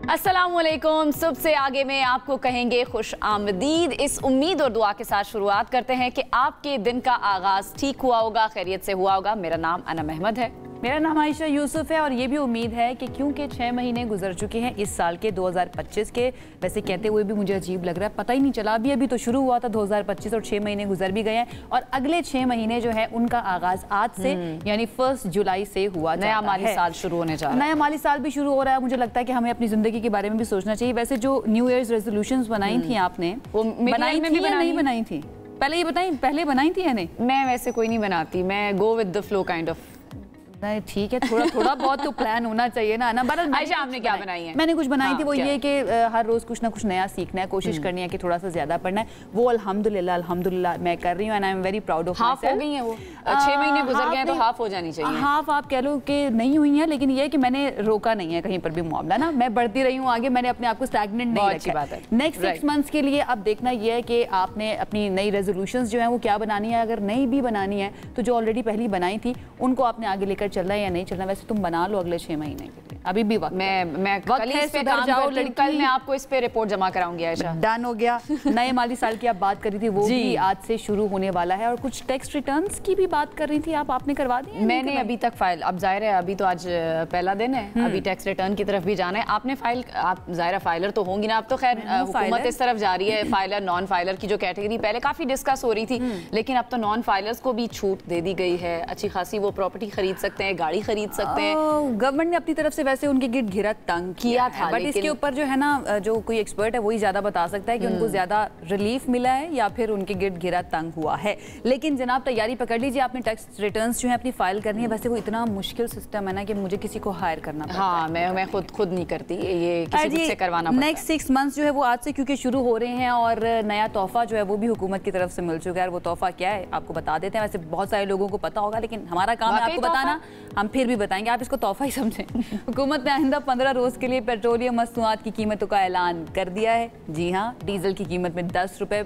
अस्सलामुअलैकुम। सुबह से आगे में आपको कहेंगे खुश आमदीद। इस उम्मीद और दुआ के साथ शुरुआत करते हैं कि आपके दिन का आगाज ठीक हुआ होगा, खैरियत से हुआ होगा। मेरा नाम अनम अहमद है। मेरा नाम आयशा यूसुफ है और ये भी उम्मीद है कि क्योंकि 6 महीने गुजर चुके हैं इस साल के 2025 के, वैसे कहते हुए भी मुझे अजीब लग रहा है, पता ही नहीं चला अभी तो शुरू हुआ था 2025 और 6 महीने गुजर भी गए हैं और अगले 6 महीने जो है उनका आगाज आज से यानी 1 जुलाई से हुआ। नया माली साल शुरू होने जा रहा है, नया माली साल भी शुरू हो रहा है। मुझे लगता है कि हमें अपनी जिंदगी के बारे में भी सोचना चाहिए। वैसे जो न्यू ईयर्स रेजोल्यूशंस बनाई थी आपने, वो बनाई थी या नहीं बनाई थी? पहले ये बताई, पहले बनाई थी या नहीं? मैं वैसे कोई नहीं बनाती, मैं go with the flow kind of. ठीक है, थोड़ा बहुत तो प्लान होना चाहिए ना। आयशा, आपने क्या बनाई है? मैंने कुछ बनाई थी, वो ये कि हर रोज कुछ ना कुछ नया सीखना है, कोशिश करनी है कि थोड़ा सा ज्यादा पढ़ना है। वो अल्हम्दुलिल्लाह मैं कर रही हूँ and I am very proud of half हो गई है वो। 6 महीने गुजर गए तो हाफ हो जानी चाहिए। हाफ आप कह लो कि नहीं हुई है, लेकिन ये कि मैंने रोका नहीं है कहीं पर भी मामला ना, मैं बढ़ती रही हूँ आगे, मैंने अपने आप को स्टैग्नेंट नहीं रखा। नेक्स्ट 6 मंथ्स के लिए अब देखना ये है कि आपने अपनी नई रेजोल्यूशंस जो है वो क्या बनानी है। अगर नई भी बनानी है तो जो ऑलरेडी पहली बनाई थी उनको आपने आगे लेकर चलना है या नहीं चलना। वैसे तुम बना लो अगले 6 महीने के लिए, अभी भी वक्त। मैं कल इस पे काम करती हूं, कल मैं आपको इस पे रिपोर्ट जमा कराऊंगी। आयशा, डन हो गया। नए माली साल की आप बात कर रही थी, वो भी आज से शुरू होने वाला है और कुछ टैक्स रिटर्न्स की भी बात कर रही थी आप, आपने करवा दी? मैंने अभी तक फाइल, अब जाहिर है अभी तो आज पहला दिन है, अभी टैक्स रिटर्न की तरफ भी जाना है। आपने फाइल, आप जाहिर फाइलर तो होंगी ना, अब तो खैर हुकूमत इस तरफ जा रही है। फाइलर नॉन फाइलर की जो कैटेगरी पहले काफी डिस्कस हो रही थी, लेकिन अब तो नॉन फाइलर्स को भी छूट दे दी गई है। अच्छी खासी वो प्रॉपर्टी खरीद सकते हैं, गाड़ी खरीद सकते हैं। गवर्नमेंट ने अपनी तरफ से वैसे उनके गिर्द घिरा तंग किया था, बट इसके ऊपर जो है ना, जो कोई एक्सपर्ट है वही ज्यादा बता सकता है कि उनको ज्यादा रिलीफ मिला है या फिर उनके गिर्द घिरा तंग हुआ है। लेकिन जनाब तैयारी पकड़ लीजिए, आपने टैक्स रिटर्न्स जो है अपनी फाइल करनी है। वैसे वो इतना मुश्किल सिस्टम है ना कि मुझे किसी को हायर करना पड़ता है। हाँ, मैं खुद नहीं करती, ये किसी से करवाना पड़ता है। नेक्स्ट 6 मंथ्स जो है वो आज से क्योंकि शुरू हो रहे हैं और नया तोहफा जो है वो भी हुकूमत की तरफ से मिल चुका है। वो तोहफा क्या है आपको बता देते हैं। वैसे बहुत सारे लोगों को पता होगा, लेकिन हमारा काम है आपको बताना, हम फिर भी बताएंगे, आप इसको तोहफा ही समझें। हुकूमत ने आइंदा 15 रोज के लिए पेट्रोलियम मसनूआत की कीमतों का ऐलान कर दिया है। जी हाँ, डीजल की कीमत में 10 रुपये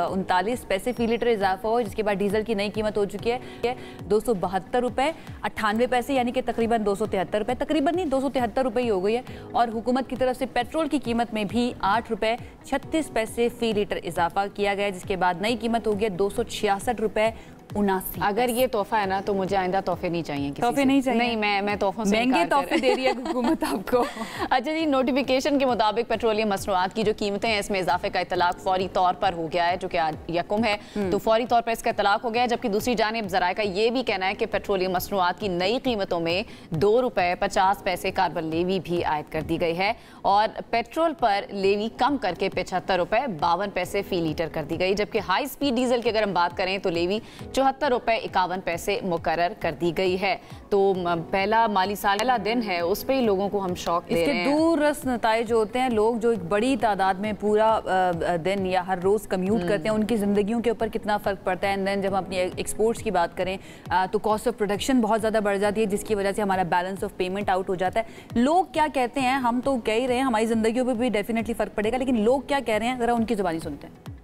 39 पैसे फी लीटर इजाफा हो, जिसके बाद डीजल की नई कीमत हो चुकी है 272 रुपये 98 पैसे, यानी कि तकरीबन 273 रुपये, तकरीबन नहीं 273 रुपये ही हो गई है। और हुकूमत की तरफ से पेट्रोल की कीमत में भी 8 रुपये 36 पैसे फी लीटर इजाफा किया गया, जिसके बाद नई कीमत हो गई 266 रुपये 79। अगर ये तोहफा है ना तो मुझे आइंदा तोहफे नहीं चाहिए। तोहफे नहीं चाहिए? नहीं, मैं तोहफों से महंगे तोहफे दे रही है हुकूमत आपको। अच्छा जी, नोटिफिकेशन के मुताबिक पेट्रोलियम मसनूआत की जो कीमतें हैं इसमें इजाफे का इतलाक फौरी तौर पर हो गया है, जो कि आज यकम है, तो फौरी तौर पर इसका इतलाक हो गया है। जबकि दूसरी जानिब ज़राए का ये भी कहना है कि पेट्रोलियम मसनूआत की नई कीमतों में 2 रुपये 50 पैसे कार्बन लेवी भी आयद कर दी गई है और पेट्रोल पर लेवी कम करके 75 रुपये 52 पैसे फी लीटर कर दी गई। जबकि हाई स्पीड डीजल की अगर हम बात करें तो लेवी 74 रुपये 51 पैसे मुकर्रर कर दी गई है। तो पहला माली साल पहला दिन है, उस पे ही लोगों को हम शौक दे रहे हैं। इसके दूररस नताइज होते हैं। लोग जो एक बड़ी तादाद में पूरा दिन या हर रोज कम्यूट करते हैं, उनकी जिंदगियों के ऊपर कितना फर्क पड़ता है। एंड देन जब हम अपनी एक्सपोर्ट्स की बात करें तो कॉस्ट ऑफ प्रोडक्शन बहुत ज्यादा बढ़ जाती है, जिसकी वजह से हमारा बैलेंस ऑफ पेमेंट आउट हो जाता है। लोग क्या कहते हैं, हम तो कह ही रहे हैं हमारी जिंदगियों पर भी डेफिनेटली फर्क पड़ेगा, लेकिन लोग क्या कह रहे हैं जरा उनकी जुबानी सुनते हैं।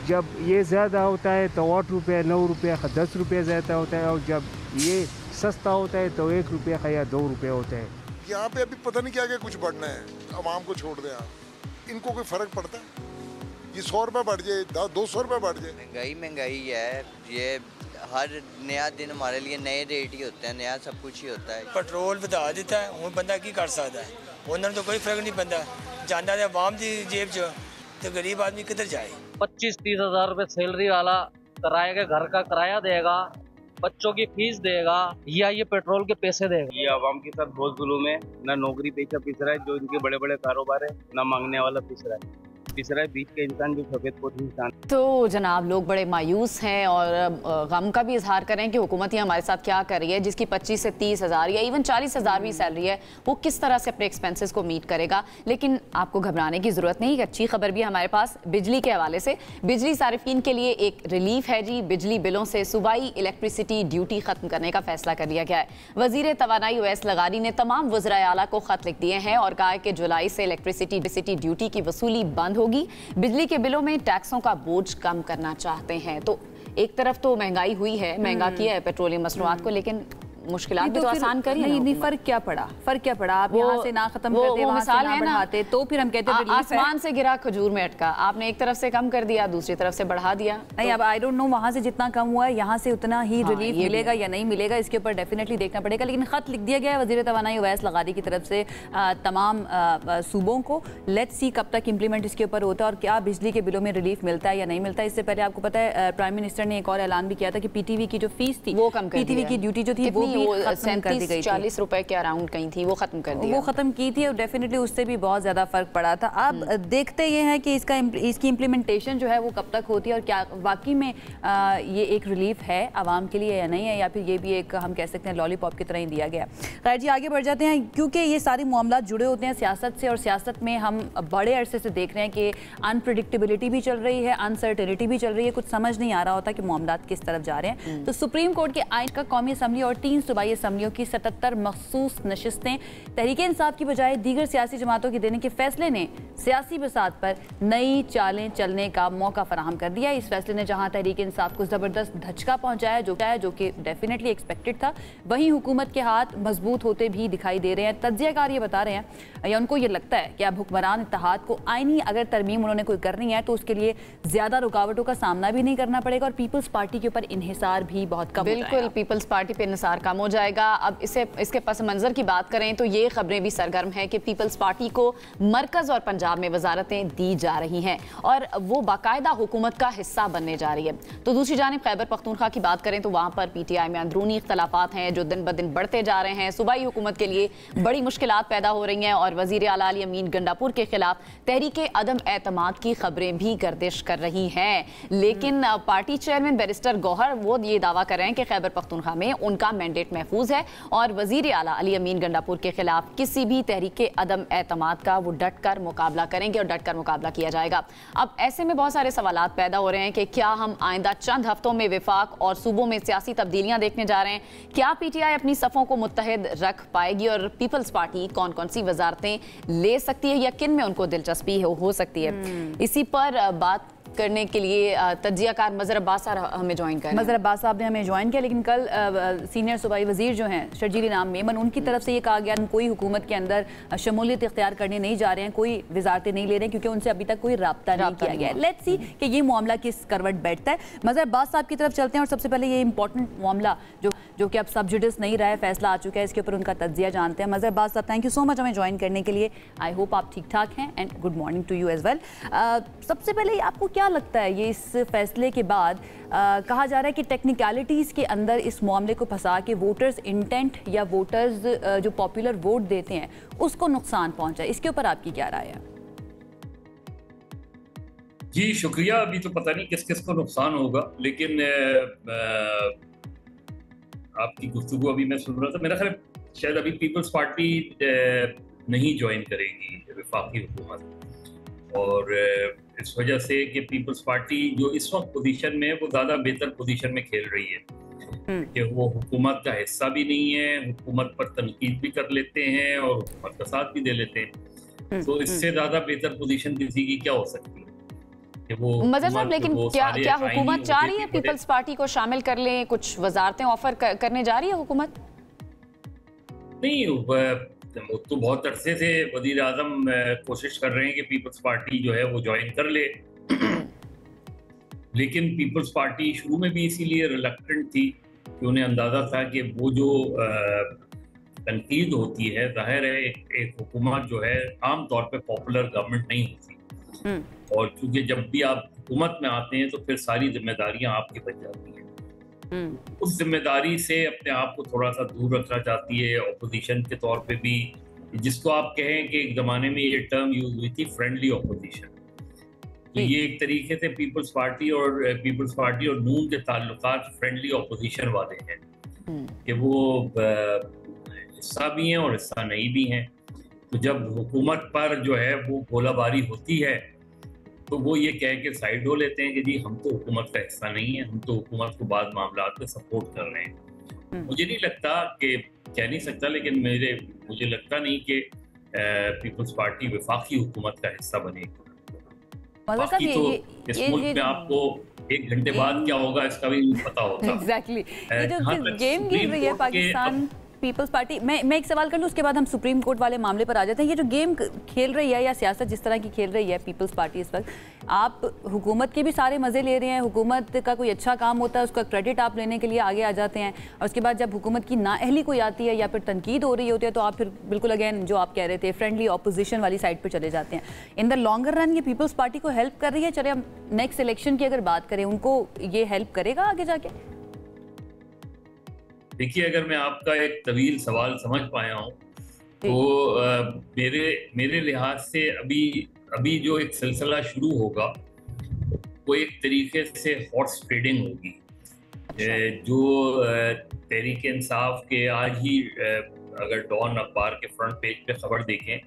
जब ये ज़्यादा होता है तो 8 रुपये 9 रुपये 10 रुपये ज़्यादा होता है, और जब ये सस्ता होता है तो 1 रुपये या 2 रुपये होता है। यहाँ पे अभी पता नहीं क्या क्या कुछ बढ़ना है, आवाम को छोड़ दें आप, इनको कोई फ़र्क पड़ता है? ये 100 रुपये बढ़ जाए, 200 रुपये बढ़ जाए। महंगाई है, ये हर नया दिन हमारे लिए नए रेट ही होते हैं, नया सब कुछ ही होता है। पेट्रोल बता देता है, हूँ बंदा की कर सकता है, उन्होंने तो कोई फर्क नहीं पैंदा। जाना है आवाम की जेब च, तो गरीब आदमी किधर जाए? 25-30 हज़ार रुपये सैलरी वाला किराए के घर का किराया देगा, बच्चों की फीस देगा या ये पेट्रोल के पैसे देगा। ये आवाम के साथ बहुत जुल्म है, ना नौकरी पेशा पिस रहा है, जो इनके बड़े बड़े कारोबार है, ना मांगने वाला पिस रहा है, बीच के इंसान जो सफेद पोती इंसान। तो जनाब लोग बड़े मायूस हैं और गम का भी इजहार कर रहे हैं कि हुकूमत ही हमारे साथ क्या कर रही है। जिसकी 25 से 30 हज़ार या इवन 40 हज़ार भी सैलरी है, वो किस तरह से अपने एक्सपेंसेस को मीट करेगा। लेकिन आपको घबराने की जरूरत नहीं, एक अच्छी खबर भी हमारे पास बिजली के हवाले से। बिजली सारिफीन के लिए एक रिलीफ है जी। बिजली बिलों से सूबाई इलेक्ट्रिसिटी ड्यूटी खत्म करने का फैसला कर लिया गया है। वजीर तवानाई ओवैस लगारी ने तमाम वज़राए आला को खत लिख दिए हैं और कहा है कि जुलाई से इलेक्ट्रिसिटी ड्यूटी की वसूली बंद होगी। बिजली के बिलों में टैक्सों का बोझ कम करना चाहते हैं। तो एक तरफ तो महंगाई हुई है, महंगा किया है पेट्रोलियम मसनूआत को, लेकिन मुश्किलात भी तो आसान करी है। नहीं, फर्क क्या पड़ा? आप यहाँ से ना खत्म करते, वहाँ से ना बढ़ाते, तो फिर हम कहते हैं आसमान से गिरा खजूर में अटका। आपने एक तरफ से कम कर दिया, दूसरी तरफ से बढ़ा दिया। नहीं, अब आई डोंट नो वहाँ से जितना कम हुआ है यहाँ से उतना ही रिलीफ मिलेगा या नहीं मिलेगा, इसके ऊपर डेफिनेटली देखना पड़ेगा। लेकिन खत लिख दिया गया है वज़ीर तवानाई उवैस लगारी की तरफ से तमाम सूबों को। लेट्स सी कब तक इंप्लीमेंट इसके ऊपर होता है और क्या बिजली के बिलों में रिलीफ मिलता है या नहीं मिलता है। इससे पहले आपको पता है प्राइम मिनिस्टर ने एक और ऐलान भी किया था कि पीटीवी की जो फीस थी, वो कम कर पीटीवी की ड्यूटी जो थी वो भी खत्म कर दी गई थी। 40 रुपए के अराउंड कहीं थी, वो खत्म कर दी, वो खत्म की थी और डेफिनेटली उससे भी बहुत ज़्यादा फर्क पड़ा था। अब देखते ये हैं कि इसकी इम्प्लीमेंटेशन जो है वो कब तक होती है और क्या वाकई में ये एक रिलीफ है आवाम के लिए या नहीं है, या फिर ये भी एक हम कह सकते हैं लॉलीपॉप की तरह ही दिया गया। खैर जी, आगे बढ़ जाते हैं क्योंकि ये सारे मामला जुड़े होते हैं सियासत से, और सियासत में हम बड़े अरसे से देख रहे हैं कि अनप्रेडिक्टेबिलिटी भी चल रही है, अनसर्टेनिटी भी चल रही है, कुछ समझ नहीं आ रहा होता कि मामला किस तरफ जा रहे हैं। तो सुप्रीम कोर्ट के आइन का कौमी असम्बली और 3 सूबाई असम्बलियों की 77 मखसूस नशिस्तें तहरीक इंसाफ की बजाय दीगर सियासी जमातों के देने के फैसले ने सियासी बसात पर नई चालें चलने का मौका फराहम कर दिया। इस फैसले ने जहां तहरीक इंसाफ को ज़बरदस्त धचका पहुंचाया जो कि डेफिनेटली एक्सपेक्टेड था, वहीं हुकूमत के हाथ मजबूत होते भी दिखाई दे रहे हैं। तज्जियाकार ये बता रहे हैं या उनको ये लगता है कि अब हुक्मरान इत्तेहाद को आईनी अगर तरमीम उन्होंने कोई करनी है तो उसके लिए ज़्यादा रुकावटों का सामना भी नहीं करना पड़ेगा और पीपल्स पार्टी के ऊपर इन्हिसार भी बहुत कम। बिल्कुल, पीपल्स पार्टी पे इन्हिसार कम हो जाएगा। अब इसके पस मंजर की बात करें तो ये खबरें भी सरगर्म है कि पीपल्स पार्टी को मरकज और पंजाब में वजारतें दी जा रही हैं और वो बाकायदा हुकूमत का हिस्सा बनने जा रही है। तो दूसरी जानिब खैबर पख्तूनख्वा की बात करें तो वहाँ पर पीटीआई में अंदरूनी इख्तलाफात हैं जो दिन ब दिन बढ़ते जा रहे हैं। सूबाई हुकूमत के लिए बड़ी मुश्किलात पैदा हो रही हैं और वज़ीर आला अली अमीन गंडापुर के खिलाफ तहरीक अदम एतमाद की खबरें भी गर्दिश कर रही हैं। लेकिन पार्टी चेयरमैन बैरिस्टर गौहर वो ये दावा कर रहे हैं कि खैबर पख्तूनख्वा में उनका मैंडेट महफूज है और वज़ीर आला अली अमीन गंडापुर के खिलाफ किसी भी तहरीक अदम एतमाद का वो डट कर मुकाबला करेंगे और डट कर मुकाबला किया जाएगा। अब ऐसे में बहुत सारे सवालात पैदा हो रहे हैं कि क्या हम आइंदा चंद हफ्तों में विफाक और सूबों में सियासी तब्दीलियां देखने जा रहे हैं? क्या पीटीआई अपनी सफ़ों को मुत्तहिद रख पाएगी और पीपल्स पार्टी कौन कौन सी वजारतें ले सकती है या किन में उनको दिलचस्पी हो सकती है? इसी पर बात करने के लिए तज्जियाकार मज़हर अब्बास साहब हमें ज्वाइन करें। मज़हर अब्बास साहब ने हमें ज्वाइन किया, लेकिन कल सीनियर सूबाई वज़ीर जो हैं शर्जील इनाम मेमन, उनकी तरफ से ये कहा गया कोई हुकूमत के अंदर शमूलियत इख्तियार करने नहीं जा रहे हैं, कोई वजारतें नहीं ले रहे हैं क्योंकि उनसे अभी तक कोई राब्ता नहीं किया गया है। लेट्स सी कि ये मामला किस करवट बैठता है। मज़हर अब्बास साहब की तरफ चलते हैं और सबसे पहले ये इंपॉर्टेंट मामला जो कि अब सब जुडिस नहीं रहा है, फैसला आ चुका है, इसके ऊपर उनका तज्जिया जानते हैं। मज़हर अब्बास साहब, थैंक यू सो मच हमें ज्वाइन करने के लिए। आई होप आप ठीक ठाक हैं and good morning to you as well. सबसे पहले आपको क्या लगता है ये इस फैसले के बाद कहा जा रहा है कि टेक्निकलिटीज़ के अंदर इस मामले को फंसा के वोटर्स इंटेंट या वोटर्स जो पॉपुलर वोट देते हैं उसको नुकसान पहुंचा, इसके ऊपर आपकी क्या राय है? जी शुक्रिया। अभी तो पता नहीं किस किस को नुकसान होगा, लेकिन आपकी गुफ्तगू अभी मैं सुन रहा था, मेरा ख्याल शायद अभी पीपल्स पार्टी नहीं ज्वाइन करेगी वफाकी हुकूमत, और इस वजह से कि पीपल्स पार्टी जो इस वक्त पोजीशन में है वो ज़्यादा बेहतर पोजीशन में खेल रही है कि वो हुकूमत का हिस्सा भी नहीं है, हुकूमत पर तनकीद भी कर लेते हैं और हुकूमत का साथ भी दे लेते हैं। तो इससे ज़्यादा बेहतर पोजीशन किसी की क्या हो सकती है कि वो मज़हर साहब, लेकिन क्या हुकूमत चाह रही है पीपल्स पार्टी को शामिल कर ले, कुछ वजारतें ऑफर करने जा रही है हुकूमत? नहीं, तो बहुत अरसे से वज़ीर आज़म कोशिश कर रहे हैं कि पीपल्स पार्टी जो है वो ज्वाइन कर ले लेकिन पीपल्स पार्टी शुरू में भी इसीलिए रिलक्टेंट थी कि उन्हें अंदाज़ा था कि वो जो तनकीद होती है, जाहिर है एक हुकूमत जो है आम तौर पे पॉपुलर गवर्नमेंट नहीं होती, और क्योंकि जब भी आप हुकूमत में आते हैं तो फिर सारी जिम्मेदारियां आपकी बन जाती हैं। उस जिम्मेदारी से अपने आप को थोड़ा सा दूर रखना चाहती है ऑपोजिशन के तौर पे भी, जिसको आप कहें कि एक ज़माने में ये टर्म यूज हुई थी फ्रेंडली ऑपोजिशन। तो ये एक तरीके से पीपल्स पार्टी और नून के ताल्लुकात फ्रेंडली ऑपोजिशन वाले हैं कि वो हिस्सा भी हैं और हिस्सा नहीं भी हैं। तो जब हुकूमत पर जो है वो गोलाबारी होती है तो वो ये कह के साइड हो लेते हैं कि जी हम तो हुकूमत का हिस्सा नहीं है, हम तो हुकूमत को बाद मामलात में सपोर्ट कर रहे हैं। मुझे नहीं लगता कि, कह नहीं सकता, लेकिन मुझे लगता नहीं कि पीपल्स पार्टी वफाकी हुकूमत का हिस्सा बनेगी। बाकी तो इस मुल्क में आपको 1 घंटे बाद क्या होगा इसका भी पता होता। एग्जैक्टली ये जो गेम खेल रही है पाकिस्तान पीपल्स पार्टी, मैं एक सवाल कर लूँ उसके बाद हम सुप्रीम कोर्ट वाले मामले पर आ जाते हैं। ये जो गेम खेल रही है या सियासत जिस तरह की खेल रही है पीपल्स पार्टी इस वक्त, आप हुकूमत के भी सारे मज़े ले रहे हैं, हुकूमत का कोई अच्छा काम होता है उसका क्रेडिट आप लेने के लिए आगे आ जाते हैं, और उसके बाद जब हुकूमत की नाअहली कोई आती है या फिर तनकीद हो रही होती है तो आप फिर बिल्कुल अगेन जो आप कह रहे थे फ्रेंडली ऑपोजिशन वाली साइड पर चले जाते हैं। इन द लॉन्गर रन ये पीपल्स पार्टी को हेल्प कर रही है? चले हम नेक्स्ट इलेक्शन की अगर बात करें, उनको ये हेल्प करेगा आगे जाके? देखिए, अगर मैं आपका एक तवील सवाल समझ पाया हूँ तो मेरे लिहाज से अभी जो एक सिलसिला शुरू होगा वो एक तरीके से हॉर्स ट्रेडिंग होगी। जो तहरीक इंसाफ के आज ही अगर डॉन अखबार के फ्रंट पेज पे खबर देखें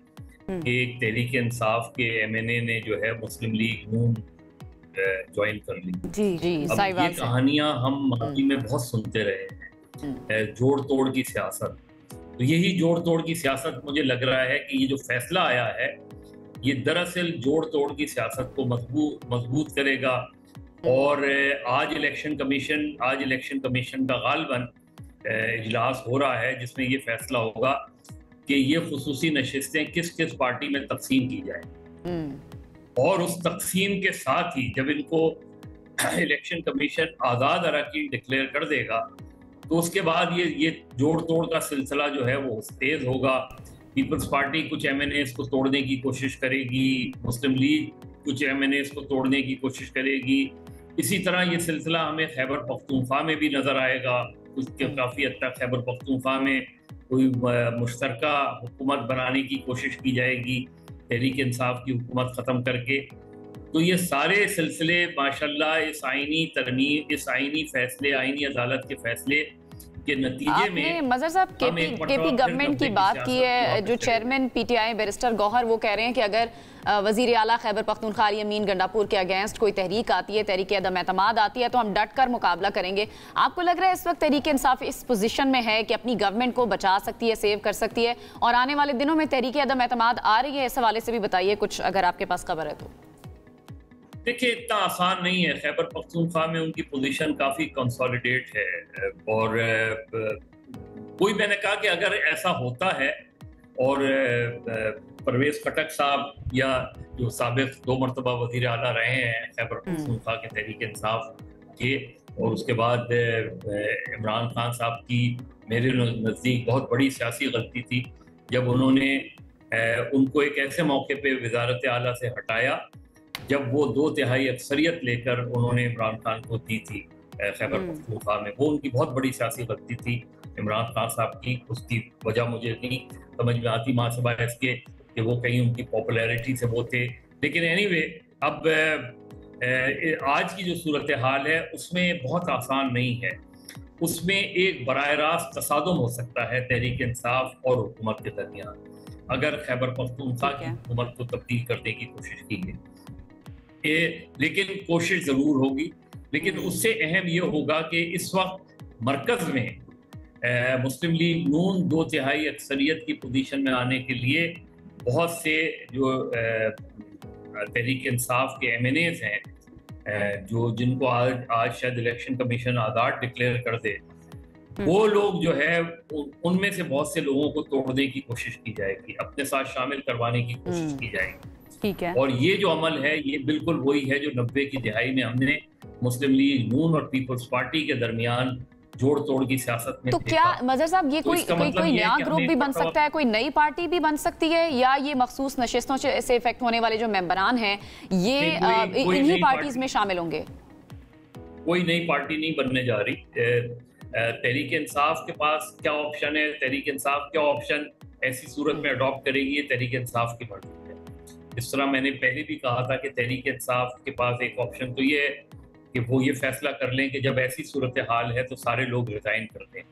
कि एक तहरीक इंसाफ के MNA ने जो है मुस्लिम लीग नून ज्वाइन कर ली। जी अब ये कहानियां हम माजी में बहुत सुनते रहे हैं, जोड़ तोड़ की सियासत। तो यही जोड़ तोड़ की सियासत मुझे लग रहा है कि ये जो फैसला आया है ये दरअसल जोड़ तोड़ की सियासत को मजबूत करेगा। और आज इलेक्शन कमीशन का गालबन इजलास हो रहा है जिसमें ये फैसला होगा कि ये खुसूसी नशिस्तें किस किस पार्टी में तकसीम की जाए, और उस तकसीम के साथ ही जब इनको इलेक्शन कमीशन आज़ाद अरकान डिक्लेयर कर देगा तो उसके बाद ये जोड़ तोड़ का सिलसिला जो है वो तेज होगा। पीपल्स पार्टी कुछ MNAs को तोड़ने की कोशिश करेगी, मुस्लिम लीग कुछ MNAs को तोड़ने की कोशिश करेगी। इसी तरह ये सिलसिला हमें खैबर पख्तूनख्वा में भी नजर आएगा। उसके काफ़ी हद तक खैबर पख्तूनख्वा में कोई मुश्तरका हुकूमत बनाने की कोशिश की जाएगी तहरीक इंसाफ की हुकूमत ख़त्म करके। तो ये सारे सिलसिले माशाल्लाह इस आईनी तरमीम, इस आईनी फैसले, आईनी अदालत के फैसले के नतीजे में मजहर साहब केपी गवर्नमेंट की बात की है। जो चेयरमैन PTI बैरिस्टर गौहर वो कह रहे हैं कि अगर वजीर आला खैबर पख्तूनख्वा अमीन गंडापुर के अगेंस्ट कोई तहरीक आती है, तहरीक अदम एतमाद आती है तो हम डट कर मुकाबला करेंगे। आपको लग रहा है इस वक्त तहरीक इंसाफ इस पोजीशन में है कि अपनी गवर्नमेंट को बचा सकती है, सेव कर सकती है, और आने वाले दिनों में तहरीक अदम एतमाद आ रही है? इस हवाले से भी बताइए कुछ अगर आपके पास खबर है तो। देखिए, इतना आसान नहीं है। खैबर पख्तूनख्वा में उनकी पोजीशन काफ़ी कंसोलिडेट है, और कोई मैंने कहा कि अगर ऐसा होता है और परवेज खटक साहब या जो साबिक 2 मरतबा वज़ीर आला रहे हैं खैबर पख्तूनख्वा के तहरीक इंसाफ के, और उसके बाद इमरान खान साहब की मेरे नज़दीक बहुत बड़ी सियासी गलती थी जब उन्होंने उनको एक ऐसे मौके पे वज़ारत आला से हटाया जब वो 2/3 अक्सरियत लेकर उन्होंने इमरान खान को दी थी खैबर पख्तूनख्वा में। वो उनकी बहुत बड़ी सियासी गलती थी इमरान खान साहब की। उसकी वजह मुझे नहीं समझ में आती माँ सिवाय इसके कि वो कहीं उनकी पॉपुलैरिटी से वो थे। लेकिन एनीवे, अब आज की जो सूरत हाल है उसमें बहुत आसान नहीं है। उसमें एक बराह रास्त तसादुम हो सकता है तहरीक इंसाफ और हुकूमत के दरमियान अगर खैबर पख्तूनख्वा की हुकूमत को तब्दील करने की कोशिश की गई। लेकिन कोशिश ज़रूर होगी। लेकिन उससे अहम ये होगा कि इस वक्त मरकज़ में मुस्लिम लीग नून 2/3 अक्सरियत की पोजीशन में आने के लिए बहुत से जो तहरीक इंसाफ के MNAs हैं जो जिनको आज शायद इलेक्शन कमीशन आज़ाद डिक्लेयर कर दे, वो लोग जो है उनमें से बहुत से लोगों को तोड़ने की कोशिश की जाएगी, अपने साथ शामिल करवाने की कोशिश की जाएगी। ठीक है। और ये जो अमल है ये बिल्कुल वही है जो 90 की दिहाई में हमने मुस्लिम लीग नून और पीपल्स पार्टी के दरमियान जोड़ तोड़ की सियासत में। तो क्या मजहर साहब ये कोई नया ग्रुप भी बन सकता है, कोई नई पार्टी भी बन सकती है, या ये मखसूस नशिस्तों से इफेक्ट होने वाले जो मेंबरान हैं ये इन्हीं पार्टीज में शामिल होंगे? कोई नई पार्टी नहीं बनने जा रही। तहरीक इंसाफ के पास क्या ऑप्शन है, तहरीक इंसाफ क्या ऑप्शन ऐसी सूरत में अडॉप्ट करेगी, ये तहरीक इंसाफ की मर्जी है। इस तरह मैंने पहले भी कहा था कि तहरीक इंसाफ के पास एक ऑप्शन तो ये है कि वो ये फैसला कर लें कि जब ऐसी सूरत हाल है तो सारे लोग रिजाइन कर दें।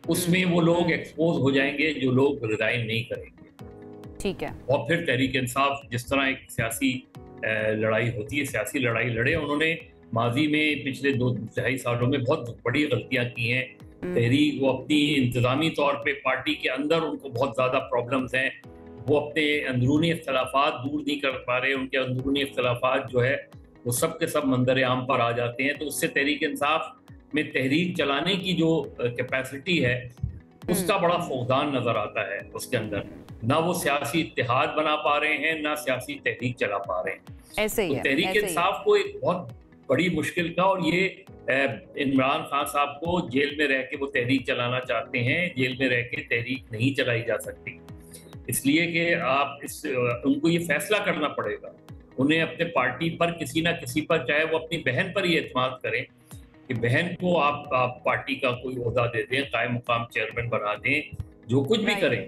उसमें वो लोग एक्सपोज हो जाएंगे जो लोग रिजाइन नहीं करेंगे। ठीक है। और फिर तहरीक इंसाफ जिस तरह एक सियासी लड़ाई होती है, सियासी लड़ाई लड़े। उन्होंने माजी में पिछले 2-2.5 सालों में बहुत बड़ी गलतियां की हैं। तहरीक वो अपनी इंतजामी तौर पे पार्टी के अंदर उनको बहुत ज़्यादा प्रॉब्लम्स हैं, वो अपने अंदरूनी इख्तलाफात दूर नहीं कर पा रहे। उनके अंदरूनी इख्तलाफात जो है वो सब के सब मंजर आम पर आ जाते हैं। तो उससे तहरीक इंसाफ में तहरीक चलाने की जो कैपेसिटी है उसका बड़ा फुकदान नजर आता है उसके अंदर। ना वो सियासी इत्तेहाद बना पा रहे हैं, ना सियासी तहरीक चला पा रहे हैं। ऐसे ही तो तहरीक इंसाफ को एक बहुत बड़ी मुश्किल का, और ये इमरान खान साहब को जेल में रह के वो तहरीक चलाना चाहते हैं। जेल में रह के तहरीक नहीं चलाई जा सकती, इसलिए कि आप उनको ये फैसला करना पड़ेगा। उन्हें अपने पार्टी पर किसी ना किसी पर, चाहे वो अपनी बहन पर ही एतमाद करें कि बहन को आप पार्टी का कोई ओहदा दे दें, कायम मुकाम चेयरमैन बना दें, जो कुछ भी करें,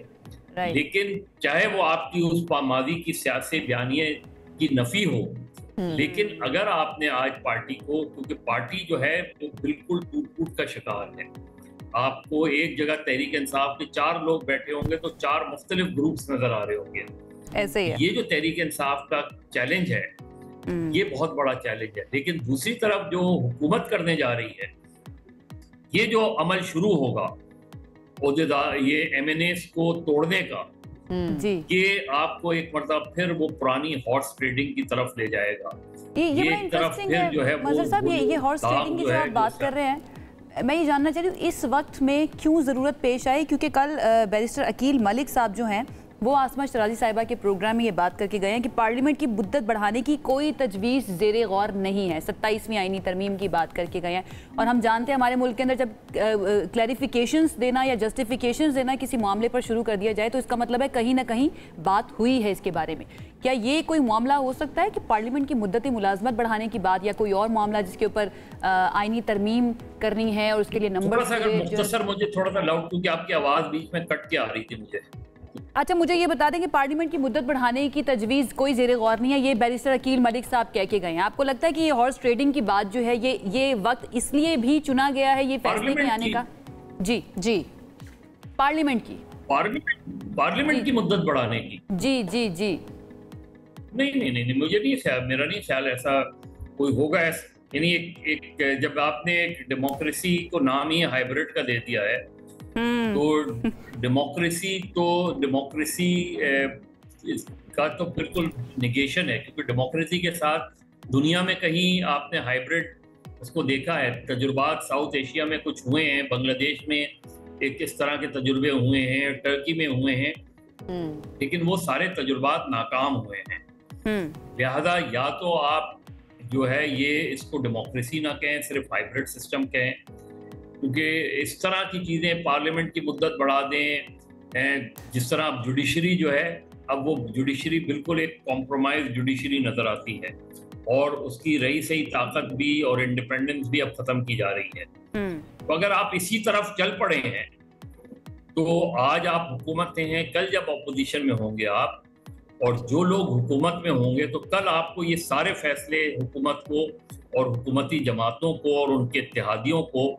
लेकिन चाहे वो आपकी उस माजी की सियासी बयानिए की नफी हो। लेकिन अगर आपने आज पार्टी को, क्योंकि पार्टी जो है वो बिल्कुल टूट का शिकार है। आपको एक जगह तहरीक इंसाफ के 4 लोग बैठे होंगे तो 4 मुख्तलिफ ग्रुप्स नजर आ रहे होंगे। ऐसे ही है। ये जो तहरीक इंसाफ का चैलेंज है, ये बहुत बड़ा चैलेंज है। लेकिन दूसरी तरफ जो हुकूमत करने जा रही है, ये जो अमल शुरू होगा ये MNAs को तोड़ने का, ये आपको एक मतलब फिर वो पुरानी हॉर्स ट्रेडिंग की तरफ ले जाएगा। ये एक तरफ फिर जो है मजहर साहब, ये हॉर्स ट्रेडिंग की जो आप बात कर रहे हैं, मैं ये जानना चाह रही हूँ इस वक्त में क्यों ज़रूरत पेश आई, क्योंकि कल बैरिस्टर अकील मलिक साहब जो हैं वो आसमा शराजी साहिबा के प्रोग्राम में ये बात करके गए हैं कि पार्लियामेंट की मुद्दत बढ़ाने की कोई तजवीज़ ज़ेरे गौर नहीं है। 27वीं आईनी तरमीम की बात करके गए हैं। और हम जानते हैं हमारे मुल्क के अंदर जब क्लैरिफिकेशंस देना या जस्टिफिकेशंस देना किसी मामले पर शुरू कर दिया जाए तो इसका मतलब है कहीं ना कहीं बात हुई है इसके बारे में। क्या ये कोई मामला हो सकता है कि पार्लियामेंट की मुद्दत मुलाजमत बढ़ाने की बात, या कोई और मामला जिसके ऊपर आईनी तरमीम करनी है और उसके लिए नंबर? मुख्तसर मुझे थोड़ा सा लाउड, क्योंकि आपकी आवाज़ बीच में कट के आ रही थी मुझे। अच्छा, मुझे ये बता दें कि पार्लियामेंट की मुद्दत बढ़ाने की तजवीज़ कोई ज़ेरे गौर नहीं है, ये बैरिस्टर अकील मलिक साहब कह के गए हैं। आपको लगता है कि ये हॉर्स ट्रेडिंग की बात जो है ये वक्त इसलिए भी चुना गया है ये फैसले के आने का? जी पार्लियामेंट की मुद्दत बढ़ाने की? जी नहीं, मुझे नहीं ख्याल, मेरा नहीं ख्याल ऐसा कोई होगा। यानी एक जब आपने एक डेमोक्रेसी को नाम ही हाइब्रिड का दे दिया है, तो डेमोक्रेसी का तो बिल्कुल निगेशन है, क्योंकि डेमोक्रेसी के साथ दुनिया में कहीं आपने हाइब्रिड उसको देखा है? तजुर्बात साउथ एशिया में कुछ हुए हैं, बांग्लादेश में एक इस तरह के तजुर्बे हुए हैं, टर्की में हुए हैं, लेकिन वो सारे तजुर्बात नाकाम हुए हैं। लिहाजा या तो आप जो है ये इसको डेमोक्रेसी ना कहें, सिर्फ हाइब्रिड सिस्टम कहें, क्योंकि इस तरह की चीज़ें पार्लियामेंट की मुद्दत बढ़ा दें। जिस तरह अब जुडिशरी जो है, अब वो जुडिशरी बिल्कुल एक कॉम्प्रोमाइज जुडिशरी नज़र आती है, और उसकी रही सही ताकत भी और इंडिपेंडेंस भी अब ख़त्म की जा रही है। तो अगर आप इसी तरफ चल पड़े हैं तो आज आप हुकूमत में हैं, कल जब अपोजिशन में होंगे आप, और जो लोग हुकूमत में होंगे, तो कल आपको ये सारे फैसले हुकूमत को और हुकूमती जमातों को और उनके इत्तेहादियों को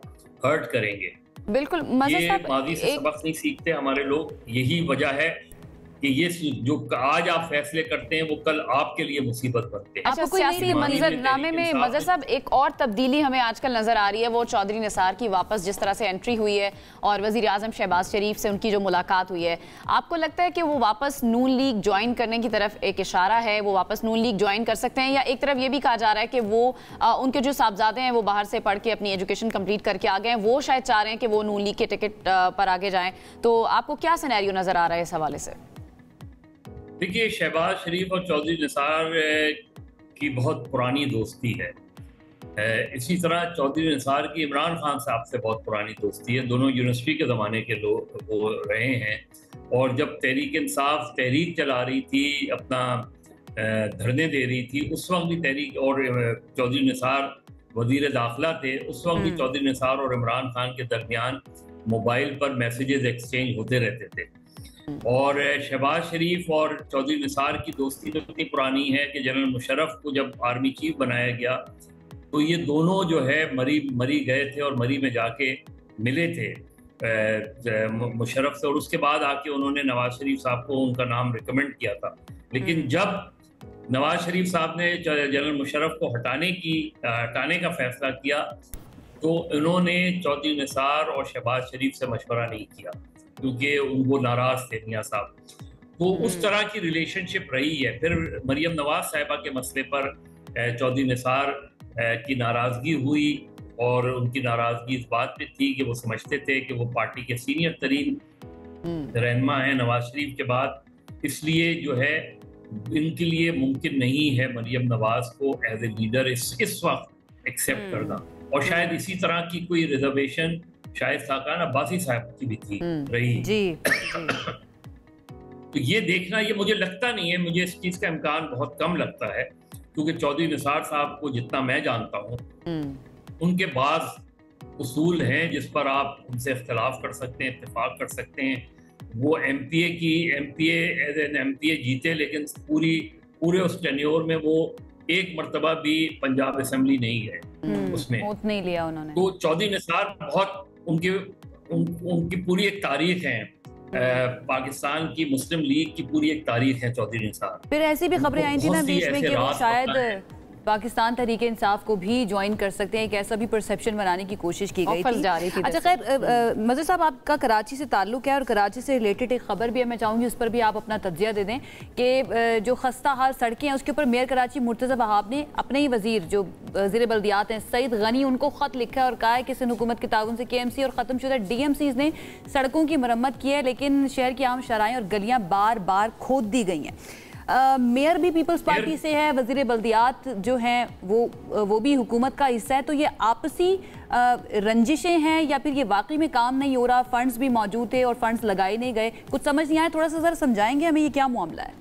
हर्ट करेंगे। बिल्कुल, ये माजी से सबक नहीं सीखते हमारे लोग। यही वजह है कि ये जो आज आप फैसले करते हैं वो कल आपके लिए मुसीबत बनते हैं। अच्छा, सियासी मंजरनामे में मजहर साहब एक और तब्दीली हमें आजकल नजर आ रही है, वो चौधरी निसार की वापस जिस तरह से एंट्री हुई है और वजीर आजम शहबाज शरीफ से उनकी जो मुलाकात हुई है, आपको लगता है कि वो वापस नून लीग ज्वाइन करने की तरफ एक इशारा है? वो वापस नून लीग ज्वाइन कर सकते हैं, या एक तरफ ये भी कहा जा रहा है कि वो उनके जो साहबजादे हैं वो बाहर से पढ़ के अपनी एजुकेशन कंप्लीट करके आ गए हैं, वो शायद चाह रहे हैं कि वो नून लीग के टिकट पर आगे जाएं? तो आपको क्या सिनेरियो नजर आ रहा है इस हवाले से? देखिए, शहबाज शरीफ और चौधरी निसार की बहुत पुरानी दोस्ती है। इसी तरह चौधरी निसार की इमरान खान साहब से बहुत पुरानी दोस्ती है। दोनों यूनिवर्सिटी के ज़माने के लोग वो रहे हैं, और जब तहरीक इंसाफ तहरीक चला रही थी, अपना धरने दे रही थी, उस वक्त भी तहरीक और चौधरी निसार वज़ीर दाखिला थे, उस वक्त भी चौधरी निसार और इमरान खान के दरमियान मोबाइल पर मैसेजेस एक्सचेंज होते रहते थे। और शहबाज शरीफ और चौधरी निसार की दोस्ती तो इतनी पुरानी है कि जनरल मुशर्रफ को जब आर्मी चीफ बनाया गया तो ये दोनों जो है मरी गए थे और मरी में जाके मिले थे मुशर्रफ से, और उसके बाद आके उन्होंने नवाज शरीफ साहब को उनका नाम रिकमेंड किया था। लेकिन जब नवाज शरीफ साहब ने जनरल मुशर्रफ को हटाने का फैसला किया तो इन्होंने चौधरी निसार और शहबाज शरीफ से मशवरा नहीं किया, क्योंकि वो नाराज थे मियाँ साहब। तो उस तरह की रिलेशनशिप रही है। फिर मरियम नवाज साहिबा के मसले पर चौधरी निसार की नाराज़गी हुई और उनकी नाराज़गी इस बात पे थी कि वो समझते थे कि वो पार्टी के सीनियर तरीन रहनुमा हैं नवाज शरीफ के बाद, इसलिए जो है इनके लिए मुमकिन नहीं है मरियम नवाज को एज ए लीडर इस वक्त एक्सेप्ट करना। और शायद इसी तरह की कोई रिजर्वेशन शायद साकान अब्बासी साहब की भी थी रही जी। तो ये देखना, ये मुझे लगता नहीं है, मुझे इस चीज़ का इम्कान बहुत कम लगता है, क्योंकि चौधरी निसार साहब को जितना मैं जानता हूँ उनके बाज़ उसूल हैं जिस पर आप उनसे इख्तलाफ कर सकते हैं, इत्तेफाक कर सकते हैं। वो एमपीए एज एन एमपीए जीते, लेकिन पूरे उस टेन्योर में वो एक मरतबा भी पंजाब असेंबली नहीं गए, उसमें वोट नहीं लिया उन्होंने। तो चौधरी निसार बहुत उनकी पूरी एक तारीख है, पाकिस्तान की मुस्लिम लीग की पूरी एक तारीख है चौधरी निसार। फिर ऐसी भी खबरें आई थी ना बीच में कि वो शायद पाकिस्तान तहरीक इंसाफ को भी ज्वाइन कर सकते हैं, एक ऐसा भी परसेप्शन बनाने की कोशिश की गई थी। अच्छा खैर, मज़हर साहब आपका कराची से ताल्लुक़ है और कराची से रिलेटेड एक खबर भी है, मैं चाहूँगी उस पर भी आप अपना तज्जिया दे दें कि जो खस्ता हाल सड़कें हैं उसके ऊपर मेयर कराची मुर्तज़ा वहाब ने अपने ही वज़ीर जो वज़ीर बल्दियात हैं सईद गनी, उनको ख़त लिखा है और कहा है कि सिंध हुकूमत के ताउन से KMC और ख़त्मशुदा DMCs ने सड़कों की मरम्मत की है, लेकिन शहर की आम शराएँ और गलियाँ बार बार खोद दी गई हैं। मेयर भी पीपल्स पार्टी से है, वज़ीर बल्दियात जो हैं वो भी हुकूमत का हिस्सा है, तो ये आपसी रंजिशें हैं या फिर ये वाकई में काम नहीं हो रहा, फंड्स भी मौजूद थे और फंड्स लगाए नहीं गए, कुछ समझ नहीं आया, थोड़ा सा ज़रा समझाएंगे हमें ये क्या मामला है?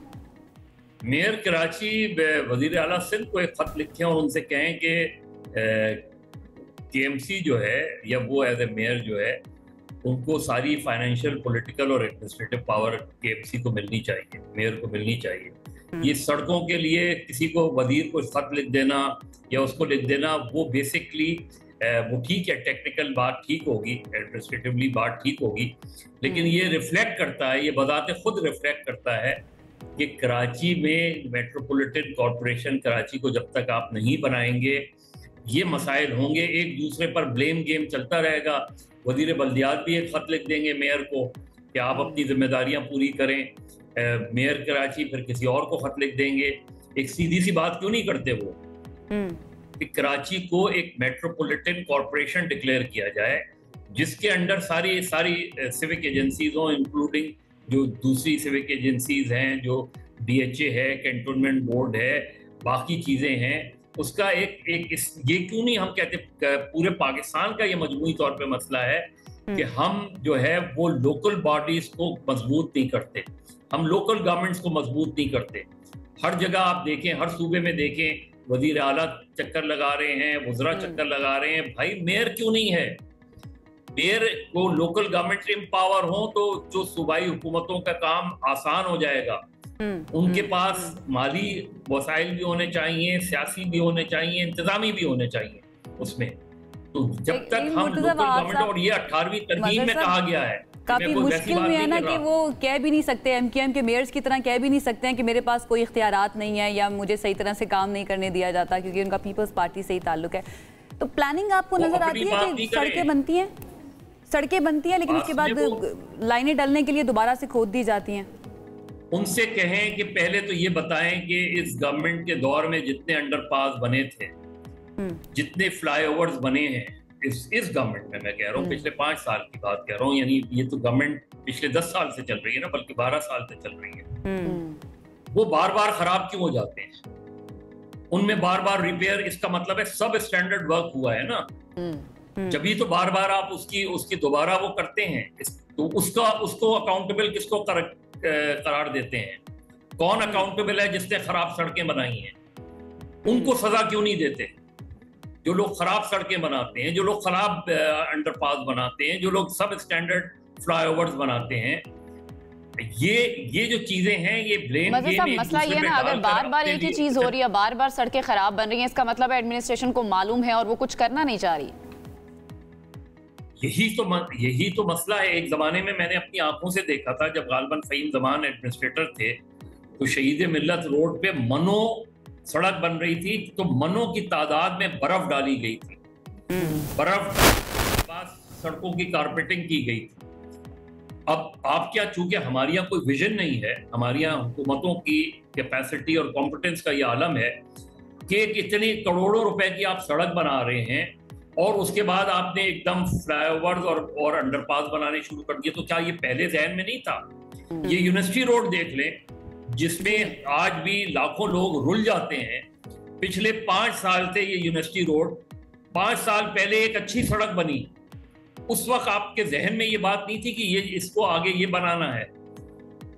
मेयर कराची वज़ीर आला सिंध को एक खत लिखें और उनसे कहें कि KMC जो है या वो एज ए मेयर जो है उनको सारी फाइनेंशियल, पॉलिटिकल और एडमिनिस्ट्रेटिव पावर KMC को मिलनी चाहिए, मेयर को मिलनी चाहिए। ये सड़कों के लिए किसी को वजीर को खत लिख देना या उसको लिख देना, वो बेसिकली वो ठीक है, टेक्निकल बात ठीक होगी, एडमिनिस्ट्रेटिवली बात ठीक होगी, लेकिन ये रिफ्लेक्ट करता है, ये बजाते खुद रिफ्लेक्ट करता है कि कराची में मेट्रोपॉलिटन कॉरपोरेशन कराची को जब तक आप नहीं बनाएंगे ये मसाइल होंगे, एक दूसरे पर ब्लेम गेम चलता रहेगा। वज़ीर बल्दियात भी एक खत लिख देंगे मेयर को कि आप अपनी जिम्मेदारियां पूरी करें, मेयर कराची फिर किसी और को खत लिख देंगे। एक सीधी सी बात क्यों नहीं करते वो कि कराची को एक मेट्रोपॉलिटन कॉरपोरेशन डिक्लेयर किया जाए जिसके अंडर सारी सिविक एजेंसीज हों, इंक्लूडिंग जो दूसरी सिविक एजेंसीज हैं, जो DHA है, कैंटोनमेंट बोर्ड है, बाकी चीज़ें हैं, उसका ये क्यों नहीं हम कहते पूरे पाकिस्तान का ये मजमूई तौर पे मसला है कि हम जो है वो लोकल बॉडीज को मजबूत नहीं करते, हम लोकल गवर्नमेंट्स को मजबूत नहीं करते। हर जगह आप देखें, हर सूबे में देखें, वजीर आला चक्कर लगा रहे हैं, वज़रा चक्कर लगा रहे हैं, भाई मेयर क्यों नहीं है? मेयर को लोकल गवर्नमेंट एम्पावर हो तो जो सूबाई हुकूमतों का काम आसान हो जाएगा। उनके पास माली वसाइल भी होने चाहिए, सियासी भी होने चाहिए, इंतजामी भी होने चाहिए उसमें। तो जब तक हम लोकल गवर्नमेंट, और ये 18वीं तरमीम में कहा गया है, काफी मुश्किल में है ना कि वो कह भी नहीं सकते, MKM के मेयर्स की तरह कह भी नहीं सकते हैं कि मेरे पास कोई इख्तियारात नहीं है या मुझे सही तरह से काम नहीं करने दिया जाता, क्योंकि उनका पीपल्स पार्टी से ही ताल्लुक है। तो प्लानिंग आपको नजर आती है कि सड़कें बनती हैं लेकिन उसके बाद लाइनें डलने के लिए दोबारा से खोद दी जाती हैं। उनसे कहें कि पहले तो ये बताएं कि इस गवर्नमेंट के दौर में जितने अंडरपास बने थे, जितने फ्लाईओवर्स बने हैं इस गवर्नमेंट में, मैं कह रहा हूँ पिछले 5 साल की बात कह रहा हूँ, यानी ये तो गवर्नमेंट पिछले 10 साल से चल रही है ना, बल्कि 12 साल से चल रही है, वो बार बार खराब क्यों हो जाते हैं? उनमें बार बार रिपेयर, इसका मतलब है सब स्टैंडर्ड वर्क हुआ है ना, जब तो बार बार आप उसकी दोबारा वो करते हैं, तो उसको अकाउंटेबल किसको करार देते हैं? कौन अकाउंटेबल है जिसने खराब सड़कें बनाई हैं? उनको सजा क्यों नहीं देते? जो लोग खराब सड़कें बनाते हैं, जो लोग खराब अंडरपास बनाते हैं, जो लोग सब स्टैंडर्ड फ्लाईओवर्स बनाते हैं, ये जो चीजें हैं, ये ब्लेम गेम। मसला ये ना, अगर बार बार एक ही चीज हो रही है, बार बार सड़कें खराब बन रही हैं, इसका मतलब एडमिनिस्ट्रेशन को मालूम है और वो कुछ करना नहीं चाह रही। यही तो मसला है। एक जमाने में मैंने अपनी आंखों से देखा था, जब गालिबन फहीम जमान एडमिनिस्ट्रेटर थे, तो शहीद मिल्लत रोड पे मनो सड़क बन रही थी, तो मनो की तादाद में बर्फ डाली गई थी, बर्फ के पास सड़कों की कारपेटिंग की गई थी। अब आप क्या, चूंकि हमारे यहाँ कोई विजन नहीं है, हमारे यहाँ हुकूमतों की कैपेसिटी और कॉम्पिटेंस का ये आलम है, कि कितने करोड़ों रुपए की आप सड़क बना रहे हैं और उसके बाद आपने एकदम फ्लाईओवर्स और अंडरपास बनाने शुरू कर दिए, तो क्या ये पहले जहन में नहीं था? ये यूनिवर्सिटी रोड देख लें, जिसमें आज भी लाखों लोग रुल जाते हैं। पिछले 5 साल से ये यूनिवर्सिटी रोड, 5 साल पहले एक अच्छी सड़क बनी, उस वक्त आपके जहन में ये बात नहीं थी कि ये इसको आगे ये बनाना है।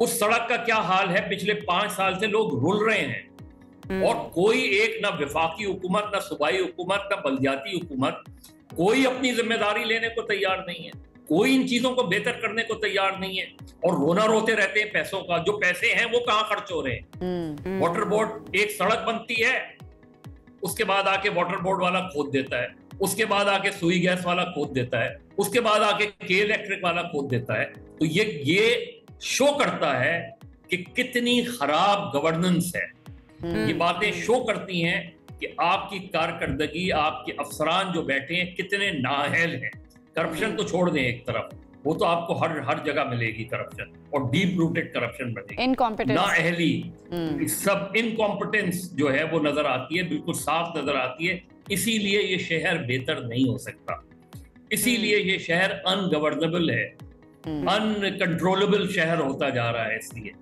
उस सड़क का क्या हाल है? पिछले 5 साल से लोग रुल रहे हैं और कोई एक, ना विफाकी हुकूमत, ना सूबाई हुकूमत, ना बल्दियाती हुकूमत, कोई अपनी जिम्मेदारी लेने को तैयार नहीं है, कोई इन चीजों को बेहतर करने को तैयार नहीं है और रोना रोते रहते हैं पैसों का। जो पैसे हैं वो कहाँ खर्च हो रहे हैं? वाटर बोर्ड, एक सड़क बनती है, उसके बाद आके वाटर बोर्ड वाला खोद देता है, उसके बाद आके सुई गैस वाला खोद देता है, उसके बाद आके के इलेक्ट्रिक वाला खोद देता है। तो ये शो करता है कि कितनी खराब गवर्नेंस है। ये बातें शो करती हैं कि आपकी कारकर्दगी, आपके अफसरान जो बैठे हैं कितने नाअहल हैं। करप्शन तो छोड़ दें एक तरफ, वो तो आपको हर जगह मिलेगी करप्शन, और डीप रूटेड करप्शन बनेगी। नाअहली, सब इनकॉम्पिटेंस जो है वो नजर आती है, बिल्कुल साफ नजर आती है। इसीलिए ये शहर बेहतर नहीं हो सकता, इसीलिए ये शहर अनगवर्नेबल है, अनकंट्रोलेबल शहर होता जा रहा है। इसलिए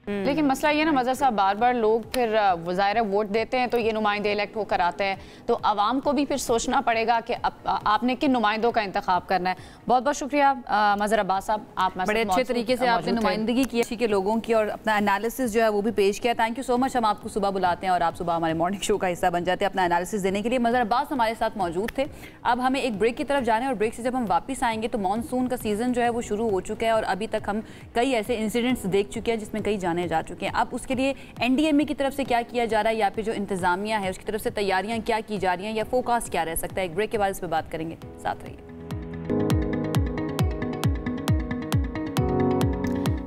लेकिन मसला ये ना मज़हर साहब, बार बार लोग फिर ज़ाहिर वोट देते हैं तो ये नुमाइंदे इलेक्ट होकर आते हैं, तो आवाम को भी फिर सोचना पड़ेगा कि आपने किन नुमाइंदों का इंतखाब करना है। बहुत बहुत शुक्रिया मज़हर अब्बास साहब, आप बड़े अच्छे तरीके से आपने नुमाइंदगी की अच्छी के लोगों की और अपना एनालिसिस जो है वो भी पेश किया। Thank you so much. हम आपको सुबह बुलाते हैं और आप सुबह हमारे मॉर्निंग शो का हिस्सा बन जाते हैं अपना एनालिसिस देने के लिए। मज़हर अब्बास हमारे साथ मौजूद थे। अब हमें एक ब्रेक की तरफ जाने, और ब्रेक से जब हम वापस आएंगे तो मानसून का सीज़न जो है वो शुरू हो चुका है और अभी तक हम कई ऐसे इंसिडेंट्स देख चुके हैं जिसमें कई जाने जा चुके हैं। अब उसके लिए एनडीएमए की तरफ से क्या किया जा रहा है या फिर जो इंतजामिया है उसकी तरफ से तैयारियां क्या की जा रही हैं या फोकस क्या रह सकता है, एक ब्रेक के बाद इस पर बात करेंगे। साथ रहिए।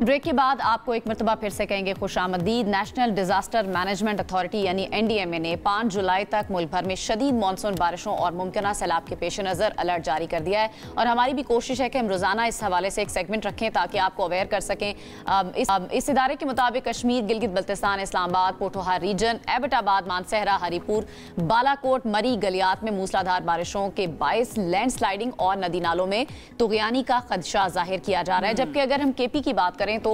ब्रेक के बाद आपको एक मरतबा फिर से कहेंगे खुशामदीद। नेशनल डिजास्टर मैनेजमेंट अथॉरिटी यानी एनडीएमए ने 5 जुलाई तक मुल्क भर में शदीद मानसून बारिशों और मुमकिन सैलाब के पेश नज़र अलर्ट जारी कर दिया है और हमारी भी कोशिश है कि हम रोज़ाना इस हवाले से एक सेगमेंट रखें ताकि आपको अवेयर कर सकें। इस इदारे के मुताबिक कश्मीर, गिलगित बल्तिस्तान, इस्लामाबाद, पोठोहार रीजन, एबटाबाद, मानसहरा, हरीपुर, बालाकोट, मरी, गलियात में मूसलाधार बारिशों के बायस लैंड स्लाइडिंग और नदी नालों में तुग़यानी का खदशा जाहिर किया जा रहा है। जबकि अगर हम केपी की बात करें तो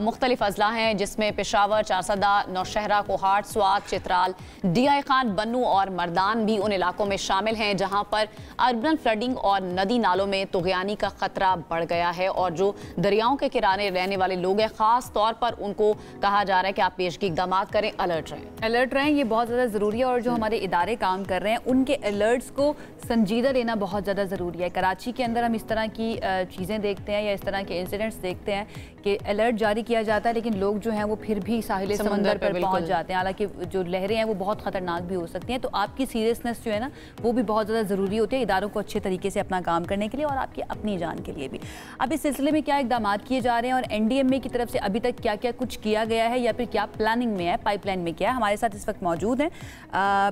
मुख्तलिफ अजला हैं जिसमें पेशावर, चारसदा, नौशहरा, कोहाट, स्वात, चित्राल, डीआई खान, बन्नू और मर्दान भी उन इलाकों में शामिल हैं जहां पर अर्बन फ्लडिंग और नदी नालों में तुग़यानी का खतरा बढ़ गया है और जो दरियाओं के किनारे रहने वाले लोग हैं खास तौर पर उनको कहा जा रहा है कि आप पेशगी इक़दाम करें, अलर्ट रहें। ये बहुत ज़्यादा ज़रूरी है और जो हमारे इदारे काम कर रहे हैं उनके अलर्ट्स को संजीदा लेना बहुत ज़्यादा ज़रूरी है। कराची के अंदर हम इस तरह की चीज़ें देखते हैं या इस तरह के इंसिडेंट्स देखते हैं कि अलर्ट जारी किया जाता है लेकिन लोग जो हैं वो फिर भी साहिल समंदर पर पहुंच जाते हैं, हालांकि जो लहरें हैं वो बहुत ख़तरनाक भी हो सकती हैं। तो आपकी सीरियसनेस जो है ना वो भी बहुत ज़्यादा ज़रूरी होती है इदारों को अच्छे तरीके से अपना काम करने के लिए और आपकी अपनी जान के लिए भी। अब इस सिलसिले में क्या इकदाम किए जा रहे हैं और एनडीएमए की तरफ से अभी तक क्या क्या कुछ किया गया है या फिर क्या प्लानिंग में है, पाइपलाइन में क्या है, हमारे साथ इस वक्त मौजूद हैं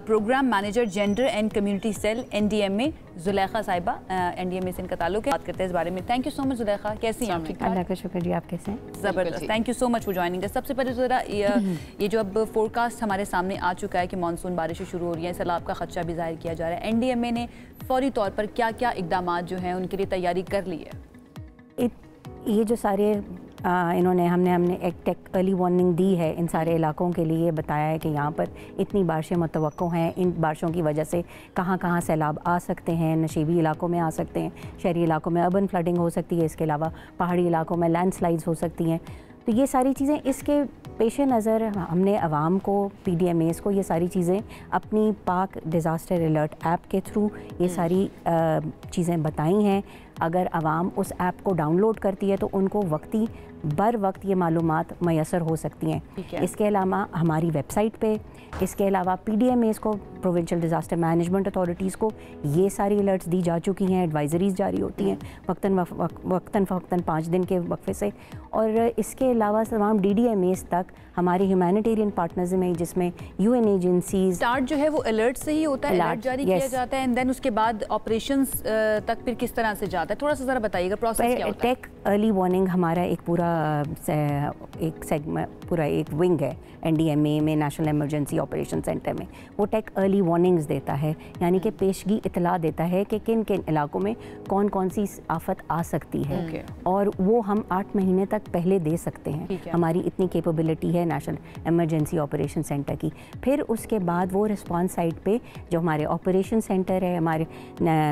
program manager gender and community cell NDMA Zulekha साहिबा। एनडीएमए से इनका ताल्लुक है, बात करते हैं इस बारे में। Thank you so much Zulekha, कैसी हैं आप? अल्लाह का शुक्र जी, आप कैसे हैं? ज़बरदस्त, thank you so much for joining us. सबसे पहले ज़रा ये जो अब फोरकास्ट हमारे सामने आ चुका है कि मानसून बारिशें शुरू हो रही हैं, सैलाब का खदशा भी जाहिर किया जा रहा है, एनडीएमए ने फौरी तौर पर क्या क्या इकदाम जो हैं उनके लिए तैयारी कर ली है? ये जो सारे हमने एक टेक अर्ली वार्निंग दी है इन सारे इलाकों के लिए, बताया है कि यहाँ पर इतनी बारिशें मुतवक्को हैं, इन बारिशों की वजह से कहाँ कहाँ सैलाब आ सकते हैं, नशीबी इलाकों में आ सकते हैं, शहरी इलाकों में अर्बन फ्लडिंग हो सकती है, इसके अलावा पहाड़ी इलाकों में लैंडस्लाइड्स हो सकती हैं। तो ये सारी चीज़ें, इसके पेश नज़र हमने आवाम को, PDMAs को ये सारी चीज़ें अपनी पाक डिज़ास्टर अलर्ट ऐप के थ्रू ये सारी चीज़ें बताई हैं। अगर आवाम उस ऐप को डाउनलोड करती है तो उनको वक्ती बर वक्त ये मालूमात मैसर हो सकती हैं। इसके अलावा हमारी वेबसाइट पे, इसके अलावा PDMAs को, प्रोविंशियल डिज़ास्टर मैनेजमेंट अथॉरिटीज़ को ये सारी अलर्ट्स दी जा चुकी हैं, एडवाइजरीज़ जारी होती हैं वक्तन फ़वक्तन 5 दिन के वक्फे से। और इसके अलावा तमाम DDMAs तक हमारे ह्यूमैनिटेरियन पार्टनर्स में, जिसमें UN एजेंसीज। स्टार्ट जो है वो अलर्ट से ही होता है, अलर्ट जारी किया जाता है, एंड देन उसके बाद ऑपरेशंस तक फिर किस तरह से जाता है, थोड़ा सा ज़रा बताइएगा प्रोसेस क्या होता है? टेक अर्ली वार्निंग हमारा एक पूरा एक सेगमेंट, पूरा एक विंग है NDMA में, नेशनल इमरजेंसी ऑपरेशन सेंटर में। वो टेक अर्ली वार्निंग्स देता है, यानी कि पेशगी इतला देता है कि किन किन इलाकों में कौन कौन सी आफत आ सकती है, और वो हम 8 महीने तक पहले दे सकते हैं। हमारी इतनी कैपेबिलिटी है नेशनल इमरजेंसी ऑपरेशन सेंटर की। फिर उसके बाद वो रिस्पांस साइट पे जो हमारे ऑपरेशन सेंटर है, हमारे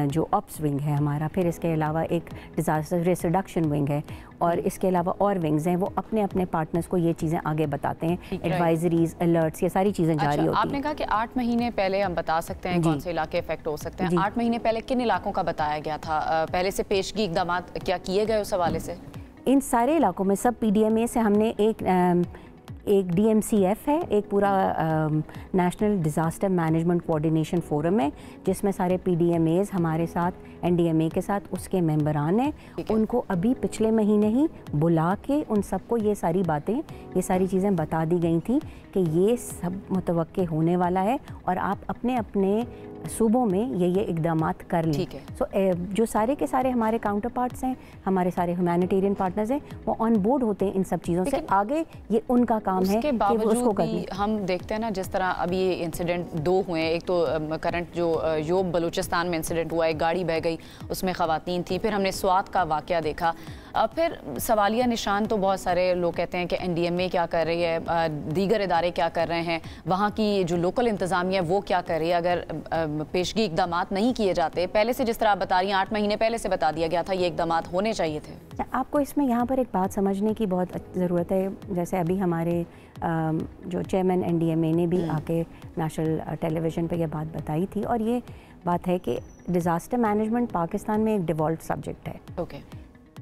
जो ऑप्स विंग है हमारा, फिर इसके अलावा एक डिज़ास्टर रिस्क रिडक्शन विंग है, और इसके अलावा और विंग्स हैं, वो अपने अपने पार्टनर्स को ये चीज़ें आगे बताते हैं, एडवाइजरीज, अलर्ट्स, ये सारी चीज़ें जारी होती हैं। आपने कहा कि 8 महीने पहले हम बता सकते हैं कौन से इलाके इफेक्ट हो सकते हैं। 8 महीने पहले किन इलाकों का बताया गया था? पहले से पेशगी इकदाम क्या किए गए उस हवाले से? इन सारे इलाकों में सब PDMA से हमने एक DMCF है, एक पूरा national disaster management coordination forum है, जिसमें सारे PDMAs हमारे साथ NDMA के साथ उसके मेंबरान हैं। उनको अभी पिछले महीने ही बुला के उन सबको ये सारी बातें, ये सारी चीज़ें बता दी गई थी कि ये सब मुतवक्के होने वाला है, और आप अपने अपने सूबों में ये इकदामात कर लें। सो जो सारे के सारे हमारे काउंटर पार्ट्स हैं, हमारे सारे ह्यूमैनिटेरियन पार्टनर्स हैं, वो ऑन बोर्ड होते हैं इन सब चीज़ों से। आगे ये उनका काम है कि वो उसको करें। हम देखते हैं ना, जिस तरह अभी ये इंसिडेंट 2 हुए हैं, एक तो करंट जो योब बलूचिस्तान में इंसिडेंट हुआ, एक गाड़ी बह गई, उसमें ख़वातीन थी, फिर हमने स्वात का वाक़या देखा। फिर सवालिया निशान तो बहुत सारे लोग कहते हैं कि NDMA क्या कर रही है, दीगर इदारे क्या कर रहे हैं, वहाँ की जो लोकल इंतज़ामिया वो क्या कर रही है, अगर पेशगी इकदाम नहीं किए जाते। पहले से जिस तरह आप बता रही हैं 8 महीने पहले से बता दिया गया था ये इकदाम होने चाहिए थे। आपको इसमें यहाँ पर एक बात समझने की बहुत ज़रूरत है। जैसे अभी हमारे जो चेयरमैन NDMA ने भी आके नेशनल टेलीविज़न पे ये बात बताई थी, और ये बात है कि डिज़ास्टर मैनेजमेंट पाकिस्तान में एक डिफ़ॉल्ट सब्जेक्ट है।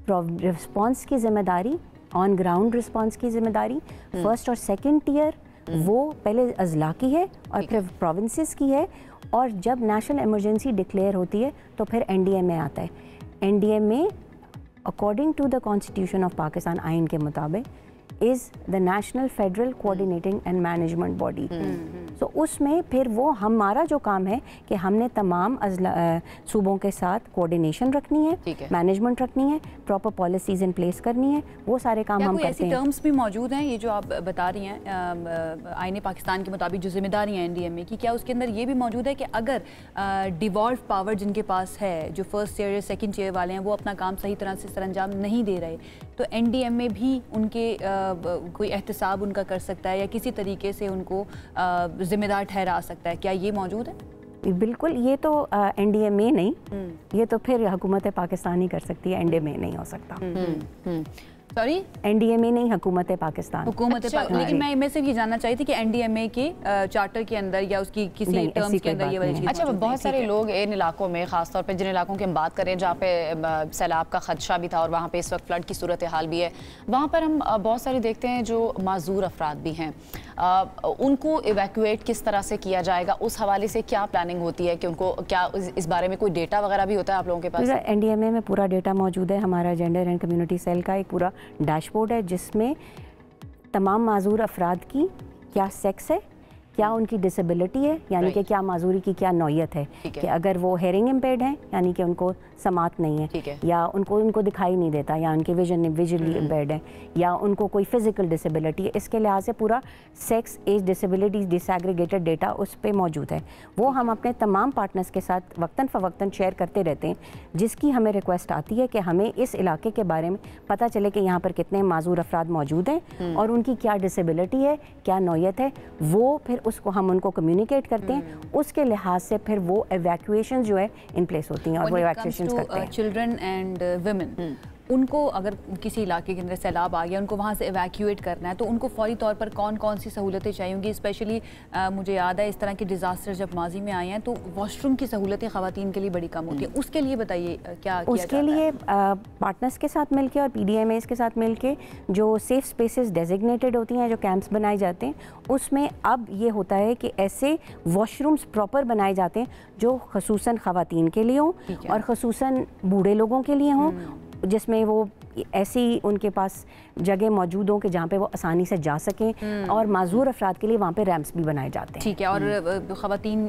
रिस्पॉन्स की ज़िम्मेदारी, ऑन ग्राउंड रिस्पॉन्स की ज़िम्मेदारी फर्स्ट और सेकंड टियर वो पहले अजला की है और फिर प्रोविंसेस की है, और जब नेशनल इमरजेंसी डिक्लेयर होती है तो फिर NDMA आता है। NDMA according to the constitution of Pakistan आइन के मुताबिक is the national federal coordinating and management body. तो उसमें फिर वो हमारा जो काम है कि हमने तमाम सूबों के साथ कोऑर्डिनेशन रखनी है, मैनेजमेंट रखनी है, प्रॉपर पॉलिसीज़ इन प्लेस करनी है, वो सारे काम हम करते हैं। टर्म्स भी मौजूद हैं ये जो आप बता रही हैं आईने पाकिस्तान के मुताबिक जो जिम्मेदारी हैं NDMA की, क्या उसके अंदर ये भी मौजूद है कि अगर डिवॉल्व पावर जिनके पास है, जो फर्स्ट टियर या सेकंड टियर वाले हैं, वो अपना काम सही तरह से सरअंजाम नहीं दे रहे, तो NDMA भी उनके कोई एहतसाब उनका कर सकता है या किसी तरीके से उनको जिम्मेदार ठहरा सकता है? क्या ये मौजूद है? बिल्कुल, ये तो NDMA नहीं, ये तो फिर हुकूमत पाकिस्तान ही कर सकती है, NDMA नहीं हो सकता। सॉरी, NDMA नहीं, हुकूमत पाकिस्तान। लेकिन मैं सिर्फ ये जानना चाहती थी कि NDMA के चार्टर के अंदर या उसकी किसी टर्म्स के अंदर ये वाली चीज़। अच्छा, बहुत सारे लोग इन इलाकों में, खासतौर पर जिन इलाकों की हम बात करें जहाँ पे सैलाब का खदशा भी था और वहाँ पे इस वक्त फ्लड की सूरत हाल भी है, वहाँ पर हम बहुत सारे देखते हैं जो माजूर अफराद भी हैं, उनको इवैक्यूएट किस तरह से किया जाएगा, उस हवाले से क्या प्लानिंग होती है कि उनको क्या इस बारे में कोई डेटा वगैरह भी होता है आप लोगों के पास? NDMA में पूरा डेटा मौजूद है। हमारा जेंडर एंड कम्युनिटी सेल का एक पूरा डैशबोर्ड है जिसमें तमाम माजूर अफराद की क्या सेक्स है, क्या उनकी डिसेबिलिटी है, यानी कि क्या माजूरी की क्या नौयत है, कि अगर वो हेयरिंग इम्पेयर्ड हैं यानी कि उनको समात नहीं है, या उनको दिखाई नहीं देता, या उनके विजुअली इम्पेयर्ड है, या उनको कोई फिजिकल डिसेबिलिटी है, इसके लिहाज से पूरा sex, as, disabilities disaggregated data उस पर मौजूद है। वो हम अपने तमाम पार्टनर्स के साथ वक्तन फ़वक्तन शेयर करते रहते हैं, जिसकी हमें रिक्वेस्ट आती है कि हमें इस इलाके के बारे में पता चले कि यहाँ पर कितने माजूर अफराद मौजूद हैं और उनकी क्या डिसेबिलिटी है, क्या नौयत है, वो फिर उसको हम उनको कम्युनिकेट करते हैं। उसके लिहाज से फिर वो एवैक्यूएशन जो है इन प्लेस होती हैं और वो एवैक्यूएशन करते हैं। चिल्ड्रन एंड विमेन, उनको अगर किसी इलाके के अंदर सैलाब आ गया, उनको वहाँ से एवैक्यूएट करना है, तो उनको फौरी तौर पर कौन कौन सी सहूलतें चाहिए होंगी? स्पेशली मुझे याद है इस तरह के डिज़ास्टर जब माजी में आए हैं तो वॉशरूम की सहूलतें ख़वातीन के लिए बड़ी कम होती है। उसके लिए बताइए क्या उसके लिए पार्टनर्स के साथ मिलके और PDMAs के साथ मिलके जो सेफ स्पेसेस डेजिग्नेटेड होती हैं, जो कैंप्स बनाए जाते हैं, उसमें अब ये होता है कि ऐसे वॉशरूम्स प्रॉपर बनाए जाते हैं जो खसूसन ख़वातीन के लिए हों और खसूसन बूढ़े लोगों के लिए हों, जिसमें वो ऐसी उनके पास जगह मौजूद हो कि जहाँ पे वो आसानी से जा सकें, और माजूर अफराद के लिए वहाँ पे रैम्प्स भी बनाए जाते हैं। ठीक है। और ख़वातीन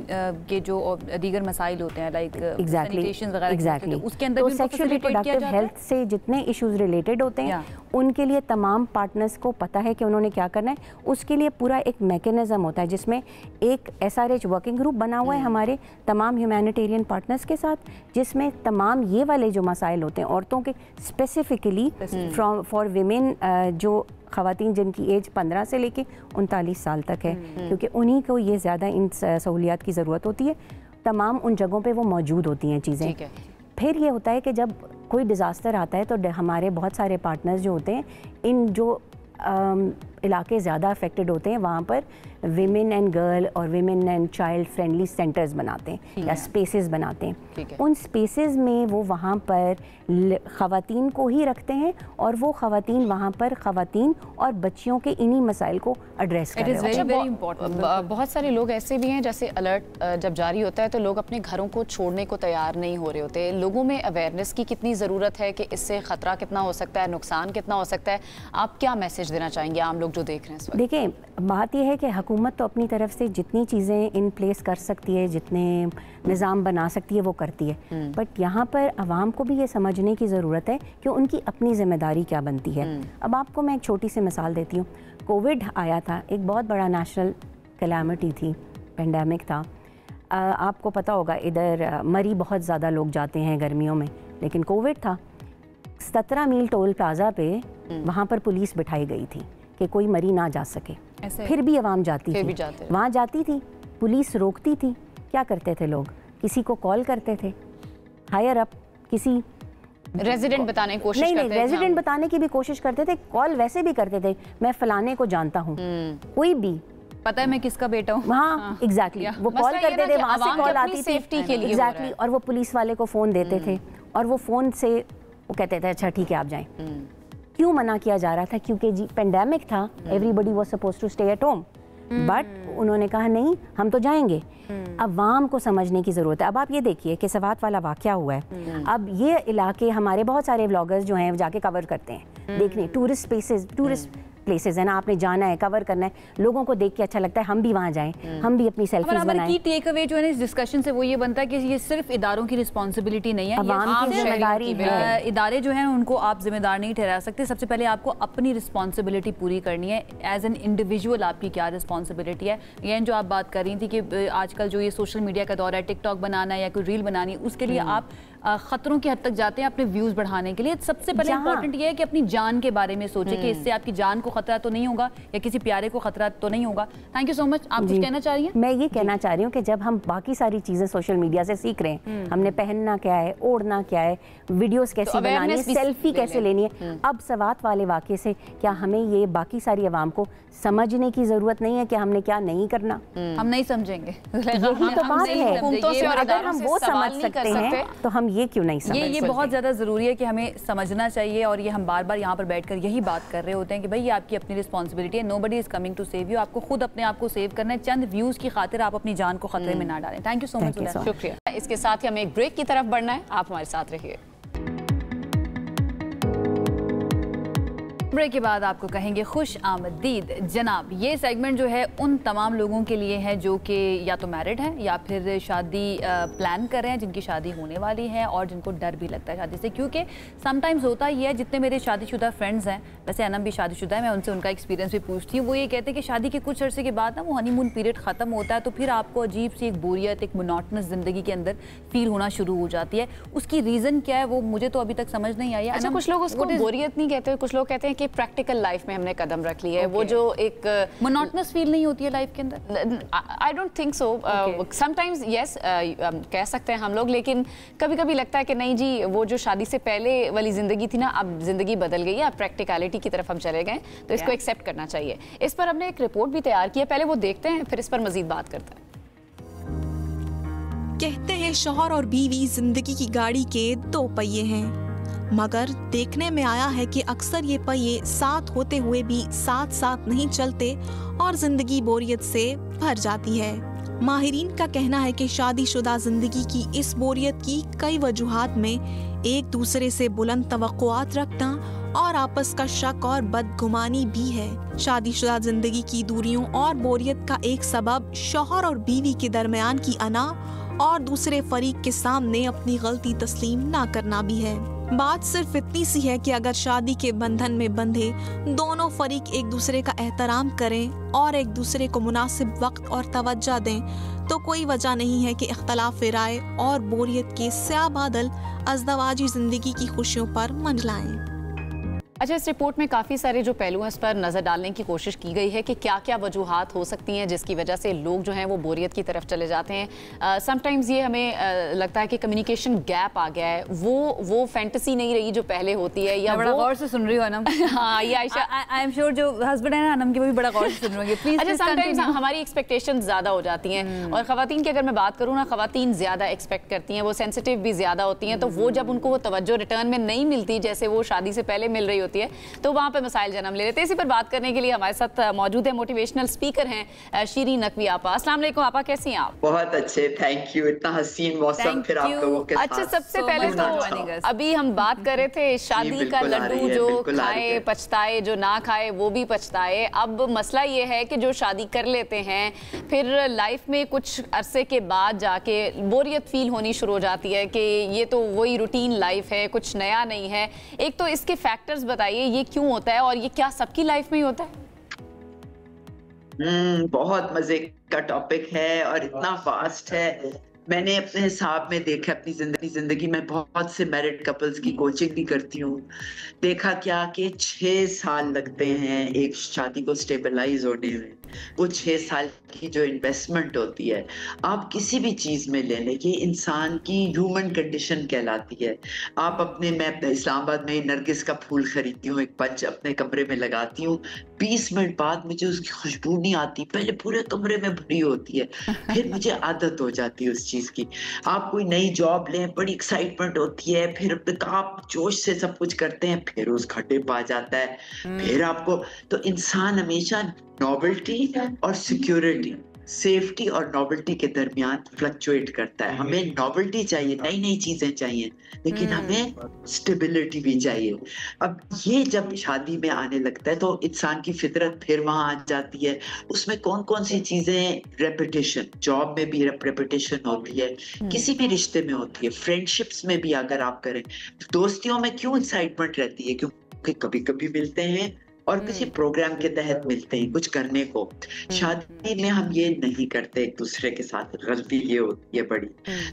के जो दीगर मसाइल होते हैं लाइक सैनिटेशन वगैरह, उसके अंदर भी सेक्सुअल रिप्रोडक्टिव हेल्थ से जितने इश्यूज रिलेटेड होते हैं उनके लिए तमाम पार्टनर्स को पता है कि उन्होंने क्या करना है। उसके लिए पूरा एक मैकेनिज्म होता है जिसमें एक SRH वर्किंग ग्रुप बना हुआ है हमारे तमाम ह्यूमैनिटेरियन पार्टनर्स के साथ, जिसमें तमाम ये वाले जो मसाइल होते हैं औरतों के स्पेसिफिकली फॉर विमेन, जो ख़वातीन जिनकी एज 15 से लेके 39 साल तक है, क्योंकि उन्हीं को ये ज़्यादा इन सहूलियात की ज़रूरत होती है, तमाम उन जगहों पे वो मौजूद होती हैं चीज़ें। फिर ये होता है कि जब कोई डिज़ास्टर आता है तो हमारे बहुत सारे पार्टनर्स जो होते हैं, इन जो इलाके ज़्यादा अफेक्टेड होते हैं वहाँ पर विमेन एंड गर्ल और women and child friendly centres बनाते हैं या स्पेसेस बनाते हैं। उन स्पेसेस में वो वहाँ पर ख़वातीन को ही रखते हैं और वो ख़वातीन वहाँ पर ख़वातीन और बच्चियों के इन्हीं मसाइल को एड्रेस कर रहे हैं। बहुत सारे लोग ऐसे भी हैं, जैसे अलर्ट जब जारी होता है तो लोग अपने घरों को छोड़ने को तैयार नहीं हो रहे होते। लोगों में अवेयरनेस की कितनी ज़रूरत है कि इससे ख़तरा कितना हो सकता है, नुकसान कितना हो सकता है, आप क्या मैसेज देना चाहेंगे आम लोग जो देख रहे हैं इस वक्त? देखिए, बात यह है कि हुकूमत तो अपनी तरफ से जितनी चीज़ें इन प्लेस कर सकती है, जितने निज़ाम बना सकती है वो करती है, बट यहाँ पर आवाम को भी ये समझने की ज़रूरत है कि उनकी अपनी ज़िम्मेदारी क्या बनती है। अब आपको मैं एक छोटी सी मिसाल देती हूँ। कोविड आया था, एक बहुत बड़ा नेशनल कैलामिटी थी, पेंडेमिक था। आपको पता होगा इधर मरी बहुत ज़्यादा लोग जाते हैं गर्मियों में, लेकिन कोविड था। 17 मील टोल प्लाजा पे वहाँ पर पुलिस बिठाई गई थी कि कोई मरी ना जा सके, फिर भी आवाम जाती थी, वहाँ जाती थी, पुलिस रोकती थी। क्या करते थे लोग? किसी को कॉल करते थे, हायर अप, किसी रेजिडेंट बताने की कोशिश करते थे। नहीं, रेजिडेंट बताने की भी कोशिश करते थे, कॉल वैसे भी करते थे, मैं फलाने को जानता हूँ, कोई भी पता है मैं किसका बेटा हूँ। हाँ, एग्जैक्टली, वो कॉल करते थे, वहाँ से कॉल आती थी, एग्जैक्टली, और वो पुलिस वाले को फ़ोन देते थे और वो फ़ोन से वो कहते थे अच्छा ठीक है आप जाएं। क्यों मना किया जा रहा था? क्योंकि जी पेंडेमिक था, everybody was supposed to stay at home, but उन्होंने कहा नहीं हम तो जाएंगे। अवाम को समझने की ज़रूरत है। अब आप ये देखिए कि सवात वाला वाक़या हुआ है, अब ये इलाके हमारे बहुत सारे व्लॉगर्स जो हैं जाके कवर करते हैं, देखने टूरिस्ट स्पेसेस, टूरिस्ट प्लेसेस है ना, आपने जाना है, कवर करना है, लोगों को देख के अच्छा लगता है, हम भी वहाँ जाएं, हम भी अपनी सेल्फीज बनाएं। की टेक अवे जो है ना इस डिस्कशन से वो ये बनता है कि ये सिर्फ इदारों की रिस्पॉन्सिबिलिटी नहीं है, अवाम की जिम्मेदारी है। इदारे जो हैं उनको आप जिम्मेदार नहीं ठहरा सकते। सबसे पहले आपको अपनी रिस्पॉन्सिबिलिटी पूरी करनी है। एज एन इंडिविजुअल आपकी क्या रिस्पॉन्सिबिलिटी है। ये जो आप बात कर रही थी कि आजकल जो ये सोशल मीडिया का दौर है, टिकटॉक बनाना या कोई रील बनानी, उसके लिए आप खतरों की हद तक जाते हैं अपने व्यूज बढ़ाने के लिए। सबसे पहले इंपॉर्टेंट ये है कि अपनी जान के बारे में सोचे कि इससे आपकी जान को खतरा तो नहीं होगा या किसी प्यारे को खतरा तो नहीं होगा। Thank you so much. आप कुछ कहना चाह रही हैं? मैं ये कहना चाह रही हूँ कि जब हम बाकी सारी चीजें सोशल मीडिया से सीख रहे हैं, हमने पहनना क्या है, ओढ़ना क्या है, वीडियोस कैसे बनानी है, सेल्फी कैसे लेनी है, अब सवात वाले वाक़े से क्या हमें ये बाकी सारी आवाम को समझने की जरूरत नहीं है कि हमने क्या नहीं करना? हम नहीं समझेंगे, यही तो बात है। अगर हम वो समझ सकते हैं तो हम ये क्यों नहीं समझ? ये बहुत ज़्यादा ज़रूरी है कि हमें समझना चाहिए। और ये हम बार बार यहाँ पर बैठकर यही बात कर रहे होते हैं कि भाई ये आपकी अपनी रिस्पॉन्सिबिलिटी है, nobody is coming to save you. आपको खुद अपने आप को सेव करना है। चंद व्यूज की खातिर आप अपनी जान को खतरे में ना डालें। Thank you so much. शुक्रिया। इसके साथ ही हमें एक ब्रेक की तरफ बढ़ना है, आप हमारे साथ रहिए। ब्रेक के बाद आपको कहेंगे खुश आमदीद जनाब। ये सेगमेंट जो है उन तमाम लोगों के लिए है जो कि या तो मैरिड हैं या फिर शादी प्लान कर रहे हैं, जिनकी शादी होने वाली है और जिनको डर भी लगता है शादी से। क्योंकि समटाइम्स होता ही है, जितने मेरे शादीशुदा फ्रेंड्स हैं, वैसे अनम भी शादीशुदा है, मैं उनसे उनका एक्सपीरियंस भी पूछती हूँ, वो ये कहते हैं कि शादी के कुछ अरसे के बाद ना वो हनीमून पीरियड ख़त्म होता है तो फिर आपको अजीब सी एक बोरियत, एक मोनोटनस ज़िंदगी के अंदर फील होना शुरू हो जाती है। उसकी रीज़न क्या है वो मुझे तो अभी तक समझ नहीं आई है। अच्छा, कुछ लोग उसको बोरियत नहीं कहते, कुछ लोग कहते हैं कि प्रैक्टिकल लाइफ में हमने कदम रख लिया है। वो जो एक मोनोटनस फील नहीं होती है लाइफ के अंदर। I don't think so. Sometimes yes कह सकते हैं हम लोग, लेकिन कभी कभी लगता है कि नहीं जी, वो जो शादी से पहले वाली जिंदगी थी ना, अब जिंदगी बदल गई है, अब प्रैक्टिकलिटी की तरफ हम चले गए, तो इसको एक्सेप्ट करना चाहिए। इस पर हमने एक रिपोर्ट भी तैयार की है, पहले वो देखते हैं फिर इस पर मजीद बात करते हैं। कहते हैं शौहर और बीवी जिंदगी की गाड़ी के दो पहिए हैं, मगर देखने में आया है कि अक्सर ये पहिए साथ होते हुए भी साथ साथ नहीं चलते और जिंदगी बोरियत से भर जाती है। माहिरीन का कहना है कि शादीशुदा जिंदगी की इस बोरियत की कई वजूहात में एक दूसरे से बुलंद तवक्कुआत रखना और आपस का शक और बदगुमानी भी है। शादीशुदा जिंदगी की दूरियों और बोरियत का एक सबब शौहर और बीवी के दरमियान की अना और दूसरे फरीक के सामने अपनी गलती तस्लीम ना करना भी है। बात सिर्फ इतनी सी है कि अगर शादी के बंधन में बंधे दोनों फरीक एक दूसरे का एहतराम करें और एक दूसरे को मुनासिब वक्त और तवज्जो दें तो कोई वजह नहीं है कि इख्तलाफ राय और बोरियत के स्याह बादल अज़दवाजी जिंदगी की खुशियों पर मंडलाएं। अच्छा, इस रिपोर्ट में काफ़ी सारे जो पहलू हैं इस पर नज़र डालने की कोशिश की गई है कि क्या क्या वजूहात हो सकती हैं जिसकी वजह से लोग जो हैं वो बोरियत की तरफ चले जाते हैं। समटाइम्स ये हमें लगता है कि कम्युनिकेशन गैप आ गया है, वो फैंटेसी नहीं रही जो पहले होती है। या बड़ा गौर से सुन रही हो अनम। हाँ, ये आयशा, आई एम श्योर जो हस्बैंड है ना अनम के, वो भी बड़ा गौर से सुन रहे होंगे। अच्छा, समटाइम्स हमारी एक्सपेक्टेशन ज़्यादा हो जाती हैं और ख़वातीन की अगर मैं बात करूँ ना, ख़वातीन ज़्यादा एक्सपेक्ट करती हैं, वो सेंसिटिव भी ज़्यादा होती हैं, तो वो जब उनको वो तवज्जो रिटर्न में नहीं मिलती जैसे वो शादी से पहले मिल रही होती है तो वहाँ पे मसाइल जन्म ले लेते हैं। इसी पर बात करने के लिए हमारे साथ मौजूद है मोटिवेशनल स्पीकर हैं शीरीन नकवी आपा। अस्सलाम वालेकुम आपा, कैसी हैं आप? बहुत अच्छे, थैंक यू। इतना हसीन मौसम फिर आप लोगों के साथ। अच्छा, सबसे पहले तो अभी हम बात कर रहे थे शादी का लड्डू जो खाए पछताए, जो ना खाए वो भी पछताए। अब मसला ये है कि जो शादी कर लेते हैं फिर लाइफ में कुछ अरसे के बाद जाके बोरियत फील होनी शुरू हो जाती है कि ये तो वही रूटीन लाइफ है, कुछ नया नहीं है। एक तो इसके फैक्टर्स बताइए, ये क्यों होता है और ये क्या सबकी लाइफ में ही होता है? बहुत मजे का टॉपिक है और इतना फास्ट है। मैंने अपने हिसाब में देखा, अपनी जिंदगी में बहुत से मैरिड कपल्स की कोचिंग भी करती हूँ, देखा क्या कि 6 साल लगते हैं एक शादी को स्टेबलाइज होने में। वो 6 साल की जो इन्वेस्टमेंट होती है, आप किसी भी चीज में ले लें, ये इंसान की ह्यूमन कंडीशन कहलाती है। आप मैं इस्लामाबाद में नरगिस का फूल खरीदती हूँ, एक पंच अपने कमरे में लगाती हूँ, 20 मिनट बाद मुझे उसकी खुशबू नहीं आती, पहले पूरे कमरे में भरी होती है, फिर मुझे आदत हो जाती है उस चीज की। आप कोई नई जॉब लें, बड़ी एक्साइटमेंट होती है, फिर आप जोश से सब कुछ करते हैं, फिर उस घटे पा जाता है, फिर आपको। तो इंसान हमेशा नॉवेल्टी और सिक्योरिटी, सेफ्टी और नॉवेल्टी के दरमियान फ्लक्चुएट करता है। हमें नॉवेल्टी चाहिए, नई नई चीजें चाहिए, लेकिन हमें स्टेबिलिटी भी चाहिए। अब ये जब शादी में आने लगता है तो इंसान की फितरत फिर वहां आ जाती है। उसमें कौन कौन सी चीजें, रेपिटेशन, जॉब में भी रेपिटेशन होती है, किसी भी रिश्ते में होती है, फ्रेंडशिप्स में भी अगर आप करें, दोस्तियों में क्यों एक्साइटमेंट रहती है, क्योंकि कभी कभी मिलते हैं और किसी प्रोग्राम के तहत मिलते हैं कुछ करने को। शादी में हम ये नहीं करते एक दूसरे के साथ, गलती ये होती है बड़ी।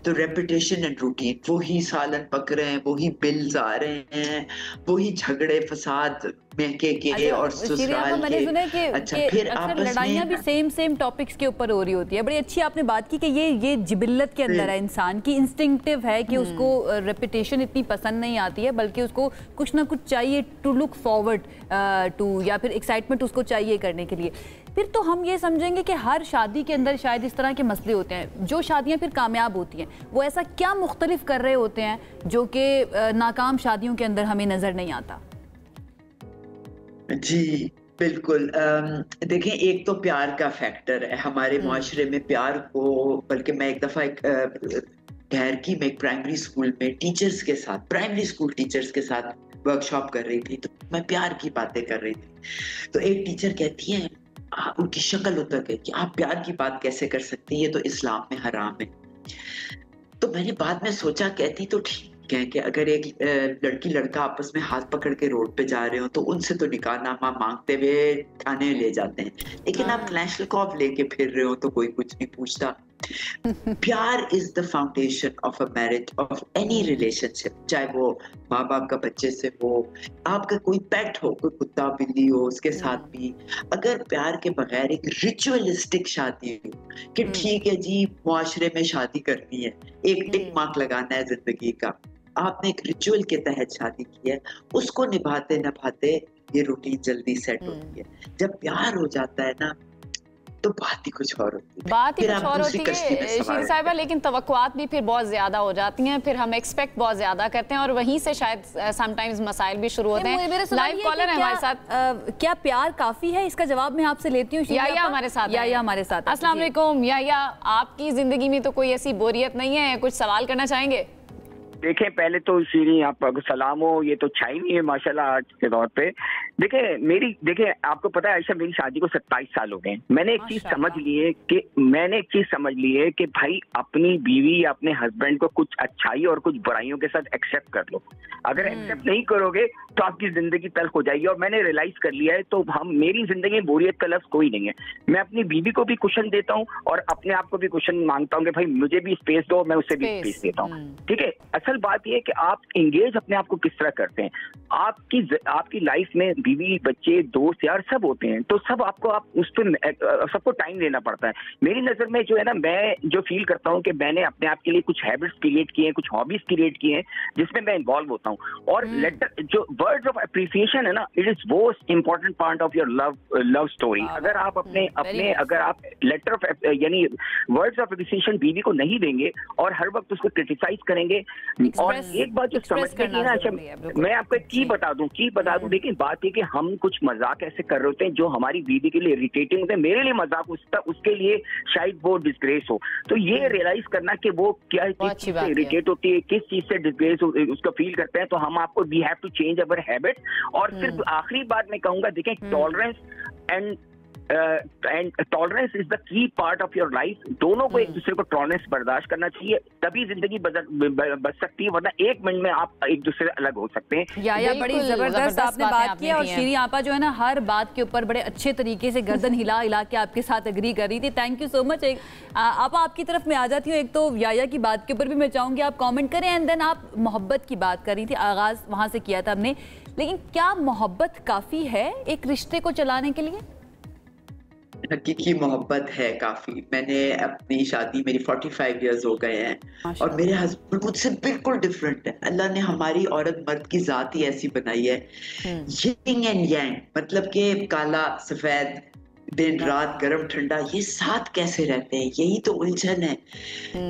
तो रेपुटेशन एंड रूटीन, वही सालन पक रहे हैं, वही बिल्स आ रहे हैं, वही झगड़े फसाद के और ससुराल मैंने सुना है कि अच्छा फिर अक्सर लड़ाइयाँ भी सेम टॉपिक्स के ऊपर हो रही होती है। बड़ी अच्छी आपने बात की कि ये जिबिल्लत के अंदर है, इंसान की इंस्टिंक्टिव है कि उसको रेपुटेशन इतनी पसंद नहीं आती है, बल्कि उसको कुछ ना कुछ चाहिए टू लुक फॉरवर्ड टू, या फिर एक्साइटमेंट उसको चाहिए करने के लिए। फिर तो हम ये समझेंगे कि हर शादी के अंदर शायद इस तरह के मसले होते हैं। जो शादियां फिर कामयाब होती हैं वो ऐसा क्या मुख्तलिफ कर रहे होते हैं जो कि नाकाम शादियों के अंदर हमें नजर नहीं आता? जी बिल्कुल, देखें, एक तो प्यार का फैक्टर है हमारे माशरे में। प्यार को, बल्कि मैं एक दफ़ा ठहर की मैं एक प्राइमरी स्कूल में टीचर्स के साथ, प्राइमरी स्कूल टीचर्स के साथ वर्कशॉप कर रही थी, तो मैं प्यार की बातें कर रही थी। तो एक टीचर कहती है, उनकी शक्ल उतर गई कि आप प्यार की बात कैसे कर सकती है, ये तो इस्लाम में हराम है। तो मैंने बाद में सोचा, कहती तो ठीक है कि अगर एक लड़की लड़का आपस में हाथ पकड़ के रोड पे जा रहे हो तो उनसे तो निकाहनामा मांगते हुए थाने ले जाते हैं, लेकिन आप क्लैशनिकोव लेके फिर रहे हो तो कोई कुछ नहीं पूछता। प्यार is the foundation of a marriage, of any relationship, चाहे वो माँ बाप का बच्चे से हो, आपका कोई पेट हो, कोई कुत्ता बिल्ली हो, उसके साथ भी। अगर प्यार के बगैर एक रिचुअलिस्टिक शादी हो कि ठीक है जी मुआशरे में शादी करनी है, एक टिक मार्क लगाना है जिंदगी का, आपने एक रिचुअल के तहत शादी की है, उसको निभाते निभाते ये रूटीन जल्दी सेट होती है। जब प्यार हो जाता है ना तो बात ही कुछ और होती है, बात ही कुछ और होती है शीरी साहिबा, लेकिन तवक्कुआत भी फिर बहुत ज्यादा हो जाती हैं, फिर हम एक्सपेक्ट बहुत ज्यादा करते हैं और वहीं से शायद समटाइम्स मसाइल भी शुरू होते हैं। लाइव कॉलर है हमारे साथ, क्या प्यार काफी है? इसका जवाब मैं आपसे लेती हूँ। या हमारे साथ, या हमारे साथ। अस्सलाम वालेकुम। या आपकी जिंदगी में तो कोई ऐसी बोरियत नहीं है, कुछ सवाल करना चाहेंगे? देखें, पहले तो शीरी आपको सलाम हो, ये तो छाई नहीं है माशाल्लाह आज के दौर पे। देखें आपको पता है आयशा, मेरी शादी को 27 साल हो गए। मैंने एक चीज समझ ली है कि भाई अपनी बीवी या अपने हस्बैंड को कुछ अच्छाई और कुछ बुराइयों के साथ एक्सेप्ट कर लो। अगर एक्सेप्ट नहीं करोगे तो आपकी जिंदगी तल्ख हो जाएगी। और मैंने रियलाइज कर लिया है, तो मेरी जिंदगी में बोरियत का लफ्ज कोई नहीं है। मैं अपनी बीवी को भी कुशन देता हूँ और अपने आप को भी कुशन मांगता हूँ कि भाई मुझे भी स्पेस दो, मैं उससे भी स्पेस देता हूँ। ठीक है, असल बात यह है कि आप एंगेज अपने आप को किस तरह करते हैं। आपकी लाइफ में बीवी, बच्चे, दोस्त, यार सब होते हैं, तो सब आप उस पर सबको टाइम देना पड़ता है। मेरी नजर में जो है ना, मैं जो फील करता हूँ कि मैंने अपने आप के लिए कुछ हैबिट्स क्रिएट किए हैं, कुछ हॉबीज क्रिएट किए हैं जिसमें मैं इन्वॉल्व होता हूँ। और लेटर जो वर्ड्स ऑफ अप्रिसिएशन है ना, it is most important part of your love story. अगर आप अगर आप लेटर ऑफ यानी वर्ड्स ऑफ अप्रिसिएशन बीवी को नहीं देंगे और हर वक्त उसको क्रिटिसाइज करेंगे, और एक बात जो समझने की ना, मैं आपको एक की बता दूं, लेकिन बात है कि हम कुछ मजाक ऐसे कर रहे होते हैं जो हमारी बीवी के लिए इरिटेटिंग होते हैं। मेरे लिए मजाक उसके लिए शायद वो डिस्ग्रेस हो। तो ये रियलाइज करना कि वो क्या चीज से इरिटेट होती है, किस चीज से डिस्ग्रेस उसको फील करते हैं, तो हम आपको we have to change our habit. और सिर्फ आखिरी बात मैं कहूंगा, देखें, tolerance and tolerance is the key part of your life. दोनों को एक दूसरे को टॉलरेंस बर्दाश्त करना चाहिए, तभी जिंदगी बच सकती है, वरना एक मिनट में आप एक दूसरे से अलग हो सकते हैं। या बड़ी जबरदस्त आपने बात की। और शीरी आपा जो है ना, हर बात के ऊपर बड़े अच्छे तरीके से गर्दन हिला के आपके साथ एग्री कर रही थी। Thank you so much. आपा आपकी तरफ में आ जाती हूँ। एक तो याया की बात के ऊपर भी मैं चाहूंगी आप कॉमेंट करें, एंड देन आप मोहब्बत की बात कर रही थी, आगाज वहां से किया था हमने, लेकिन क्या मोहब्बत काफी है एक रिश्ते को चलाने के लिए? हकीकी मोहब्बत है काफी। मैंने अपनी शादी, मेरी 45 इयर्स हो गए हैं और मेरे हस्बैंड मुझसे बिल्कुल डिफरेंट है। अल्लाह ने हमारी औरत मर्द की जात ही ऐसी बनाई है, यिंग एंड यांग, मतलब कि काला सफेद, दिन रात, गर्म ठंडा, ये साथ कैसे रहते हैं, यही तो उलझन है।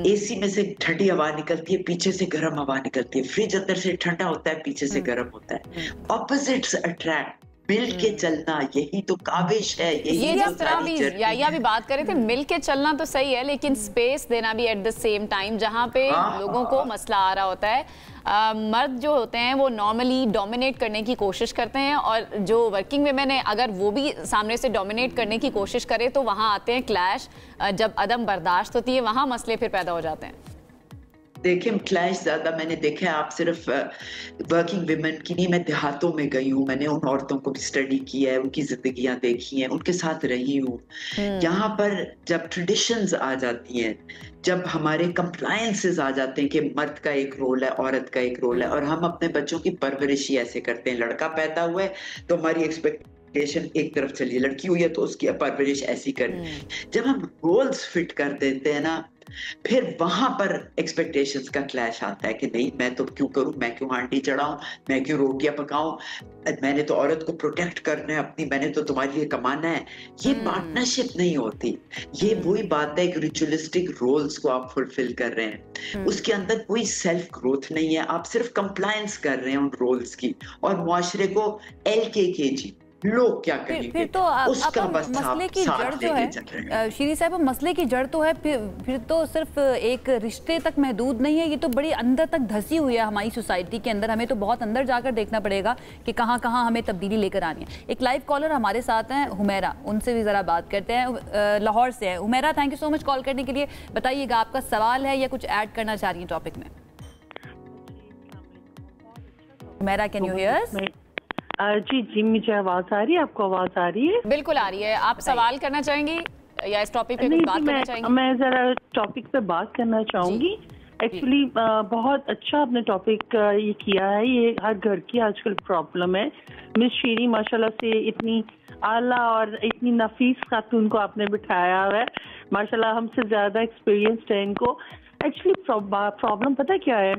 एसी में से ठंडी हवा निकलती है, पीछे से गर्म हवा निकलती है। फ्रिज अंदर से ठंडा होता है, पीछे से गर्म होता है। ऑपोजिट्स अट्रैक्ट, मिल के चलना, यही तो काबिश है। ये जिस तरह भी या भी बात करे थे, मिल के चलना तो सही है, लेकिन स्पेस देना भी एट द सेम टाइम, जहाँ पे लोगों को मसला आ रहा होता है। मर्द जो होते हैं वो नॉर्मली डोमिनेट करने की कोशिश करते हैं, और जो वर्किंग वेमेन है अगर वो भी सामने से डोमिनेट करने की कोशिश करे तो वहाँ आते हैं क्लैश। जब अदम बर्दाश्त होती है वहाँ मसले फिर पैदा हो जाते हैं। देखिए, क्लैश ज्यादा मैंने देखा है। आप सिर्फ वर्किंग विमेन की नहीं, मैं देहातों में गई हूँ, मैंने उन औरतों को भी स्टडी किया है, उनकी जिंदगियां देखी हैं, उनके साथ रही हूँ। यहाँ पर जब ट्रेडिशंस आ जाती हैं, जब हमारे कंप्लायंसेस आ जाते हैं कि मर्द का एक रोल है, औरत का एक रोल है, और हम अपने बच्चों की परवरिश ही ऐसे करते हैं। लड़का पैदा हुआ है तो हमारी एक्सपेक्टेशन एक तरफ चलिए, लड़की हुई है तो उसकी परवरिश ऐसी करनी। जब हम रोल्स फिट कर देते हैं ना, फिर वहां पर एक्सपेक्टेशंस का क्लैश आता है कि नहीं, मैं तो क्यों करूं, मैं क्यों हांडी चढ़ाऊं, मैं क्यों रोटियां पकाऊं, मैंने तो औरत को प्रोटेक्ट करना है अपनी, मैंने तो तुम्हारे लिए कमाना है। ये पार्टनरशिप नहीं होती। ये वही बात है, एक रिचुअलिस्टिक रोल्स को आप फुलफिल कर रहे हैं, उसके अंदर कोई सेल्फ ग्रोथ नहीं है। आप सिर्फ कंप्लायंस कर रहे हैं उन रोल्स की, और मुआशरे को LKKG, लोग क्या कहेंगे, फिर तो उसका बस मसले की जड़ जो है शीरी साहब, मसले की जड़ तो है फिर तो सिर्फ एक रिश्ते तक महदूद नहीं है, ये तो बड़ी अंदर तक धसी हुई है हमारी सोसाइटी के अंदर। हमें तो बहुत अंदर जाकर देखना पड़ेगा कि कहाँ कहाँ हमें तब्दीली लेकर आनी है। एक लाइव कॉलर हमारे साथ हैं, हुमैरा, उनसे भी जरा बात करते हैं, लाहौर से है। Humaira, thank you so much call करने के लिए। बताइएगा, आपका सवाल है या कुछ ऐड करना चाह रही है टॉपिक में? Humaira, can you hear us? जी, मुझे आवाज आ रही है, आपको आवाज आ रही है? बिल्कुल आ रही है। आप सवाल करना चाहेंगी या इस टॉपिक पे बात करना चाहेंगी? मैं जरा टॉपिक पे बात करना चाहूंगी। एक्चुअली बहुत अच्छा आपने टॉपिक ये किया है, ये हर घर की आजकल प्रॉब्लम है। मिस शीरी माशाल्लाह से इतनी आला और इतनी नफीस खातून को आपने बिठाया हुआ है, माशाल्लाह हमसे ज्यादा एक्सपीरियंस्ड है इनको। एक्चुअली प्रॉब्लम पता क्या है,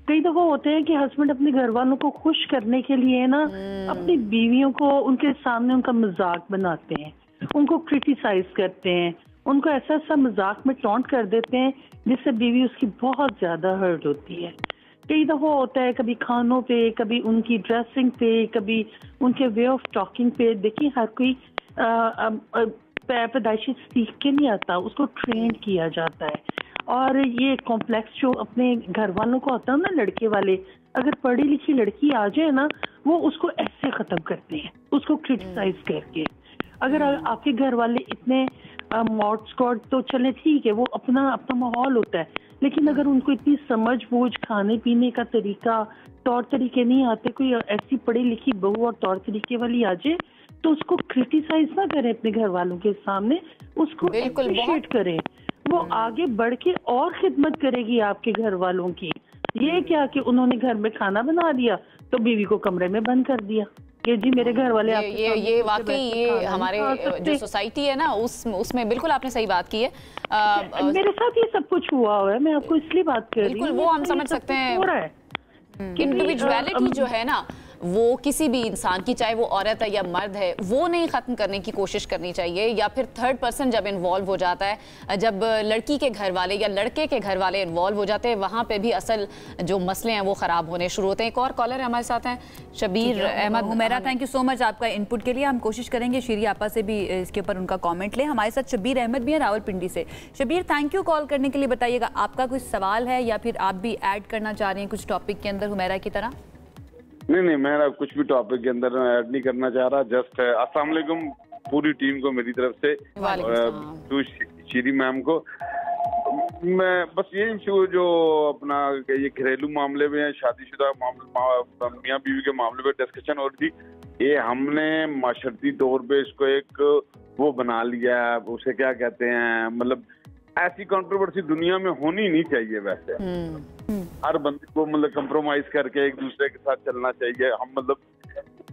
कई दफा होते हैं कि हस्बैंड अपने घर वालों को खुश करने के लिए ना अपनी बीवियों को उनके सामने उनका मजाक बनाते हैं, उनको क्रिटिसाइज करते हैं, उनको ऐसा ऐसा मजाक में टॉन्ट कर देते हैं जिससे बीवी उसकी बहुत ज्यादा हर्ट होती है। कई दफा होता है, कभी खानों पे, कभी उनकी ड्रेसिंग पे, कभी उनके वे ऑफ टॉकिंग पे। देखिए, हर कोई पैदाइशी सीख के नहीं आता, उसको ट्रेन किया जाता है। और ये कॉम्प्लेक्स जो अपने घर वालों को होता है ना, लड़के वाले, अगर पढ़ी लिखी लड़की आ जाए ना, वो उसको ऐसे खत्म करते हैं, उसको क्रिटिसाइज करके। अगर आपके घर वाले इतने मॉड स्क्वाड तो चले ठीक है, वो अपना माहौल होता है, लेकिन अगर उनको इतनी समझ बूझ, खाने पीने का तरीका, तौर तरीके नहीं आते, कोई ऐसी पढ़ी लिखी बहू और तौर तरीके वाली आ जाए, तो उसको क्रिटिसाइज ना करें अपने घर वालों के सामने, उसको अप्रिशिएट करें। वो आगे बढ़ के और खिदमत करेगी आपके घर वालों की। ये क्या कि उन्होंने घर में खाना बना दिया तो बीवी को कमरे में बंद कर दिया कि जी मेरे घर वाले ये वाकई ये हमारे जो सोसाइटी है ना, उसमें बिल्कुल आपने सही बात की है। मेरे साथ ये सब कुछ हुआ है, मैं आपको इसलिए बात कर रही हूँ। बिल्कुल, वो हम समझ सकते हैं। इंडिविजुअलिटी जो है ना, वो किसी भी इंसान की, चाहे वो औरत है या मर्द है, वो नहीं खत्म करने की कोशिश करनी चाहिए। या फिर थर्ड पर्सन जब इन्वॉल्व हो जाता है, जब लड़की के घर वाले या लड़के के घर वाले इन्वॉल्व हो जाते हैं, वहाँ पे भी असल जो मसले हैं वो खराब होने शुरू होते हैं। एक और कॉलर हमारे साथ हैं, Shabbir Ahmed Humaira. Thank you so much आपका इनपुट के लिए। हम कोशिश करेंगे शीरी आपा से भी इसके ऊपर उनका कॉमेंट लें। हमारे साथ शबीर अहमद भी है रावलपिंडी से। शबीर, थैंक यू कॉल करने के लिए। बताइएगा, आपका कोई सवाल है या फिर आप भी ऐड करना चाह रहे हैं कुछ टॉपिक के अंदर हुमैरा की तरह? नहीं, मैं कुछ भी टॉपिक के अंदर ऐड नहीं करना चाह रहा। जस्ट अस्सलाम वालेकुम पूरी टीम को मेरी तरफ से, टू शीरी मैम को। मैं बस ये इशू जो अपना ये घरेलू मामले में, शादीशुदा मामले, मियाँ बीवी के मामले में डिस्कशन हो रही थी, ये हमने माशरती तौर पे इसको एक वो बना लिया है, उसे क्या कहते हैं, मतलब ऐसी कंट्रोवर्सी दुनिया में होनी नहीं चाहिए। वैसे हर बंदे को मतलब कंप्रोमाइज करके एक दूसरे के साथ चलना चाहिए। हम मतलब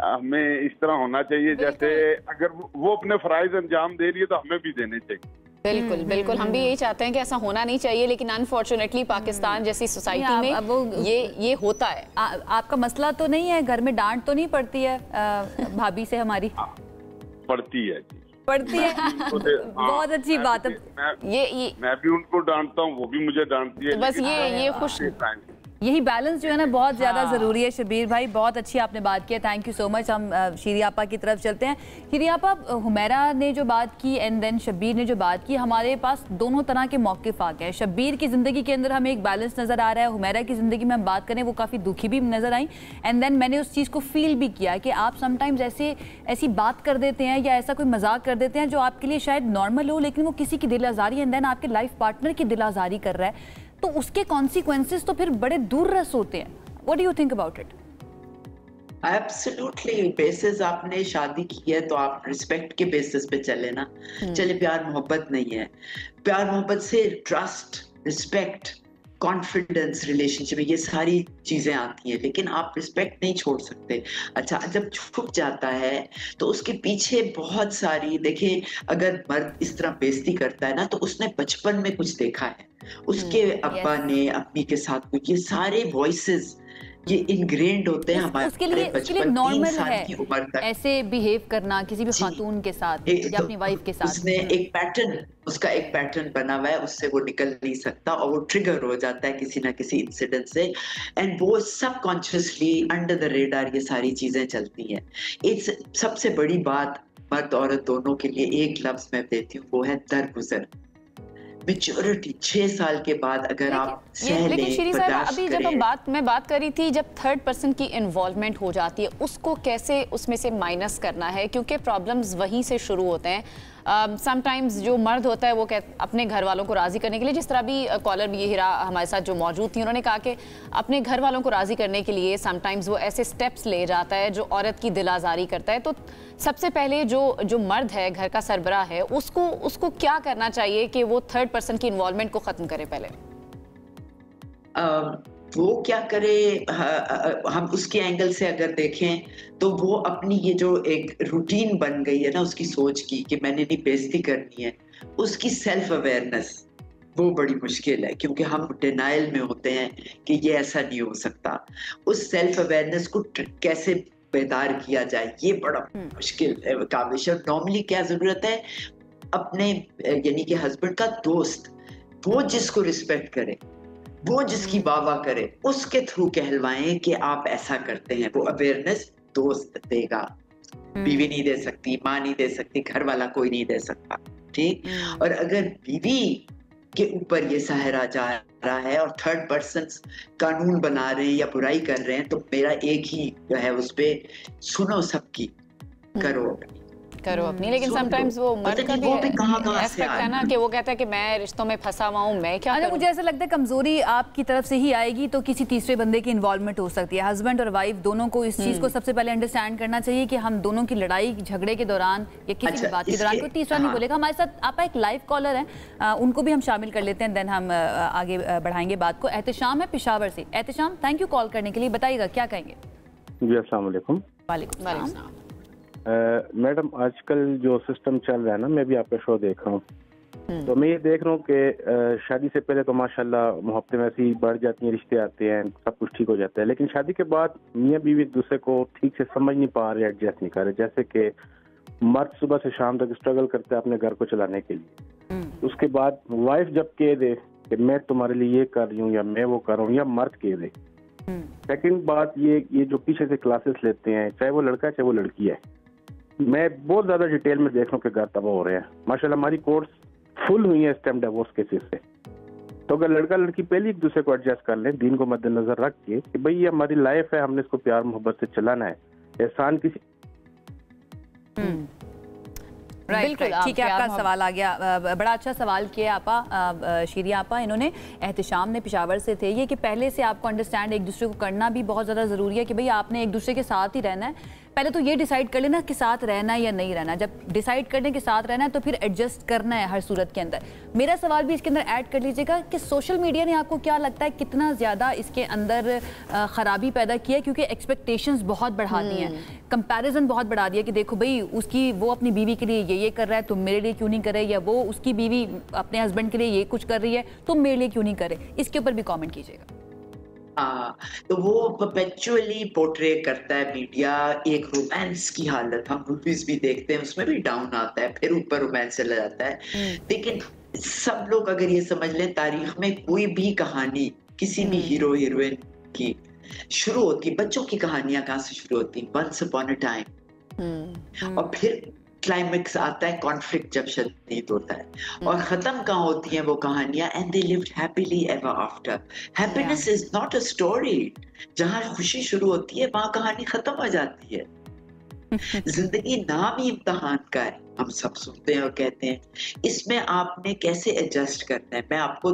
हमें इस तरह होना चाहिए जैसे अगर वो अपने फराइज अंजाम दे रही है तो हमें भी देने चाहिए। बिल्कुल बिल्कुल, हम भी यही चाहते हैं कि ऐसा होना नहीं चाहिए, लेकिन अनफॉर्चुनेटली पाकिस्तान जैसी सोसाइटी में ये होता है। आपका मसला तो नहीं है, घर में डांट तो नहीं पड़ती है भाभी से हमारी? पड़ती है, पड़ती है। बहुत अच्छी बात है। मैं भी उनको डांटता हूँ, वो भी मुझे डांटती है। तो बस ये खुश, यही बैलेंस जो है ना बहुत ज़्यादा ज़रूरी है। शबीर भाई, बहुत अच्छी आपने बात की है, थैंक यू सो मच। हम शीरी आपा की तरफ चलते हैं। शीरी आपा, हुमैरा ने जो बात की एंड देन शबीर ने जो बात की, हमारे पास दोनों तरह के मौक़िफ़ आ गए। शबीर की ज़िंदगी के अंदर हमें एक बैलेंस नज़र आ रहा है, हुमैरा की ज़िंदगी में हम बात करें वो काफ़ी दुखी भी नज़र आई। एंड देन मैंने उस चीज़ को फील भी किया कि आप समटाइम्स ऐसी बात कर देते हैं या ऐसा कोई मजाक कर देते हैं जो आपके लिए शायद नॉर्मल हो, लेकिन वो किसी की दिल आज़ारी एंड देन आपके लाइफ पार्टनर की दिल आज़ारी कर रहा है, तो उसके कॉन्सिक्वेंसेस तो फिर बड़े दूररस होते हैं। What do you think about it? Absolutely, basis आपने शादी की है तो आप रिस्पेक्ट के बेसिस पे चले ना। चले प्यार मोहब्बत नहीं है, प्यार मोहब्बत से ट्रस्ट, रिस्पेक्ट, कॉन्फिडेंस रिलेशनशिप में ये सारी चीजें आती हैं, लेकिन आप रिस्पेक्ट नहीं छोड़ सकते। अच्छा, जब छुप जाता है तो उसके पीछे बहुत सारी, देखिए अगर मर्द इस तरह बेइज्जती करता है ना तो उसने बचपन में कुछ देखा है, उसके अब्बा ने अम्मी के साथ कुछ, ये सारे वॉइसेस ये इनग्रेन्ड होते हैं हमारे बचपन, नॉर्मल 3 साल है की उम्र तक ऐसे बिहेव करना किसी भी खातून के साथ या अपनी वाइफ के साथ। उसने एक पैटर्न, उसका एक पैटर्न बना हुआ है, उससे वो निकल नहीं सकता और वो ट्रिगर हो जाता है किसी ना किसी इंसिडेंट से, एंड वो सबकॉन्शियसली अंडर द रेडार ये सारी चीजें चलती हैं। इस सबसे बड़ी बात मर्द औरत दोनों के लिए एक लफ्ज मैं देती हूँ, वो है दरगुजर। मैच्योरिटी 6 साल के बाद अगर आप लेकिन श्री साहब, अभी जब मैं बात कर रही थी, जब थर्ड पर्सन की इन्वॉल्वमेंट हो जाती है उसको कैसे उसमें से माइनस करना है, क्योंकि प्रॉब्लम्स वहीं से शुरू होते हैं। समटाइम्स जो मर्द होता है वो अपने घर वालों को राज़ी करने के लिए, जिस तरह भी कॉलर भी हीरा हमारे साथ जो मौजूद थी, उन्होंने कहा कि अपने घर वालों को राज़ी करने के लिए समटाइम्स वो ऐसे स्टेप्स ले जाता है जो औरत की दिल आज़ारी करता है। तो सबसे पहले जो मर्द है, घर का सरबराह है, उसको क्या करना चाहिए कि वो थर्ड पर्सन की इन्वॉल्वमेंट को ख़त्म करे? पहले वो क्या करे, हम उसके एंगल से अगर देखें तो वो अपनी ये जो एक रूटीन बन गई है ना उसकी सोच की कि मैंने नहीं बेइज्जती करनी है, उसकी सेल्फ अवेयरनेस वो बड़ी मुश्किल है, क्योंकि हम डिनाइल में होते हैं कि ये ऐसा नहीं हो सकता। उस सेल्फ अवेयरनेस को कैसे बेदार किया जाए, ये बड़ा मुश्किल काबिश है। नॉर्मली क्या जरूरत है, अपने यानी कि हस्बैंड का दोस्त, वो जिसको रिस्पेक्ट करे, वो जिसकी वाह करे, उसके थ्रू कहलवाएं कि आप ऐसा करते हैं। वो अवेयरनेस दोस्त देगा, बीवी नहीं दे सकती, माँ नहीं दे सकती, घर वाला कोई नहीं दे सकता, ठीक। और अगर बीवी के ऊपर ये सहरा जा रहा है और थर्ड पर्सन कानून बना रहे हैं या बुराई कर रहे हैं, तो मेरा एक ही जो है उस पे सुनो सबकी, करो अपनी। लेकिन समटाइम्स वो मर्द का भी एस्पेक्ट है ना कि वो कहता है कि मैं रिश्तों में फंसा हुआ हूँ, मैं क्या करूं? मुझे ऐसा लगता है कमजोरी आपकी तरफ से ही आएगी तो किसी तीसरे बंदे की इन्वॉल्वमेंट हो सकती है। हस्बैंड और वाइफ दोनों को इस चीज को सबसे पहले अंडरस्टैंड करना चाहिए कि हम दोनों की लड़ाई झगड़े के दौरान या किसी भी बात के दौरान कोई तीसरा नहीं बोलेगा। हमारे साथ आपा एक लाइव कॉलर है, उनको भी हम शामिल कर लेते हैं, देन हम आगे बढ़ाएंगे बात को। एहतिशाम है पेशावर से। एहतिशाम, थैंक यू कॉल करने के लिए, बताइएगा क्या कहेंगे? जी अस्सलाम वालेकुम। वालेकुम सलाम। मैडम आजकल जो सिस्टम चल रहा है ना, मैं भी आपका शो देख रहा हूँ, तो मैं ये देख रहा हूँ कि शादी से पहले तो माशाल्लाह मोहब्बतें वैसे ही बढ़ जाती हैं, रिश्ते आते हैं, सब कुछ ठीक हो जाता है, लेकिन शादी के बाद मियाँ बीवी एक दूसरे को ठीक से समझ नहीं पा रहे, एडजस्ट नहीं कर रहे। जैसे कि मर्द सुबह से शाम तक स्ट्रगल करता है अपने घर को चलाने के लिए, उसके बाद वाइफ जब कह दे कि मैं तुम्हारे लिए ये कर रही हूँ या मैं वो कर रहा हूँ, या मर्द कह दे। सेकंड बात ये जो पीछे से क्लासेस लेते हैं, चाहे वो लड़का है चाहे वो लड़की है, मैं बहुत ज्यादा डिटेल में देख रहा हूँ कि घर तबाह हो रहे हैं। माशाल्लाह हमारी कोर्स फुल हुई है इस टाइम डिवोर्स केसेस से। तो अगर लड़का लड़की पहले एक दूसरे को एडजस्ट कर लें, दीन को मद्देनजर रख के कि भाई ये हमारी लाइफ है, हमने इसको प्यार मोहब्बत से चलाना है, एहसान किसी राइट, ठीक है, आपका सवाल आ गया। बड़ा अच्छा सवाल किया आपा, शीरी आपा। इन्होंने एहतिशाम ने पेशावर से थे, ये कि पहले से आपको अंडरस्टैंड एक दूसरे को करना भी बहुत ज़्यादा ज़रूरी है कि भाई आपने एक दूसरे के साथ ही रहना है। पहले तो ये डिसाइड कर लेना कि साथ रहना है या नहीं रहना। जब डिसाइड करने के साथ रहना है तो फिर एडजस्ट करना है हर सूरत के अंदर। मेरा सवाल भी इसके अंदर ऐड कर लीजिएगा कि सोशल मीडिया ने आपको क्या लगता है कितना ज़्यादा इसके अंदर ख़राबी पैदा की है, क्योंकि एक्सपेक्टेशंस बहुत बढ़ा दी हैं, कंपैरिजन बहुत बढ़ा दिया कि देखो भाई उसकी वो अपनी बीवी के लिए ये कर रहा है, तुम मेरे लिए क्यों नहीं कर रहे, या वो उसकी बीवी अपने हस्बैंड के लिए ये कुछ कर रही है, तुम मेरे लिए क्यों नहीं कर रहे। इसके ऊपर भी कॉमेंट कीजिएगा। तो वो परपेचुअली पोर्ट्रे करता है मीडिया एक रोमांस की हालत। हम मूवीज भी देखते हैं, उसमें भी डाउन आता है, फिर ऊपर रोमांस चला जाता है। लेकिन सब लोग अगर ये समझ लें, तारीख में कोई भी कहानी किसी भी हीरो हीरोइन की शुरू होती, बच्चों की कहानियां कहाँ से शुरू होती, वंस अपॉन अ टाइम, और फिर क्लाइमेक्स आता है कॉन्फ्लिक्ट जब शदीद होता है, और खत्म कहाँ होती हैं वो कहानियां, and they lived happily ever after. Happiness is not a story. जहाँ खुशी शुरू होती है वहां कहानी खत्म हो जाती है। जिंदगी नाम ही इम्तिहान का है, हम सब सुनते हैं और कहते हैं, इसमें आपने कैसे एडजस्ट करना है। मैं आपको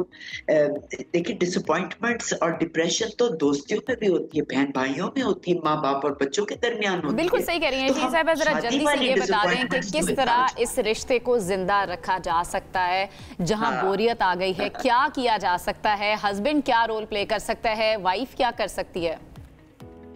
देखिए, डिसअपॉइंटमेंट्स और डिप्रेशन तो दोस्तियों में भी होती है, बहन भाइयों में होती है, माँ बाप और बच्चों के दरमियान होती है। बिल्कुल सही कह रही हैं जी साहब। जरा जल्दी से ये बता दें कि किस तरह इस रिश्ते को जिंदा रखा जा सकता है जहाँ बोरियत आ गई है, क्या किया जा सकता है, हस्बैंड क्या रोल प्ले कर सकता है, वाइफ क्या कर सकती है?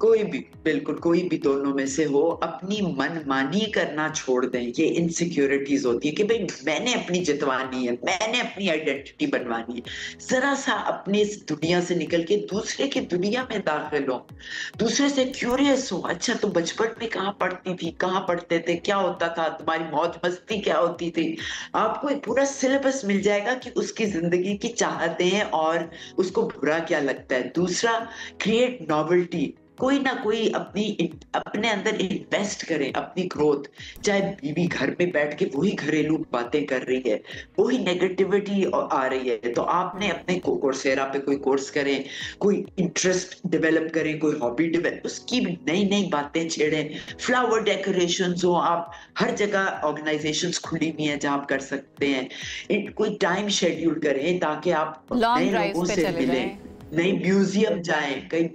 कोई भी, बिल्कुल कोई भी दोनों में से हो, अपनी मनमानी करना छोड़ दें। ये इनसिक्योरिटीज होती है कि भाई मैंने अपनी जितवानी है, मैंने अपनी आइडेंटिटी बनवानी है। जरा सा अपनी इस दुनिया से निकल के दूसरे की दुनिया में दाखिल हो, दूसरे से क्यूरियस हो। अच्छा, तुम बचपन में कहाँ पढ़ती थी, कहाँ पढ़ते थे, क्या होता था, तुम्हारी मौज मस्ती क्या होती थी। आपको एक पूरा सिलेबस मिल जाएगा कि उसकी जिंदगी की चाहतें और उसको बुरा क्या लगता है। दूसरा, क्रिएट नॉवेल्टी। कोई ना कोई अपने अंदर इन्वेस्ट करें, अपनी ग्रोथ। चाहे बीवी घर में बैठ के वही घरेलू बातें कर रही है, वही नेगेटिविटी आ रही है, तो आपने अपने कोर्सेरा पे कोई कोर्स करें, कोई इंटरेस्ट डेवलप करें, कोई हॉबी डेवलप, उसकी नई नई बातें छेड़ें। फ्लावर डेकोरेशंस हो, आप हर जगह ऑर्गेनाइजेशंस खुली हुई हैं जहाँ आप कर सकते हैं। कोई टाइम शेड्यूल करें ताकि आप नए लोगों से मिलें, नई म्यूजियम जाएं, कहीं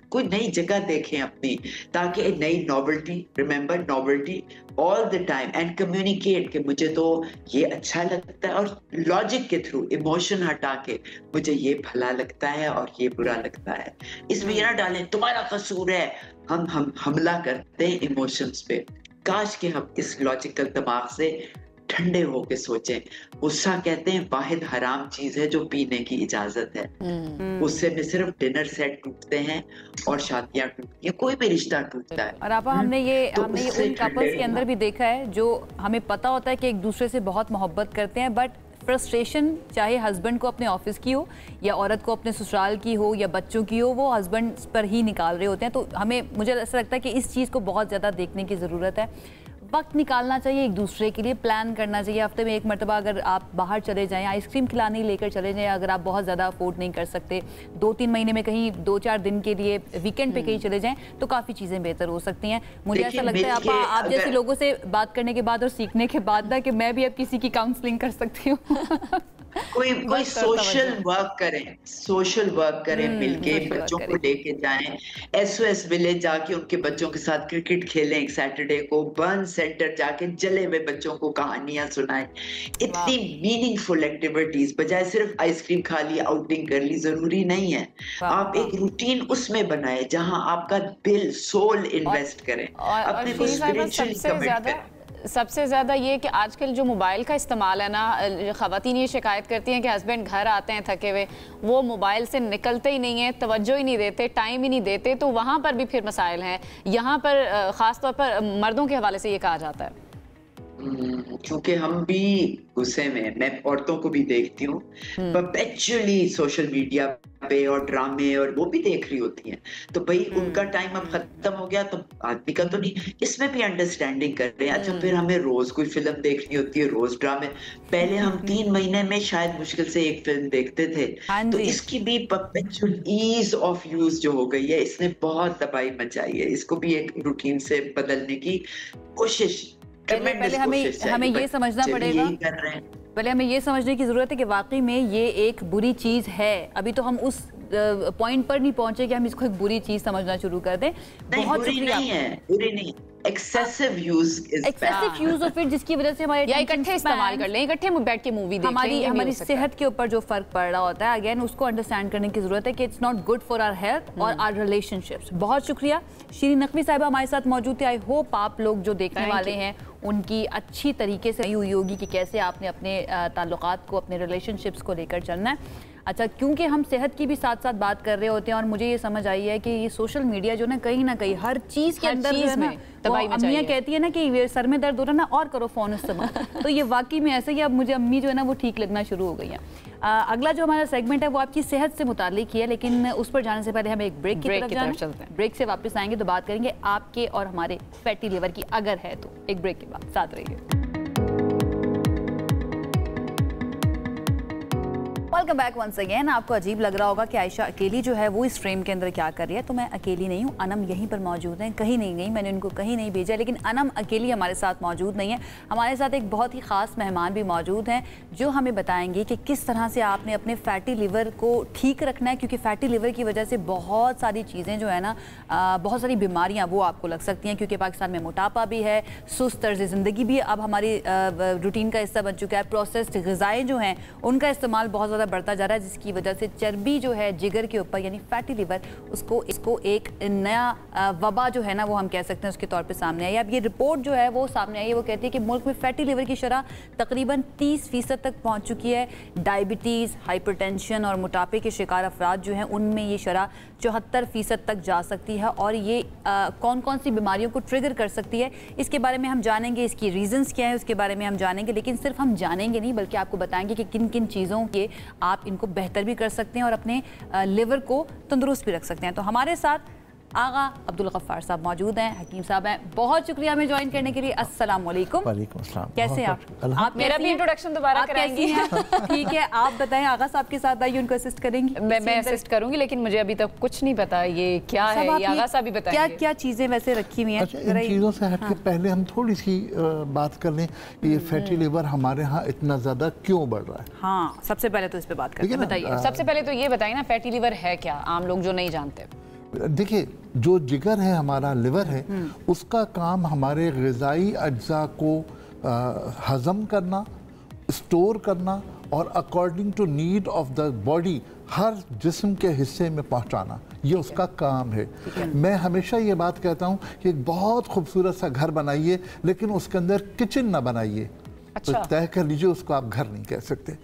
कोई नई जगह देखें अपनी, ताकि नई novelty, remember novelty all the time, and communicate कि मुझे तो ये अच्छा लगता है, और लॉजिक के थ्रू इमोशन हटा के मुझे ये भला लगता है और ये बुरा लगता है। इसमें ये ना डालें तुम्हारा कसूर है, हम हमला करते हैं इमोशंस पे। काश कि हम इस लॉजिकल दिमाग से ठंडे होके सोचें। गुस्सा कहते हैं वाहिद हराम चीज है जो पीने की इजाजत है। उससे में सिर्फ डिनर सेट टूटते हैं और शादियां टूटती हैं, कोई भी रिश्ता टूटता है। और आपा हमने ये उन कपल्स के अंदर भी देखा है जो हमें पता होता है कि एक दूसरे से बहुत मोहब्बत करते हैं, बट फ्रस्ट्रेशन चाहे हस्बैंड को अपने ऑफिस की हो या औरत को अपने ससुराल की हो या बच्चों की हो, वो हस्बैंड पर ही निकाल रहे होते हैं। तो मुझे ऐसा लगता है कि इस चीज़ को बहुत ज़्यादा देखने की ज़रूरत है। वक्त निकालना चाहिए एक दूसरे के लिए, प्लान करना चाहिए। हफ्ते में एक मरतबा अगर आप बाहर चले जाएं, आइसक्रीम खिलाने लेकर चले जाएं, अगर आप बहुत ज़्यादा अफोर्ड नहीं कर सकते, 2-3 महीने में कहीं 2-4 दिन के लिए वीकेंड पे कहीं चले जाएं तो काफ़ी चीज़ें बेहतर हो सकती हैं। मुझे ऐसा लगता है आप जैसे लोगों से बात करने के बाद और सीखने के बाद ना कि मैं भी अब किसी की काउंसलिंग कर सकती हूँ। कोई सोशल वर्क करें मिलके, बच्चों को लेके जाएं, SOS विलेज जाके उनके बच्चों के साथ क्रिकेट खेलें एक सैटरडे को, बर्न सेंटर जाके जले हुए बच्चों को कहानियां सुनाएं। इतनी मीनिंगफुल एक्टिविटीज, बजाय सिर्फ आइसक्रीम खा ली, आउटिंग कर ली, जरूरी नहीं है। आप एक रूटीन उसमें बनाए जहां आपका दिल, सोल इन्वेस्ट करें, अपने को स्पिरिचुअली कमिट करें। सबसे ज़्यादा ये कि आजकल जो मोबाइल का इस्तेमाल है ना, ख़वातीन ये शिकायत करती हैं कि हस्बैंड घर आते हैं थके हुए, वो मोबाइल से निकलते ही नहीं है, तवज्जो ही नहीं देते, टाइम ही नहीं देते, तो वहाँ पर भी फिर मसाइल हैं। यहाँ पर ख़ास तौर पर मर्दों के हवाले से ये कहा जाता है क्योंकि हम भी गुस्से में, मैं औरतों को भी देखती हूँ परपेचुअली सोशल मीडिया पे और ड्रामे और वो भी देख रही होती हैं, तो भाई उनका टाइम अब खत्म हो गया तो आदमी का तो नहीं, इसमें भी अंडरस्टैंडिंग कर रहे हैं। अच्छा फिर हमें रोज कोई फिल्म देखनी होती है, रोज ड्रामे, पहले हम 3 महीने में शायद मुश्किल से एक फिल्म देखते थे, तो इसकी भी परपेचुअल ईज ऑफ यूज जो हो गई है, इसने बहुत तबाही मचाई है। इसको भी एक रूटीन से बदलने की कोशिश, पहले हमें ये समझना पड़ेगा, पहले हमें ये समझने की जरूरत है कि वाकई में ये एक बुरी चीज है। अभी तो हम उस पॉइंट पर नहीं पहुंचे कि हम इसको एक बुरी चीज समझना शुरू कर दें। बहुत शुक्रिया। बुरी नहीं, एक्सेसिव यूज ऑफ इट, जिसकी वजह से हमारे या इकट्ठे इस्तेमाल कर लें, इकट्ठे बैठ के मूवी देख लें, हमारी सेहत के ऊपर जो फर्क पड़ रहा होता है, अगेन उसको अंडरस्टैंड करने की जरूरत है कि it's not good for our health और आवर रिलेशनशिप्स। बहुत शुक्रिया। शीरीन नकवी साहिबा हमारे साथ मौजूद थे। आई होप आप लोग जो देखने वाले हैं उनकी अच्छी तरीके से हुई होगी कि कैसे आपने अपने ताल्लुकात को, अपने रिलेशनशिप्स को लेकर चलना है। अच्छा, क्योंकि हम सेहत की भी साथ साथ बात कर रहे होते हैं और मुझे ये समझ आई है कि ये सोशल मीडिया जो ना कहीं हर चीज़ के अंदर जो है ना, अम्मियाँ कहती है ना कि सर में दर्द हो रहा है ना, और करो फ़ोन इस्तेमाल। तो ये वाकई में ऐसा ही अब मुझे अम्मी जो है ना वो ठीक लगना शुरू हो गई है। अगला जो हमारा सेगमेंट है वो आपकी सेहत से मुताल्लिक ही है, लेकिन उस पर जाने से पहले हम एक ब्रेक की तरफ चलते हैं। ब्रेक से वापस आएंगे तो बात करेंगे आपके और हमारे फैटी लिवर की, अगर है तो। एक ब्रेक के बाद साथ रहिए। Welcome back once again. आपको अजीब लग रहा होगा कि आयशा अकेली जो है वो इस फ्रेम के अंदर क्या कर रही है, तो मैं अकेली नहीं हूँ, अनम यहीं पर मौजूद हैं, कहीं नहीं गई, मैंने उनको कहीं नहीं भेजा। लेकिन अनम अकेली हमारे साथ मौजूद नहीं है, हमारे साथ एक बहुत ही ख़ास मेहमान भी मौजूद हैं जो हमें बताएंगे कि किस तरह से आपने अपने फैटी लिवर को ठीक रखना है, क्योंकि फैटी लिवर की वजह से बहुत सारी चीज़ें जो है ना, बहुत सारी बीमारियाँ वो आपको लग सकती हैं, क्योंकि पाकिस्तान में मोटापा भी है, सुस्त तर्ज ज़िंदगी भी अब हमारी रूटीन का हिस्सा बन चुका है, प्रोसेस्ड ग़िज़ाएँ जो हैं उनका इस्तेमाल बहुत ज़्यादा बढ़ता जा रहा है, जिसकी वजह से चर्बी जो है जिगर के ऊपर यानी फैटी लिवर, इसको एक नया वबा जो है ना वो हम कह सकते हैं उसके तौर पे सामने आई। अब ये रिपोर्ट जो है वो सामने आई है, वो कहती है कि मुल्क में फैटी लिवर की शरह तकरीबन 30% तक पहुंच चुकी है। डायबिटीज़, हाइपरटेंशन और मोटापे के शिकार अफराद जो हैं उनमें ये शरह 74% तक जा सकती है, और ये कौन कौन सी बीमारियों को ट्रिगर कर सकती है इसके बारे में हम जानेंगे, इसकी रीजंस क्या है उसके बारे में हम जानेंगे। लेकिन सिर्फ हम जानेंगे नहीं बल्कि आपको बताएंगे कि किन किन चीज़ों के आप इनको बेहतर भी कर सकते हैं और अपने लिवर को तंदुरुस्त भी रख सकते हैं। तो हमारे साथ आगा अब्दुल गफ्फार साहब मौजूद हैं, हकीम साहब हैं। बहुत शुक्रिया हमें ज्वाइन करने के लिए। अस्सलाम वालेकुम। वालेकुम अस्सलाम। कैसे हैं आप? मेरा भी इंट्रोडक्शन दोबारा कराएंगी? ठीक है, आप बताएं। आगा साहब के साथ आइए, उनको असिस्ट करेंगी। मैं असिस्ट करूंगी, लेकिन मुझे अभी तक कुछ नहीं पता ये क्या है, ये आगा साहब भी बताएंगे। क्या क्या चीजें वैसे रखी हुई हैं? अच्छा, इन चीज़ों से हट के पहले हम थोड़ी सी बात कर लें, ये फैटी लिवर हमारे यहाँ इतना ज़्यादा क्यों बढ़ रहा है? हाँ, सबसे पहले तो इस पर बात करते हैं। बताइए, सबसे पहले तो ये बताइए ना, फैटी लिवर है क्या, आम लोग जो नहीं जानते। देखिए, जो जिगर है, हमारा लिवर है, उसका काम हमारे ग़िज़ाई अज्जा को हज़म करना, स्टोर करना और according to need of the body हर जिस्म के हिस्से में पहुंचाना, ये उसका काम है। मैं हमेशा ये बात कहता हूँ कि एक बहुत खूबसूरत सा घर बनाइए, लेकिन उसके अंदर किचन ना बनाइए। तो तय कर लीजिए उसको आप घर नहीं कह सकते।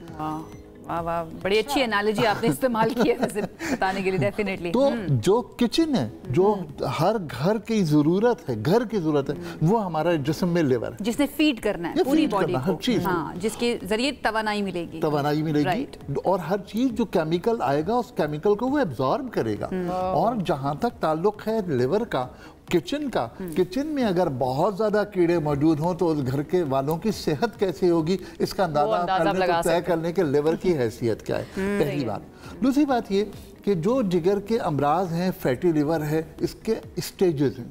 वाह वाह, बड़ी अच्छी एनालॉजी आपने इस्तेमाल की है वैसे बताने के लिए। डेफिनेटली तो जो किचन है, जो हर घर की ज़रूरत है, घर की ज़रूरत है, वो हमारा जिस्म में लिवर है, जिसने फीड करना है पूरी बॉडी हर चीज़, हाँ, जिसके जरिए तवानाई मिलेगी, और हर चीज़ जो केमिकल आएगा उस केमिकल को वो एब्जॉर्ब करेगा। और जहाँ तक ताल्लुक है लिवर का, किचन का, किचन में अगर बहुत ज़्यादा कीड़े मौजूद हों तो उस घर के वालों की सेहत कैसे होगी, इसका अंदाजा तय करने के लिवर की हैसियत क्या है, पहली बात। दूसरी बात ये कि जो जिगर के अमराज हैं, फैटी लिवर है, इसके स्टेजेस हैं।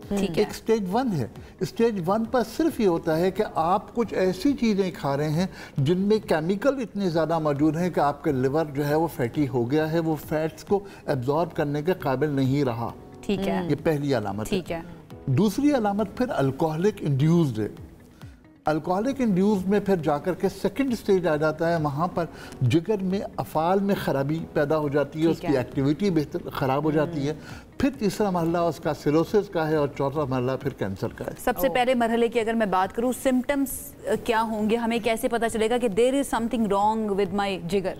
एक स्टेज 1 है। स्टेज 1 पर सिर्फ ये होता है कि आप कुछ ऐसी चीज़ें खा रहे हैं जिनमें केमिकल इतने ज़्यादा मौजूद हैं कि आपका लिवर जो है वो फैटी हो गया है, वो फैट्स को एब्जॉर्ब करने के काबिल नहीं रहा। ठीक है, ये पहली अलामत ठीक है। दूसरी अलामत फिर अल्कोहलिक इंड्यूस्ड है। अल्कोहलिक इंड्यूस में फिर जाकर के सेकंड स्टेज आ जाता है, वहाँ पर जिगर में अफ़ाल में ख़राबी पैदा हो जाती है, उसकी एक्टिविटी बेहतर ख़राब हो जाती है। फिर तीसरा मरहला उसका सिरोसिस का है और चौथा मरहला फिर कैंसर का है। सबसे पहले मरहले की अगर मैं बात करूँ, सिम्टम्स क्या होंगे, हमें कैसे पता चलेगा कि there is something wrong with my जिगर?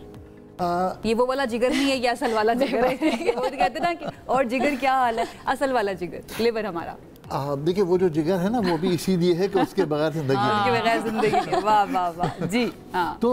ये वो वाला जिगर नहीं है, ये असल वाला जिगर है। वो कहते ना कि और जिगर क्या हाल है, असल वाला जिगर, लिवर हमारा। देखिए वो जो जिगर है ना वो भी इसीलिए है कि उसके बगैर जिंदगी उसके बगैर जिंदगी। वाह वाह वाह जी। हाँ। तो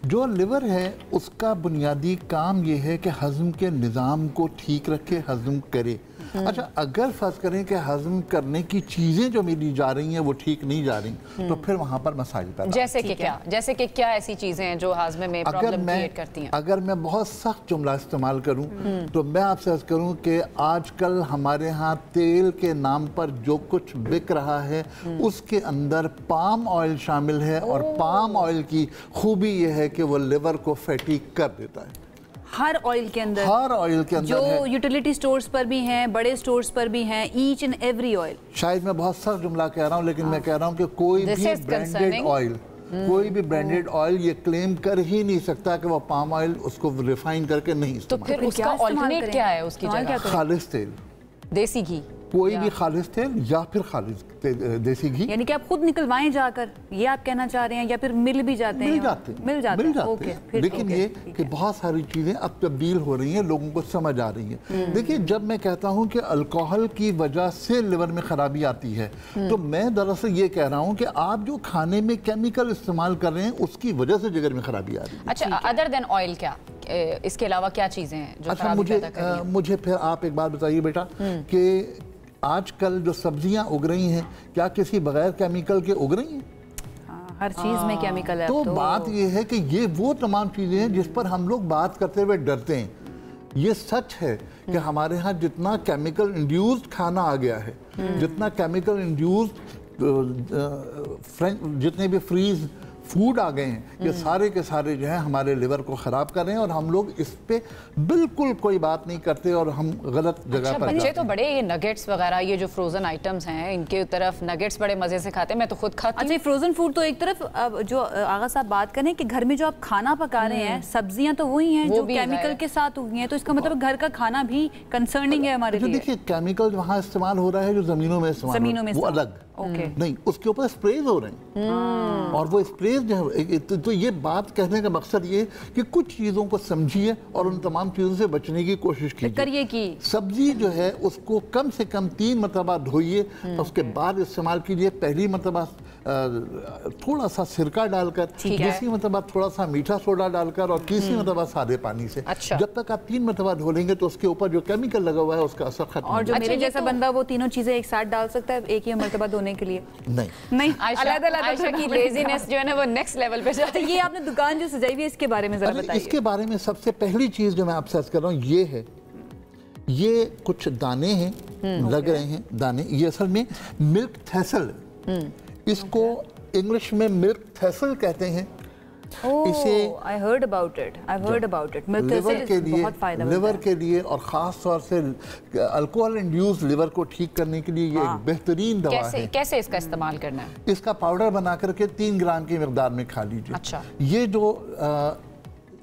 जो लिवर है उसका बुनियादी काम ये है कि हज़म के निज़ाम को ठीक रखे, हज़म करे। अच्छा, अगर फर्ज करें कि हज़म करने की चीज़ें जो मिली जा रही हैं वो ठीक नहीं जा रही तो फिर वहाँ पर मसाइल पैदा। जैसे कि क्या ऐसी चीज़ें हैं जो हाज़मे में प्रॉब्लम क्रिएट करती हैं? अगर मैं बहुत सख्त जुमला इस्तेमाल करूँ तो मैं आपसे अर्ज़ करूँ कि आजकल हमारे यहाँ तेल के नाम पर जो कुछ बिक रहा है उसके अंदर पाम ऑयल शामिल है, और पाम ऑयल की खूबी यह है कि वो लिवर को फैटी कर देता है। हर ऑयल के अंदर, हर ऑयल के अंदर जो यूटिलिटी स्टोर्स पर भी हैं, बड़े स्टोर्स पर भी हैं, ईच एंड एवरी ऑयल। शायद मैं बहुत सख्त जुमला कह रहा हूँ, लेकिन मैं कह रहा हूँ कि कोई भी ब्रांडेड ऑयल, कोई भी ब्रांडेड ऑयल ये क्लेम कर ही नहीं सकता कि वो पाम ऑयल उसको रिफाइन करके नहीं इस्तेमाल। तो फिर उसका ऑल्टरनेट क्या है उसकी जगह? खालिस तेल, देसी घी, कोई भी खालिस तेल या फिर खालिस देसी घी। यानी कि आप खुद निकलवाएं जाकर, ये आप कहना चाह रहे हैं, या फिर मिल भी जाते हैं? मिल जाते हैं। लेकिन ये कि बहुत सारी चीज़ें अब तब्दील हो रही हैं, लोगों को समझ आ रही है। देखिए, जब मैं कहता हूँ कि अल्कोहल की वजह से लिवर में खराबी आती है तो मैं दरअसल ये कह रहा हूँ कि आप जो खाने में केमिकल इस्तेमाल कर रहे हैं उसकी वजह से जिगर में खराबी आ रही है। अच्छा, अदर देन ऑयल क्या, इसके अलावा क्या चीज़ें हैं जो खराबी पैदा कर रही हैं? मुझे फिर आप एक बात बताइए बेटा कि आजकल जो सब्जियां उग रही हैं क्या किसी बगैर केमिकल के उग रही हैं? हर चीज में केमिकल है। तो बात ये है कि ये वो तमाम चीजें हैं जिस पर हम लोग बात करते हुए डरते हैं। ये सच है कि हमारे यहाँ जितना केमिकल इंड्यूस्ड खाना आ गया है, जितना केमिकल इंड्यूस्ड जितने भी फ्रीज फूड आ गए हैं, ये सारे के सारे जो है हमारे लिवर को ख़राब कर रहे हैं, और हम लोग इस पे बिल्कुल कोई बात नहीं करते और हम गलत जगह पर बच्चे तो बड़े ये नगेट्स वगैरह, ये जो फ्रोजन आइटम्स हैं, इनके तरफ नगेट्स बड़े मज़े से खाते हैं। मैं तो खुद खाती हूँ। अच्छा, फ्रोजन फूड तो एक तरफ, अब जो आगा साहब बात करें कि घर में जो आप खाना पका रहे हैं, सब्जियां तो वही हैं जो केमिकल के साथ हुई हैं, तो इसका मतलब घर का खाना भी कंसर्निंग है हमारे लिए। देखिए, केमिकल वहाँ इस्तेमाल हो रहा है जो ज़मीनों में इस्तेमाल, वो अलग नहीं, उसके ऊपर स्प्रेज हो रहे हैं, और वो स्प्रेज जो है, तो ये बात कहने का मकसद ये कि कुछ चीज़ों को समझिए और उन तमाम चीज़ों से बचने की कोशिश कीजिए। की सब्जी जो है उसको कम से कम 3 मरतबा धोइए, उसके बाद इस्तेमाल कीजिए। पहली मरतबा थोड़ा सा सिरका डालकर, दूसरी मरतबा थोड़ा सा मीठा सोडा डालकर, और तीसरी मरतबा सादे पानी से। अच्छा। जब तक आप 3 मरतबा धो लेंगे तो उसके ऊपर जो केमिकल लगा हुआ है उसका असर खत्म। और जो मेरे जैसा बंदा वो तीनों चीजें एक साथ डाल सकता है एक ही मरतबा धोने के लिए? नहीं, आयशा की लेजीनेस जो है ना वो नेक्स्ट लेवल पे जाती है। ये आपने दुकान जो सजाई हुई है इसके बारे में जरा बताइए। इसके बारे में सबसे पहली चीज जो मैं आपसे अर्ज कर रहा हूँ ये है, ये कुछ दाने हैं, लग रहे हैं दाने, ये असल में मिल्क थैसल, इसको इंग्लिश में मिल्क थैसल कहते हैं। इसे I heard about it. Milk thistle बहुत फायदेमंद है लिवर के लिए, और ख़ास तौर से अल्कोहल इंड्यूस्ड लिवर को ठीक करने के लिए ये एक बेहतरीन दवा है। कैसे इसका इस्तेमाल करना है? इसका पाउडर बना करके 3 ग्राम की मिकदार में खा लीजिए। अच्छा। ये जो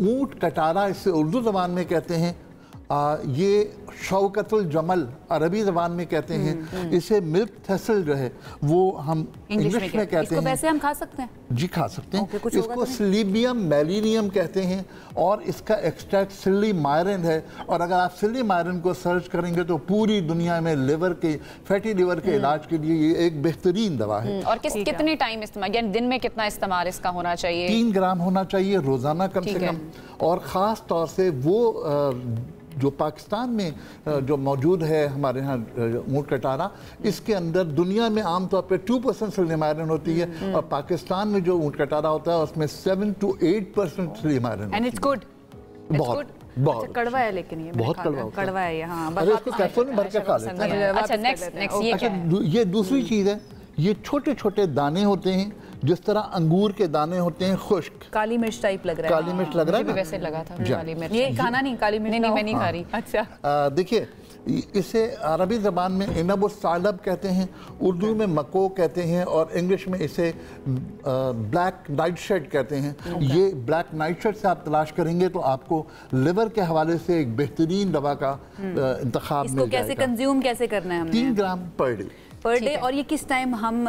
ऊँट कटारा इसे उर्दू ज़बान में कहते हैं, ये शौकतुल जमल अरबी ज़बान में कहते हैं, इसे मिल्क थैसल जो है वो हम इंग्लिश में कहते हैं। इसको वैसे हम खा सकते हैं? जी खा सकते हैं। इसको सिलीबियम मेलिनियम कहते हैं, और इसका एक्सट्रैक्ट सिलीमायरिन है। और अगर आप सिलीमायरिन को सर्च करेंगे तो पूरी दुनिया में लिवर के, फैटी लिवर के इलाज के लिए ये एक बेहतरीन दवा है। और कितने टाइम इस्तेमाल, यानी दिन में कितना इस्तेमाल इसका होना चाहिए? 3 ग्राम होना चाहिए रोजाना कम से कम। और ख़ास तौर से वो जो पाकिस्तान में जो मौजूद है हमारे यहाँ ऊँट कटारा, इसके अंदर दुनिया में आमतौर पे 2% सिल्लियम आयरन होती है और पाकिस्तान में जो ऊँट कटारा होता है उसमें 7 to 8% silymarin. And it's good, बहुत बहुत अच्छा, कड़वा है लेकिन ये बहुत कड़वा है ये। हाँ, अरे इसको कैप्सूल में भर के खा लेते हैं। अच्छा नेक्स्ट ये क्या है? ये दूसरी चीज़ है, ये छोटे छोटे दाने होते हैं जिस तरह अंगूर के दाने होते हैं खुश्क, काली मिर्च टाइप लग रहा है। काली मिर्च लग रहा है ना? वैसे लगा था काली मिर्च। ये खाना नहीं, काली मिर्च नहीं मैं नहीं खा रही। अच्छा देखिए इसे अरबी ज़बान में इनब और सालब कहते हैं, उर्दू में मको कहते हैं और इंग्लिश में इसे ब्लैक नाइट शेड कहते हैं। ये ब्लैक नाइट शेड से आप तलाश करेंगे तो आपको लिवर के हवाले से एक बेहतरीन दवा का इंतखाब मिल जाएगा। कैसे कंज्यूम कैसे करना है हमें? 3 ग्राम पर डे। और ये किस टाइम हम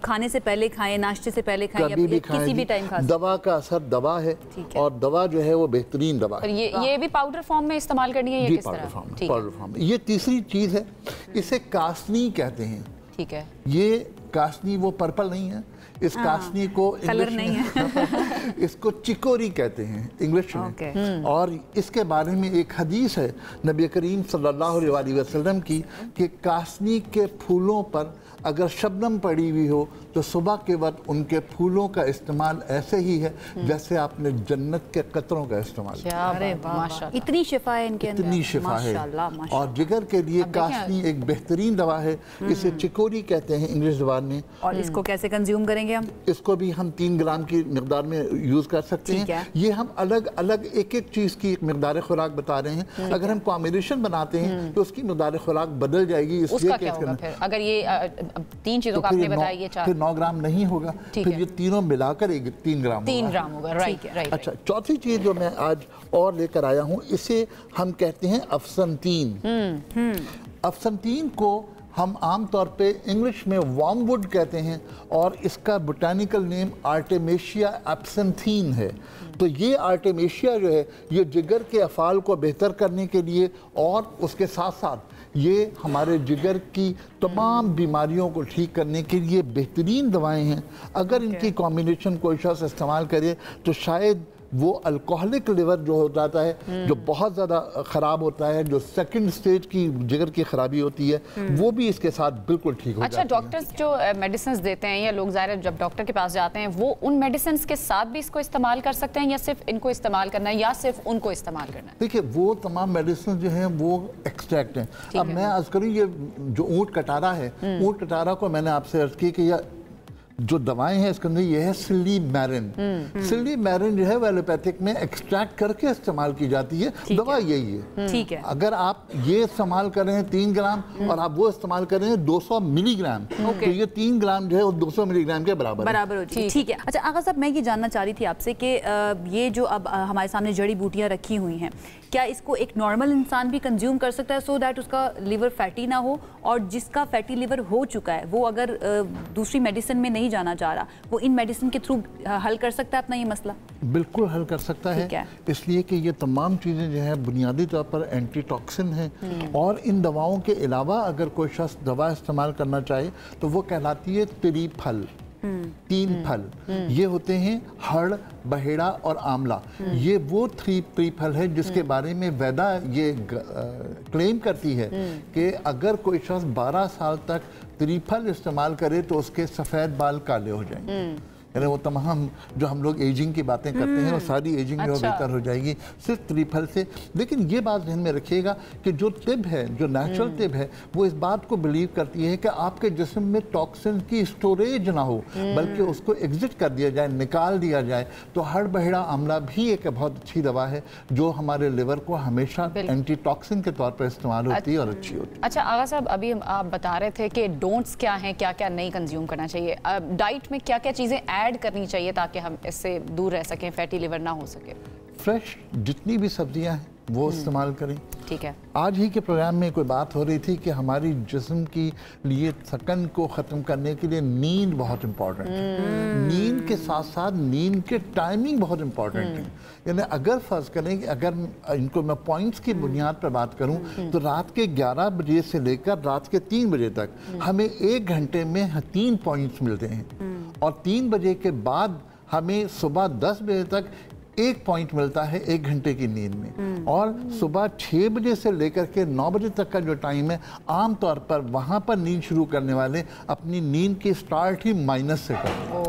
खाने से पहले खाएं, नाश्ते से पहले खाएं, या किसी भी टाइम खा सकते हैं? दवा का असर दवा है और दवा जो है वो बेहतरीन दवा है। ये भी पाउडर फॉर्म में इस्तेमाल करनी है, ये किस तरह? Powder form. ये तीसरी चीज़ है, इसे कासनी कहते हैं। ठीक है। ये कासनी वो पर्पल नहीं है, इस कासनी को कलर नहीं है इसको चिकोरी कहते हैं इंग्लिश में। और इसके बारे में एक हदीस है नबी करीम सल्लल्लाहु अलैहि वसल्लम की कि कासनी के फूलों पर अगर शबनम पड़ी हुई हो तो सुबह के वक्त उनके फूलों का इस्तेमाल ऐसे ही है जैसे आपने जन्नत के कतरों का इस्तेमाल किया। अरे माशाल्लाह, इतनी शिफा है इनके अंदर, इतनी शिफा है। और जिगर के लिए कासनी एक बेहतरीन दवा है, इसे चिकोरी कहते हैं इंग्लिश ज़बान में। और इसको कैसे कंज्यूम करेंगे हम? इसको भी हम 3 ग्राम की मिकदार में यूज़ कर सकते हैं। ये हम अलग अलग एक एक चीज़ की एक मिकदार खुराक बता रहे हैं। अगर हम कॉम्बिनेशन बनाते हैं तो उसकी मिकदार खुराक बदल जाएगी। उसका क्या होगा फिर? अगर ये 3 चीज़ों का आपने बताया, ये 4 9 ग्राम नहीं होगा, फिर ये तीनों मिलाकर 3 ग्राम 3 ग्राम होगा। राइट। अच्छा, चौथी चीज़ जो मैं आज और लेकर आया हूँ इसे हम कहते हैं अफसनतीन। अफसनतीन को हम आम तौर पे इंग्लिश में वर्मवुड कहते हैं और इसका बोटानिकल नेम आर्टेमेशिया एब्सिंथीन है। तो ये आर्टेमेशिया जो है ये जिगर के अफ़ाल को बेहतर करने के लिए और उसके साथ साथ ये हमारे जिगर की तमाम बीमारियों को ठीक करने के लिए बेहतरीन दवाएं हैं। अगर इनकी कॉम्बिनेशन कोई शख्स इस्तेमाल करे तो शायद वो अल्कोहलिक लिवर जो हो जाता है, जो बहुत ज़्यादा ख़राब होता है, जो सेकंड स्टेज की जिगर की खराबी होती है, वो भी इसके साथ बिल्कुल ठीक हो जाती है। अच्छा, डॉक्टर्स जो मेडिसिन देते हैं या लोग ज़ाहिर जब डॉक्टर के पास जाते हैं वो उन मेडिसिन के साथ भी इसको इस्तेमाल कर सकते हैं या सिर्फ इनको इस्तेमाल करना है या सिर्फ उनको इस्तेमाल करना है? देखिए वो तमाम मेडिसिन जो हैं वो एक्सट्रैक्ट हैं। अब मैं अर्ज़ करूँ ये जो ऊँट कटारा है, ऊँट कटारा को मैंने आपसे अर्ज़ की कि जो दवाएं हैं इसके अंदर ये है सिल्लीमैरिन। सिल्लीमैरिन जो है वो एलोपैथिक में एक्सट्रैक्ट करके इस्तेमाल की जाती है। दवा यही है। ठीक है। अगर आप ये इस्तेमाल कर रहे हैं 3 ग्राम और आप वो इस्तेमाल कर रहे हैं 200 मिलीग्राम, तो ये 3 ग्राम जो है वो 200 मिलीग्राम के बराबर हो जाए। ठीक है। अच्छा आगा साहब, मैं ये जानना चाह रही थी आपसे कि ये जो अब हमारे सामने जड़ी बूटियाँ रखी हुई हैं, क्या इसको एक नॉर्मल इंसान भी कंज्यूम कर सकता है सो दैट उसका लिवर फैटी ना हो, और जिसका फैटी लिवर हो चुका है वो अगर दूसरी मेडिसिन में नहीं जाना चाह रहा, वो इन मेडिसिन के थ्रू हल कर सकता है अपना ये मसला? बिल्कुल हल कर सकता है, इसलिए कि ये तमाम चीज़ें जो है बुनियादी तौर पर एंटी टॉक्सिन हैं। और इन दवाओं के अलावा अगर कोई शख्स दवा इस्तेमाल करना चाहे तो वो कहलाती है त्रिफल। 3 फल ये होते हैं हड़, बहेड़ा और आंवला। ये वो त्रिफल है जिसके बारे में वेदा ये क्लेम करती है कि अगर कोई शख्स 12 साल तक त्रिफल इस्तेमाल करे तो उसके सफ़ेद बाल काले हो जाएंगे। यानी वो तमाम जो हम लोग एजिंग की बातें करते हैं वो सारी एजिंग जो बेहतर हो जाएगी सिर्फ त्रिफल से। लेकिन ये बात ध्यान में रखिएगा कि जो तिब है, जो नेचुरल तिब है, वो इस बात को बिलीव करती है कि आपके जिस्म में टॉक्सिन की स्टोरेज ना हो, बल्कि उसको एग्जिट कर दिया जाए, निकाल दिया जाए। तो हड़, बहेड़ा, आंवला भी एक बहुत अच्छी दवा है जो हमारे लिवर को हमेशा एंटी टॉक्सिन के तौर पर इस्तेमाल होती है और अच्छी होती है। अच्छा आगा साहब, अभी आप बता रहे थे कि डोंट्स क्या हैं, क्या क्या नहीं कंज्यूम करना चाहिए, डाइट में क्या क्या चीज़ें ऐड करनी चाहिए ताकि हम इससे दूर रह सकें, फैटी लिवर ना हो सके? फ्रेश जितनी भी सब्जियां हैं वो इस्तेमाल करें। ठीक है। आज ही के प्रोग्राम में कोई बात हो रही थी कि हमारी जिस्म की लिए थकन को ख़त्म करने के लिए नींद बहुत इम्पॉर्टेंट है। नींद के साथ साथ नींद के टाइमिंग बहुत इम्पॉर्टेंट है। यानी अगर फर्ज करें कि अगर इनको मैं पॉइंट्स की बुनियाद पर बात करूं तो रात के 11 बजे से लेकर रात के 3 बजे तक हमें 1 घंटे में 3 पॉइंट्स मिलते हैं, और 3 बजे के बाद हमें सुबह 10 बजे तक 1 पॉइंट मिलता है 1 घंटे की नींद में, और सुबह 6 बजे से लेकर के 9 बजे तक का जो टाइम है, आम तौर पर वहाँ पर नींद शुरू करने वाले अपनी नींद की स्टार्ट ही माइनस से करते हैं।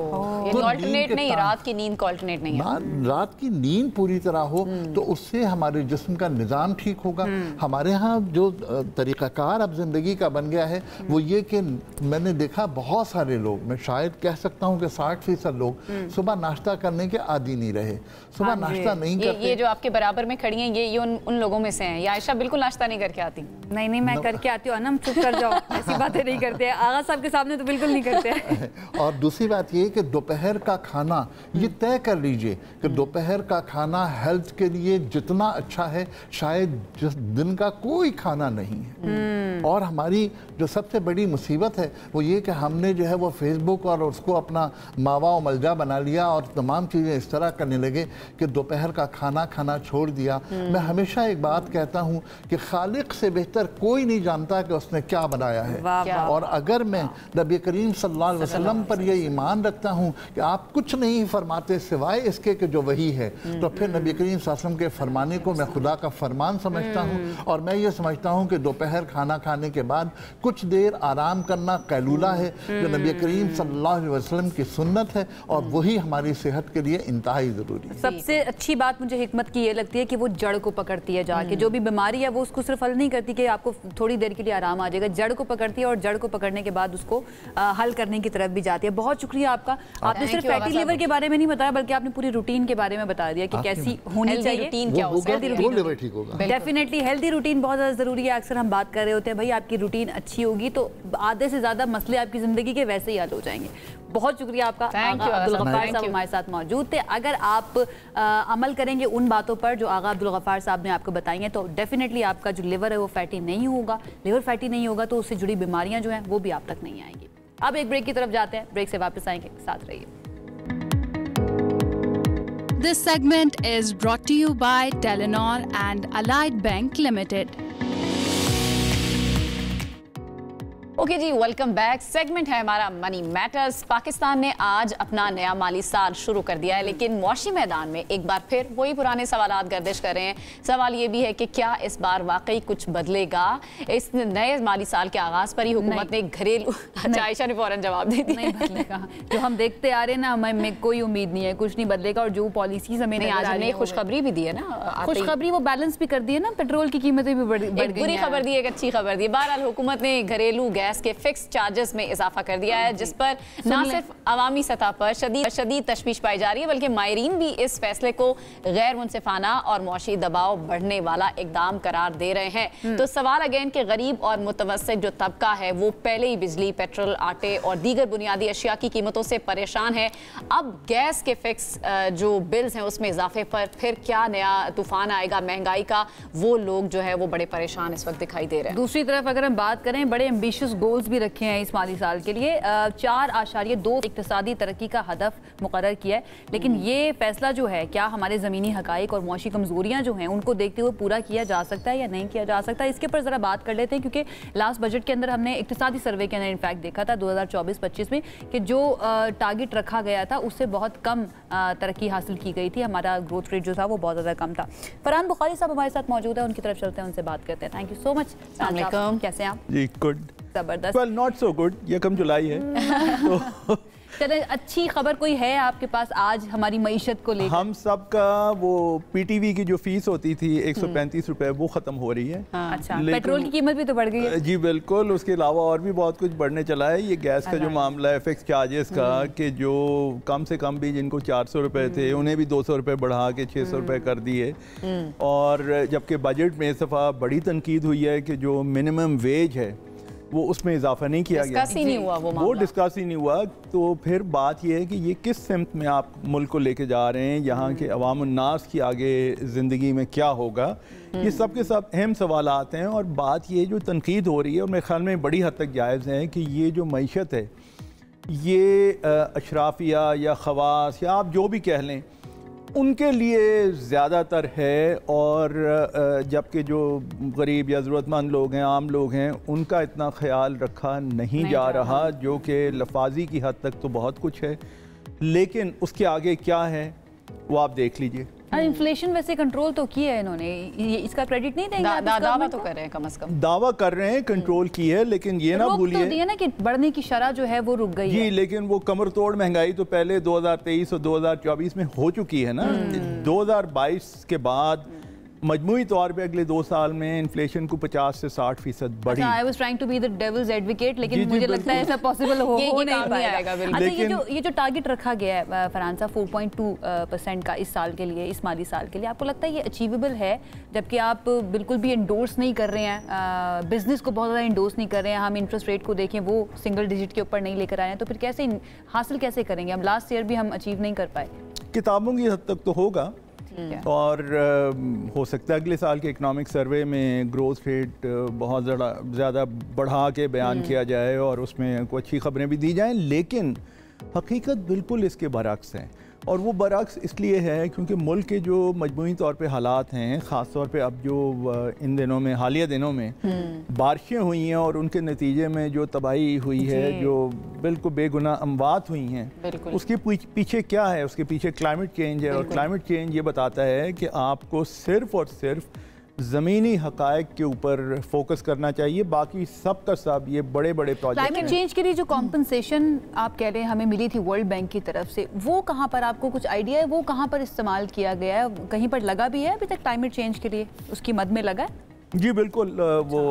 तो ऑल्टरनेट नहीं, रात की नींद का ऑल्टरनेट नहीं है। रात की नींद पूरी तरह हो तो उससे हमारे जिस्म का निज़ाम ठीक होगा। हमारे यहाँ जो तरीक़ाकार अब ज़िंदगी का बन गया है वो ये कि मैंने देखा बहुत सारे लोग, मैं शायद कह सकता हूँ कि 60% लोग सुबह नाश्ता करने के आदी नहीं रहे, सुबह नाश्ता नहीं करते। ये जो आपके बराबर में खड़ी हैं ये उन लोगों में से हैं। या आयशा बिल्कुल नाश्ता नहीं करके आती? नहीं, मैं करके आती हूँ। अनम चुप कर जाओ, ऐसी बातें नहीं करते। आगा साहब के सामने तो बिल्कुल नहीं करते। और दूसरी बात ये कि दोपहर का खाना ये तय कर लीजिए कि दोपहर का खाना हेल्थ के लिए जितना अच्छा है शायद जिस दिन का कोई खाना नहीं है। और हमारी जो सबसे बड़ी मुसीबत है वो ये कि हमने जो है वो फेसबुक और उसको अपना मावा और मलजा बना लिया और तमाम चीज़ें इस तरह करने लगे कि दोपहर का खाना खाना छोड़ दिया। मैं हमेशा एक बात कहता हूँ कि खालिक से बेहतर कोई नहीं जानता कि उसने क्या बनाया है। और अगर मैं नबी करीम सल्लल्लाहु अलैहि वसल्लम पर यह ईमान रखता हूँ कि आप कुछ नहीं फरमाते सिवाय इसके कि जो वही है, तो फिर नबी करीम सल्लल्लाहु अलैहि वसल्लम के फरमाने को मैं खुदा का फरमान समझता हूँ। और मैं ये समझता हूँ कि दोपहर खाना खाने के बाद कुछ देर आराम करना कैलूला है, जो नबी करीम सल्लल्लाहु अलैहि वसल्लम की सुन्नत है, और वही हमारी सेहत के लिए इंतहाई ज़रूरी है। सबसे अच्छी बात मुझे हिकमत की ये लगती है कि वो जड़ को पकड़ती है जाके। जो भी बीमारी है वो उसको सिर्फ हल नहीं करती कि आपको थोड़ी देर के लिए आराम आ जाएगा, जड़ को पकड़ती है और जड़ को पकड़ने के बाद उसको हल करने की तरफ भी जाती है। बहुत शुक्रिया आपका। आपने सिर्फ फैटी लिवर के बारे में नहीं बताया बल्कि आपने पूरी रूटीन के बारे में बता दिया कि कैसी होनी चाहिए। रूटीन क्या होगा? डेफिनेटली हेल्दी रूटीन बहुत ज़्यादा ज़रूरी है। अक्सर हम बात कर रहे होते हैं भाई आपकी रूटीन अच्छी होगी तो आधे से ज़्यादा मसले आपकी ज़िंदगी के वैसे ही हल हो जाएंगे। बहुत शुक्रिया आपका। आगा अब्दुल गफ्फार साहब हमारे साथ मौजूद थे। अगर आप अमल करेंगे उन बातों पर जो आगा अब्दुल गफ्फार साहब ने आपको बताई हैं तो डेफिनेटली आपका जो लिवर है वो फैटी नहीं होगा। लिवर फैटी नहीं होगा तो उससे जुड़ी बीमारियां जो हैं वो भी आप तक नहीं आएंगी। अब एक ब्रेक की तरफ जाते हैं, ब्रेक से वापस आएंगे, साथ रहिए। This segment is brought to you by Telenor and Allied Bank Limited. Okay जी, वेलकम बैक। सेगमेंट है हमारा मनी मैटर्स। पाकिस्तान ने आज अपना नया माली साल शुरू कर दिया है, लेकिन मुआशी मैदान में एक बार फिर वही पुराने सवालात गर्दिश कर रहे हैं। सवाल ये भी है कि क्या इस बार वाकई कुछ बदलेगा? इस नए माली साल के आगाज पर ही हुकूमत ने घरेलू आयशा ने फौरन जवाब दे दिया, नहीं बदलेगा। जो हम देखते आ रहे हैं ना, हमें कोई उम्मीद नहीं है, कुछ नहीं बदलेगा। और जो पॉलिसीज हमें आज हमने खुशखबरी भी दी है ना, खुशखबरी वो बैलेंस भी कर दी है ना, पेट्रोल की कीमतें भी बढ़ गई। बुरी खबर दी है, एक अच्छी खबर दी। बहरहाल हुकूमत ने घरेलू गैस के फिक्स चार्जेस में इजाफा कर दिया है, जिस पर ना सिर्फ अवामी सतह पर शदीद तशवीश पाई जा रही है बल्कि माहिरीन भी इस फैसले को गैर मुनसिफाना और मुआशी दबाव बढ़ने वाला इकदाम करार दे रहे हैं। तो सवाल अगेन कि गरीब और मुतवस्सित जो तबका है वो पहले ही बिजली, पेट्रोल, आटे और दीगर बुनियादी अशिया की कीमतों से परेशान है। अब गैस के फिक्स जो बिल्स हैं उसमें इजाफे पर फिर क्या नया तूफान आएगा महंगाई का, वो लोग जो है वो बड़े परेशान इस वक्त दिखाई दे रहे हैं। दूसरी तरफ अगर हम बात करें, बड़े एम्बिशियस गोल्स भी रखे हैं इस माली साल के लिए। 4.2 इक्तिसादी तरक्की का हदफ मुकर्रर किया है, लेकिन ये फैसला जो है क्या हमारे ज़मीनी हकाइक और मुआशी कमजोरियां जो हैं उनको देखते हुए पूरा किया जा सकता है या नहीं किया जा सकता है, इसके ऊपर ज़रा बात कर लेते हैं। क्योंकि लास्ट बजट के अंदर हमने इक्तिसादी सर्वे के अंदर इनफैक्ट देखा था 2024-25 में कि जो टारगेट रखा गया था उससे बहुत कम तरक्की हासिल की गई थी। हमारा ग्रोथ रेट जो था वो बहुत ज़्यादा कम था। फरहान बुखारी साहब हमारे साथ मौजूद है, उनकी तरफ चलते हैं, उनसे बात करते हैं। Thank you so much. कैसे हैं आप? जी गुड, जबरदस्त। वेल नॉट सो गुड, ये कम जुलाई है तो चले, अच्छी खबर कोई है आपके पास आज हमारी मईशत को लेकर? हम सब का वो पीटीवी की जो फीस होती थी 135 रुपए वो खत्म हो रही है। अच्छा, पेट्रोल की कीमत भी तो बढ़ गई है। जी बिल्कुल, उसके अलावा और भी बहुत कुछ बढ़ने चला है। ये गैस का जो मामला है, फिक्स चार्जेस का, कि जो कम से कम भी जिनको 400 रुपए थे उन्हें भी 200 रुपए बढ़ा के 600 रुपए कर दिए। और जबकि बजट में इस दफ़ा बड़ी तनकीद हुई है कि जो मिनिमम वेज है वो उसमें इजाफा नहीं किया गया, वो डिस्कस ही नहीं हुआ। तो फिर बात यह है कि ये किस सिमत में आप मुल्क को लेके जा रहे हैं, यहाँ के अवाम उन्नास की आगे ज़िंदगी में क्या होगा, ये सब के सब अहम सवाल आते हैं। और बात ये जो तनकीद हो रही है और मेरे ख्याल में बड़ी हद तक जायज़ है कि ये जो मईशत है ये अशराफिया या खवास या आप जो भी कह लें उनके लिए ज़्यादातर है, और जबकि जो गरीब या ज़रूरतमंद लोग हैं, आम लोग हैं, उनका इतना ख्याल रखा नहीं जा रहा, जो कि लफाजी की हद तक तो बहुत कुछ है, लेकिन उसके आगे क्या है वो आप देख लीजिए। इन्फ्लेशन वैसे कंट्रोल तो किया है इन्होंने, इसका क्रेडिट नहीं देंगे? दावा तो कर रहे हैं, कम से कम दावा कर रहे हैं कंट्रोल की है, लेकिन ये ना भूलिए तो दिया ना कि बढ़ने की शरह जो है वो रुक गई जी है। लेकिन वो कमर तोड़ महंगाई तो पहले 2023 और 2024 में हो चुकी है ना। 2022 के बाद मजमूई तौर पे अगले 2 साल में इन्फ्लेशन को 50 से 60% बढ़ी। I was trying to be the devil's advocate, लेकिन मुझे लगता है ऐसा पॉसिबल हो नहीं पाएगा। अच्छा, ये जो टारगेट रखा गया है फरहान, 4.2% का इस साल के लिए, इस माली साल के लिए, आपको लगता है ये अचीवेबल है? जबकि आप बिल्कुल भी इंडोर्स नहीं कर रहे हैं, बिजनेस को बहुत ज़्यादा इंडोर्स नहीं कर रहे हैं, हम इंटरेस्ट रेट को देखें वो सिंगल डिजिट के ऊपर नहीं लेकर आए हैं, तो फिर कैसे हासिल कैसे करेंगे? हम लास्ट ईयर भी हम अचीव नहीं कर पाए। किताबों की हद तक तो होगा, और हो सकता है अगले साल के इकोनॉमिक सर्वे में ग्रोथ रेट बहुत ज़्यादा बढ़ा के बयान किया जाए और उसमें कुछ अच्छी खबरें भी दी जाएं, लेकिन हकीकत बिल्कुल इसके बरक्स है। और वो बरक्स इसलिए है क्योंकि मुल्क के जो मजमूई तौर पे हालात हैं, ख़ास तौर पे अब जो इन दिनों में, हालिया दिनों में बारिशें हुई हैं और उनके नतीजे में जो तबाही हुई है, जो बिल्कुल बेगुनाह अमवात हुई हैं, उसके पीछे क्या है? उसके पीछे क्लाइमेट चेंज है। और क्लाइमेट चेंज ये बताता है कि आपको सिर्फ़ और सिर्फ ज़मीनी हक़ाइक़ के ऊपर फोकस करना चाहिए, बाकी सब का सब ये बड़े बड़े प्रोजेक्ट। क्लाइमेट चेंज के लिए जो कॉम्पनसेशन आप कह रहे हैं हमें मिली थी वर्ल्ड बैंक की तरफ से, वो कहाँ पर, आपको कुछ आइडिया है वो कहाँ पर इस्तेमाल किया गया है? कहीं पर लगा भी है अभी तक क्लाइमेट चेंज के लिए, उसकी मद में लगा है? जी बिल्कुल, वो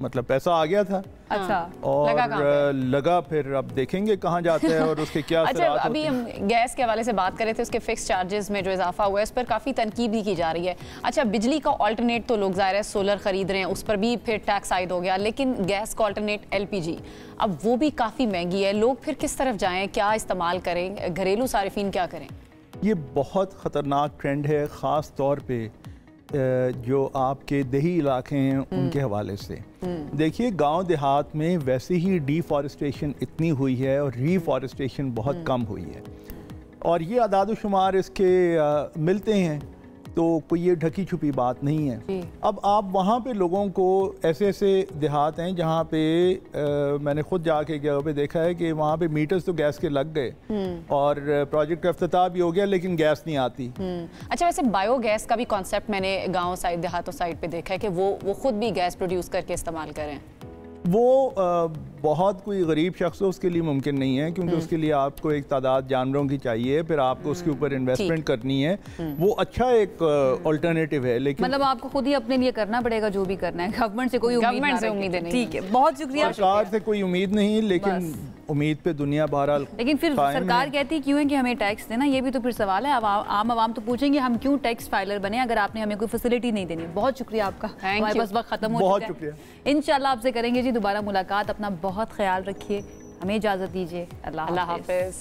मतलब पैसा आ गया था। अच्छा, और लगा फिर अब देखेंगे कहाँ जाता है और उसके क्या अच्छा, अभी हम गैस के हवाले से बात कर रहे थे, उसके फिक्स चार्जेस में जो इजाफा हुआ है उस पर काफ़ी तनकीद भी की जा रही है। अच्छा, बिजली का ऑल्टरनेट तो लोग ज़ाहिर है सोलर खरीद रहे हैं, उस पर भी फिर टैक्स आयद हो गया, लेकिन गैस का ऑल्टरनेट LPG अब वो भी काफ़ी महंगी है। लोग फिर किस तरफ जाएँ, क्या इस्तेमाल करें, घरेलू सारिफीन क्या करें? ये बहुत ख़तरनाक ट्रेंड है, ख़ास तौर पर जो आपके देही इलाके हैं उनके हवाले से। देखिए, गांव देहात में वैसे ही डिफॉरेस्टेशन इतनी हुई है और रीफॉरेस्टेशन बहुत कम हुई है, और ये अदाद शुमार इसके मिलते हैं, तो कोई ये ढकी छुपी बात नहीं है। अब आप वहाँ पे लोगों को, ऐसे ऐसे देहात हैं जहाँ पे मैंने खुद जाके जगह पे देखा है कि वहाँ पे मीटर्स तो गैस के लग गए और प्रोजेक्ट का इफ्तिताह भी हो गया, लेकिन गैस नहीं आती। अच्छा, वैसे बायोगैस का भी कॉन्सेप्ट मैंने गाँव साइड, देहातों साइड पे देखा है कि वो खुद भी गैस प्रोड्यूस करके इस्तेमाल करें। वो बहुत कोई गरीब शख्स हो उसके लिए मुमकिन नहीं है, क्योंकि उसके लिए आपको एक तादाद जानवरों की चाहिए, फिर आपको उसके ऊपर इन्वेस्टमेंट करनी है। वो अच्छा एक अल्टरनेटिव है, लेकिन मतलब आपको खुद ही अपने लिए करना पड़ेगा जो भी करना है, गवर्नमेंट से कोई उम्मीद नहीं। ठीक है, बहुत शुक्रिया। सरकार से कोई उम्मीद नहीं, लेकिन उम्मीद पे दुनिया बहरहाल। लेकिन फिर सरकार कहती क्यों है कि हमें टैक्स देना, ये भी तो फिर सवाल है। अब आम आवाम तो पूछेंगे हम क्यों टैक्स फाइलर बने अगर आपने हमें कोई फैसिलिटी नहीं देनी। बहुत शुक्रिया आपका, हमारे पास वक्त खत्म हो चुका है। बहुत शुक्रिया। इंशाल्लाह आपसे करेंगे जी दोबारा मुलाकात। अपना बहुत ख्याल रखिए, हमें इजाजत दीजिए। अल्लाह हाफिज।